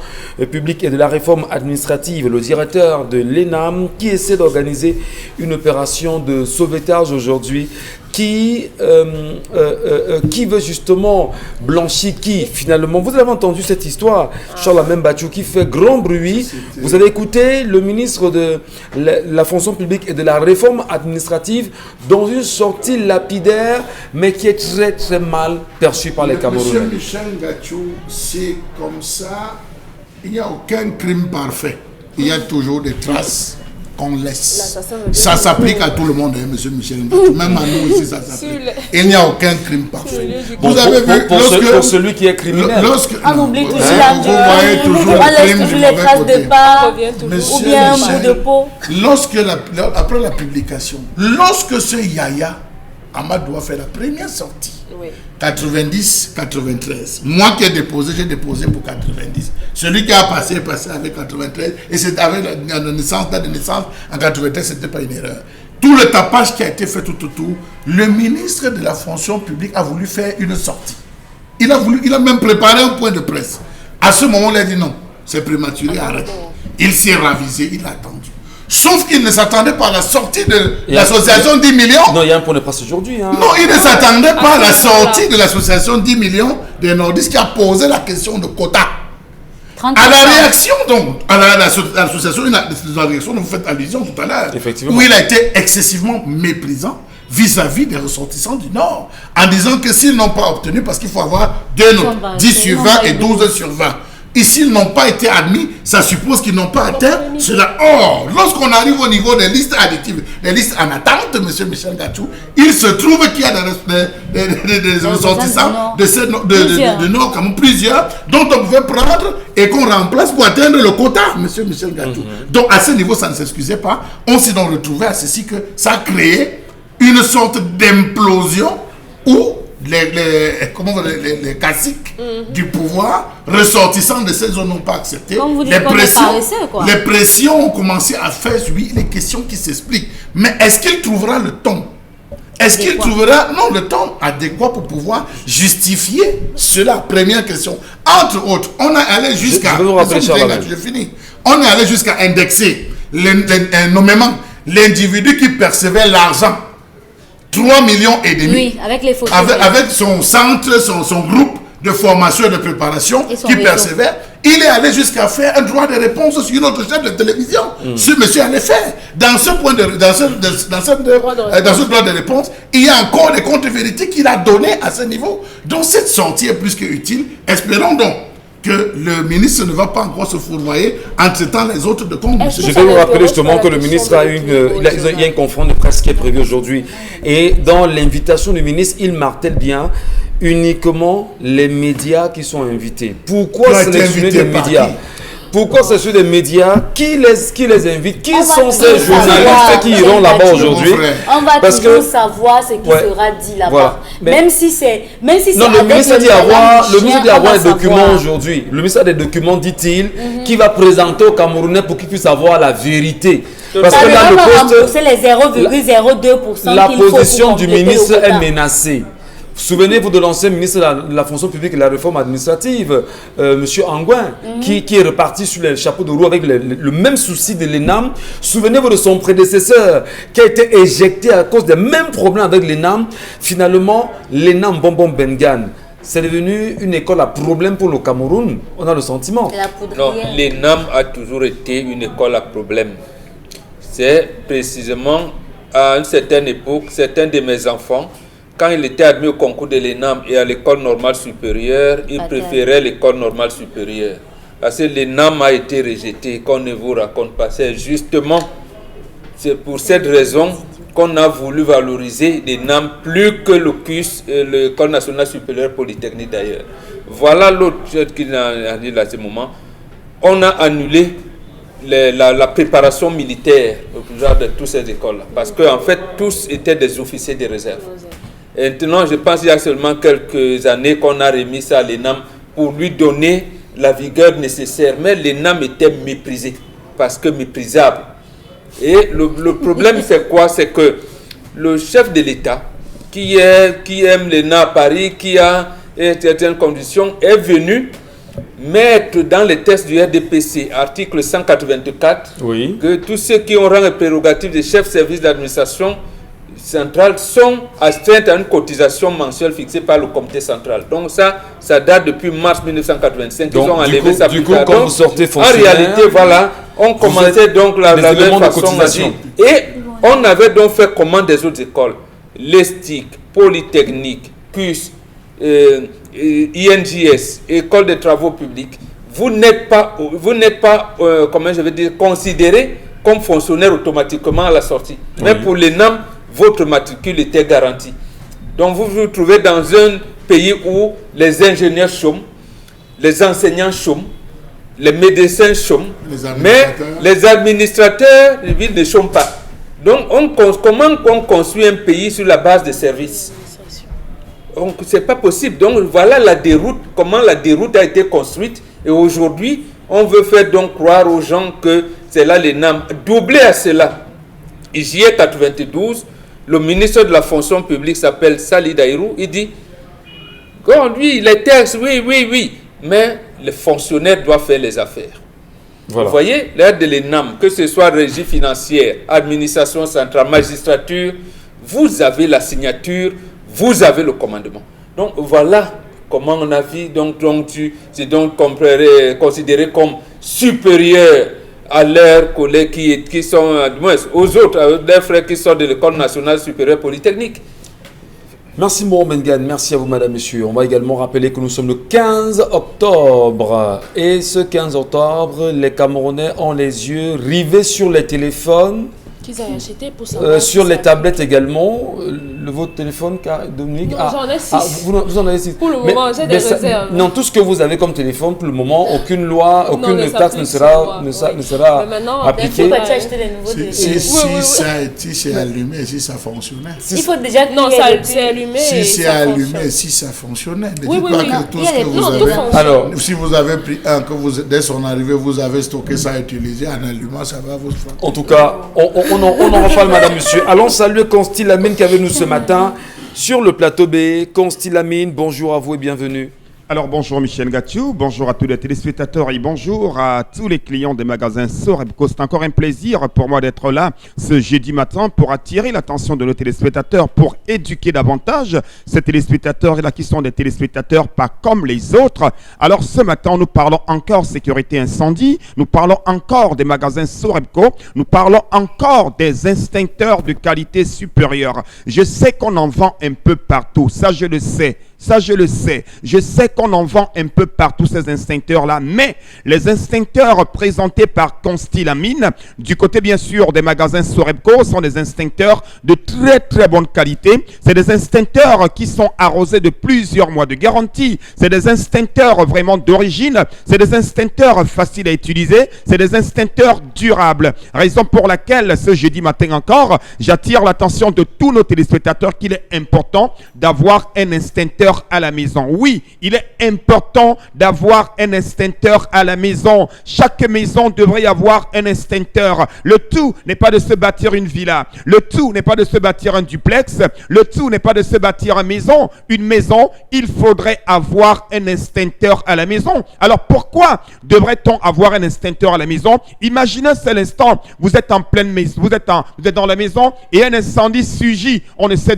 publique et de la réforme administrative et le directeur de l'ENAM qui essaie d'organiser une opération de sauvetage aujourd'hui qui veut justement blanchir qui finalement. Vous avez entendu cette histoire, Charles Mbachou, qui fait grand bruit. Vous avez écouté le ministre de la fonction publique et de la réforme administrative dans une sortie lapidaire, mais qui est très très mal perçue par les Camerounais. Monsieur Michel Gachou, c'est comme ça. Il n'y a aucun crime parfait. Il y a toujours des traces qu'on laisse. Ça s'applique à tout le monde, hein, monsieur Michel. Même à nous aussi, ça s'applique. Il n'y a aucun crime parfait. Vous avez vu, pour celui qui est criminel. On oublie toujours vous voyez toujours le crime du les traces côté. de pas, Monsieur ou bien Michel, un bout de peau. Après la publication, lorsque ce Yaya Ahmad doit faire la première sortie, 90-93. Moi qui ai déposé, j'ai déposé pour 90. Celui qui a passé est passé avec 93. Et c'est avec la naissance, date de naissance en 93, ce n'était pas une erreur. Tout le tapage qui a été fait tout autour, le ministre de la fonction publique a voulu faire une sortie. Il a même préparé un point de presse. À ce moment, il a dit non, c'est prématuré, arrête. Il s'est ravisé, il a attendu. Sauf qu'il ne s'attendait pas à la sortie de l'association 10 millions. Non, il y a un point de presse aujourd'hui. Hein. Non, il ne s'attendait pas à la sortie de l'association 10 millions des nordistes qui a posé la question de quota. À la réaction, donc, à l'association, la réaction dont vous faites allusion tout à l'heure, où il a été excessivement méprisant vis-à-vis des ressortissants du Nord, en disant que s'ils n'ont pas obtenu, parce qu'il faut avoir 2 notes, 10 sur 20 et 12 sur 20. Et s'ils n'ont pas été admis, ça suppose qu'ils n'ont pas atteint cela. Or, lorsqu'on arrive au niveau des listes additives, des listes en attente, M. Michel Gachou, il se trouve qu'il y a des ressortissants de Nord, comme plusieurs, dont on pouvait prendre et qu'on remplace pour atteindre le quota, M. Michel Gachou. Donc, à ce niveau, ça ne s'excusait pas. On s'est donc retrouvé à ceci que ça a créé une sorte d'implosion où les caciques du pouvoir ressortissant de ces zones n'ont pas accepté. Les pressions ont commencé à faire les questions qui s'expliquent. Mais est-ce qu'il trouvera le ton? Est-ce qu'il trouvera le ton adéquat pour pouvoir justifier cela? Première question. Entre autres, on est allé jusqu'à on est allé jusqu'à indexer nommément l'individu qui percevait l'argent. 3 millions et demi. Oui, avec les photos. Avec son centre, son groupe de formation et de préparation qui persévère, il est allé jusqu'à faire un droit de réponse sur notre chaîne de télévision. Ce monsieur allait faire. Dans ce droit de réponse, il y a encore des contre-vérités qu'il a donné à ce niveau. Donc cette sortie est plus que utile. Espérons donc que le ministre ne va pas encore se fourvoyer en traitant les autres de compte. Je vais vous rappeler justement que le ministre a il y a une conférence de presse qui est prévue aujourd'hui. Et dans l'invitation du ministre, il martèle bien uniquement les médias qui sont invités. Pourquoi sélectionner des médias? Pourquoi c'est sur des médias? Qui les invite? Qui sont ces journalistes qui iront là-bas aujourd'hui? On va toujours savoir ce qui sera dit là-bas. Voilà. Même si c'est... Non, le ministre dit avoir des documents aujourd'hui. Le ministre a des documents, dit-il, qui va présenter aux Camerounais pour qu'ils puissent avoir la vérité. Parce que là, le poste... les 0,02%. La position du ministre est menacée. Souvenez-vous de l'ancien ministre de la fonction publique et de la réforme administrative, M. Angouin, qui est reparti sur les chapeaux de roue avec le même souci de l'ENAM. Souvenez-vous de son prédécesseur qui a été éjecté à cause des mêmes problèmes avec l'ENAM. Finalement, l'ENAM Bonbon Bengan, c'est devenu une école à problème pour le Cameroun. On a le sentiment. Non, l'ENAM a toujours été une école à problème. C'est précisément à une certaine époque, certains de mes enfants, quand il était admis au concours de l'ENAM et à l'école normale supérieure, il préférait l'école normale supérieure. Parce que l'ENAM a été rejeté, qu'on ne vous raconte pas. C'est justement pour cette raison qu'on a voulu valoriser l'ENAM plus que le CUS, l'école nationale supérieure polytechnique d'ailleurs. Voilà l'autre chose qu'il a dit à ce moment. On a annulé la préparation militaire de toutes ces écoles-là. Parce qu'en fait, tous étaient des officiers de réserve. Et maintenant, je pense qu'il y a seulement quelques années qu'on a remis ça à l'ENAM pour lui donner la vigueur nécessaire. Mais l'ENAM était méprisé, parce que méprisable. Et le problème, c'est quoi? C'est que le chef de l'État, qui aime l'ENAM à Paris, qui a certaines conditions, est venu mettre dans les textes du RDPC, article 184, que tous ceux qui ont rang et prérogative de chef service d'administration centrale sont astreintes à une cotisation mensuelle fixée par le comité central. Donc ça date depuis mars 1985. Donc, ils ont enlevé ça plus tard. Quand vous sortez fonctionnaire, en réalité, voilà, on commençait donc la même façon. Et on avait donc fait comment des autres écoles, l'ESTIC, Polytechnique, CUS, INJS, École des travaux publics. Vous n'êtes pas comment je vais dire, considéré comme fonctionnaire automatiquement à la sortie. Mais pour l'ENAM, votre matricule était garanti. Donc vous vous trouvez dans un pays où les ingénieurs chôment, les enseignants chôment, les médecins chôment, mais les administrateurs de ville ne chôment pas. Donc comment on construit un pays sur la base de services? C'est pas possible. Donc voilà la déroute, comment la déroute a été construite. Et aujourd'hui, on veut faire donc croire aux gens que c'est là l'ENAM. Doublé à cela, juillet 92, le ministre de la fonction publique s'appelle Sali Daïrou. Il dit, oh, lui, les textes, oui, mais les fonctionnaires doivent faire les affaires. Voilà. Vous voyez, l'aide de l'ENAM, que ce soit régie financière, administration centrale, magistrature, vous avez la signature, vous avez le commandement. Donc voilà comment on a vu, c'est donc considéré comme supérieur à leurs collègues qui sont, aux autres, leurs frères qui sont de l'École nationale supérieure polytechnique. Merci Mengan, merci à vous madame, monsieur. On va également rappeler que nous sommes le 15 octobre. Et ce 15 octobre, les Camerounais ont les yeux rivés sur les téléphones. Qu'ils aient acheté pour savoir sur les tablettes également. Votre téléphone, Dominique? Non, j'en ai 6. Vous en avez 6. Pour le moment, j'ai des réserves. Non, tout ce que vous avez comme téléphone, pour le moment, aucune loi, aucune taxe ne sera appliquée. Il faut pas acheter des nouveaux téléphones. Si c'est allumé, si ça fonctionnait. Il faut déjà que non, c'est allumé. Si c'est allumé, si ça fonctionnait. Ne dites pas que tout ce que vous avez. Alors, si vous avez pris un, que dès son arrivée, vous avez stocké ça, utilisé en allumant, ça va vous faire. En tout cas, on en reparle, madame, monsieur. Allons saluer Consti Lamine qui est avec nous ce matin sur le plateau B. Consti Lamine, bonjour à vous et bienvenue. Alors bonjour Michel Gathiou, bonjour à tous les téléspectateurs et bonjour à tous les clients des magasins Sorebco. C'est encore un plaisir pour moi d'être là ce jeudi matin pour attirer l'attention de nos téléspectateurs, pour éduquer davantage ces téléspectateurs-là qui sont des téléspectateurs pas comme les autres. Alors ce matin, nous parlons encore sécurité incendie, nous parlons encore des magasins Sorebco, nous parlons encore des extincteurs de qualité supérieure. Je sais qu'on en vend un peu partout, ça je le sais. Ça, je le sais. Je sais qu'on en vend un peu partout ces extincteurs-là, mais les extincteurs présentés par Consti Lamine, du côté bien sûr des magasins Sorebco, sont des extincteurs de très très bonne qualité. C'est des extincteurs qui sont arrosés de plusieurs mois de garantie. C'est des extincteurs vraiment d'origine. C'est des extincteurs faciles à utiliser. C'est des extincteurs durables. Raison pour laquelle, ce jeudi matin encore, j'attire l'attention de tous nos téléspectateurs qu'il est important d'avoir un extincteur à la maison. Oui, il est important d'avoir un extincteur à la maison. Chaque maison devrait avoir un extincteur. Le tout n'est pas de se bâtir une villa. Le tout n'est pas de se bâtir un duplex. Le tout n'est pas de se bâtir une maison. Une maison, il faudrait avoir un extincteur à la maison. Alors pourquoi devrait-on avoir un extincteur à la maison? Imaginez un seul instant, vous êtes en pleine maison, vous êtes dans la maison et un incendie surgit. On essaie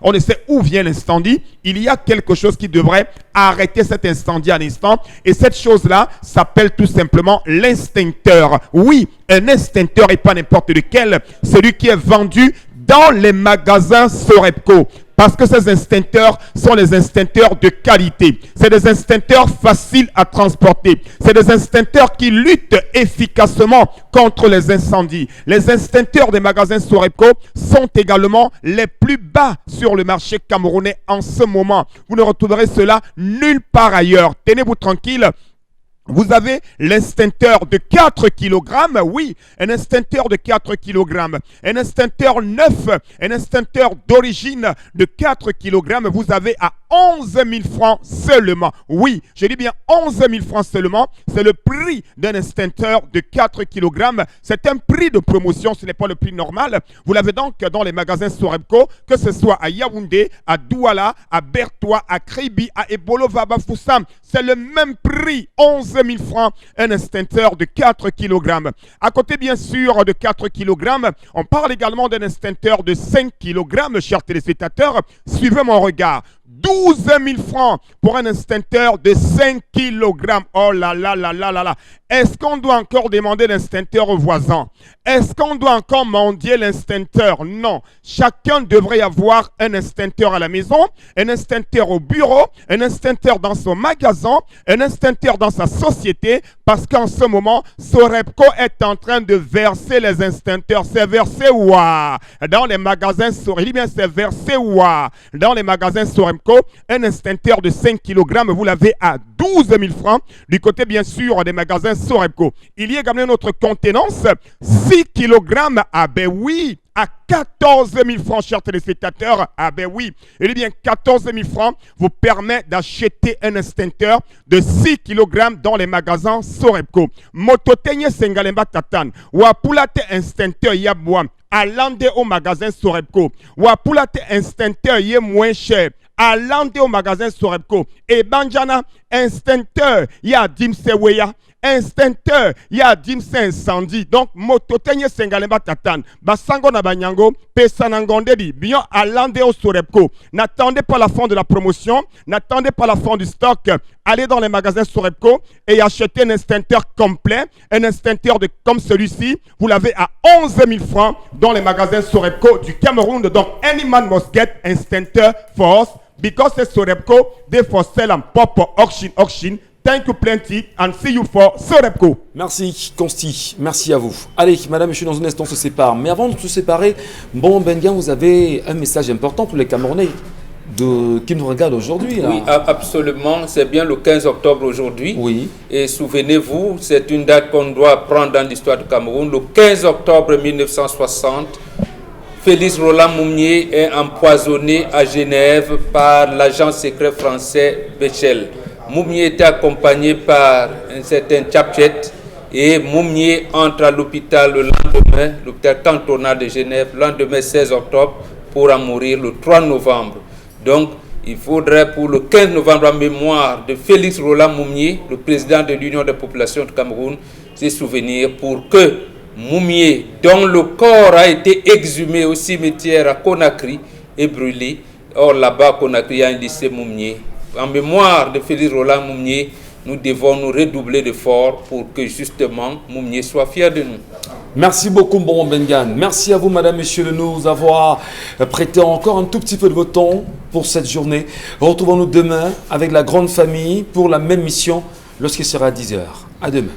on essaie où vient l'incendie. Il y a quelque chose qui devrait arrêter cet incendie à l'instant. Et cette chose-là s'appelle tout simplement l'extincteur. Oui, un extincteur et pas n'importe lequel. Celui qui est vendu dans les magasins Sorebco. Parce que ces extincteurs sont les extincteurs de qualité. C'est des extincteurs faciles à transporter. C'est des extincteurs qui luttent efficacement contre les incendies. Les extincteurs des magasins Sorebco sont également les plus bas sur le marché camerounais en ce moment. Vous ne retrouverez cela nulle part ailleurs. Tenez-vous tranquille. Vous avez l'extincteur de 4 kg, oui, un extincteur de 4 kg, un extincteur neuf, un extincteur d'origine de 4 kg, vous avez à 11 000 francs seulement. Oui, je dis bien 11 000 francs seulement, c'est le prix d'un extincteur de 4 kg. C'est un prix de promotion, ce n'est pas le prix normal. Vous l'avez donc dans les magasins Sorebco, que ce soit à Yaoundé, à Douala, à Bertois, à Kribi, à Ebolo Vabafoussam. C'est le même prix, 11 000 francs, un extincteur de 4 kg. À côté, bien sûr, de 4 kg, on parle également d'un extincteur de 5 kg, chers téléspectateurs. Suivez mon regard. 12 000 francs pour un extincteur de 5 kg. Oh là là là là là là. Est-ce qu'on doit encore demander l'extincteur aux voisins? Est-ce qu'on doit encore mendier l'extincteur? Non. Chacun devrait avoir un extincteur à la maison, un extincteur au bureau, un extincteur dans son magasin, un extincteur dans sa société, parce qu'en ce moment, Sorepco est en train de verser les extincteurs. C'est versé où? Dans les magasins Sorepco. Il dit bien c'est versé où? Dans les magasins Sorepco, un extincteur de 5 kg, vous l'avez à 12 000 francs. Du côté, bien sûr, des magasins Sorepco. Il y a également notre contenance, 6 kg. Ah ben oui, à 14 000 francs, chers téléspectateurs. Ah ben oui, il dit bien 14 000 francs vous permet d'acheter un extincteur de 6 kg dans les magasins Sorepco. Mototenye Sengalemba Tatan, Wapulate extincteur Yabwa, allez au magasin Sorepco. Wapulate extincteur yé moins cher. Allez au magasin Sorepco. Et Banjana, extincteur, il y a Dimseweya. Extincteur, il y a Dimse incendie. Donc, mototenye Sengalemba Tatan. Basango na banyango, pesanangonde di. Bien, allez au Sorepco. N'attendez pas la fin de la promotion. N'attendez pas la fin du stock. Allez dans les magasins Sorepco et achetez un extincteur complet. Un extincteur comme celui-ci. Vous l'avez à 11 000 francs dans les magasins Sorepco du Cameroun. Donc, any man must get extincteur force. Because it's Sorepco, they for sell and pop auction. Thank you plenty and see you for Sorepco. Merci Consti, merci à vous. Allez, madame, monsieur, dans un instant on se sépare. Mais avant de se séparer, bon Benga, vous avez un message important pour les Camerounais qui nous regardent aujourd'hui. Oui, absolument. C'est bien le 15 octobre aujourd'hui. Oui. Et souvenez-vous, c'est une date qu'on doit prendre dans l'histoire du Cameroun. Le 15 octobre 1960, Félix Roland Moumié est empoisonné à Genève par l'agent secret français Bechel. Moumié était accompagné par un certain Tchapchet et Moumié entre à l'hôpital le lendemain, l'hôpital cantonal de Genève, le lendemain 16 octobre pour en mourir le 3 novembre. Donc, il faudrait pour le 15 novembre en mémoire de Félix Roland Moumié, le président de l'Union des populations du Cameroun, se souvenir pour que Moumié, dont le corps a été exhumé au cimetière à Conakry et brûlé. Or, là-bas, à Conakry, il y a un lycée Moumié. En mémoire de Félix Roland Moumié, nous devons nous redoubler d'efforts pour que justement Moumié soit fier de nous. Merci beaucoup, Bon Bengan. Merci à vous, madame, monsieur, de nous avoir prêté encore un tout petit peu de votre temps pour cette journée. Retrouvons-nous demain avec la grande famille pour la même mission lorsqu'il sera 10h. À demain.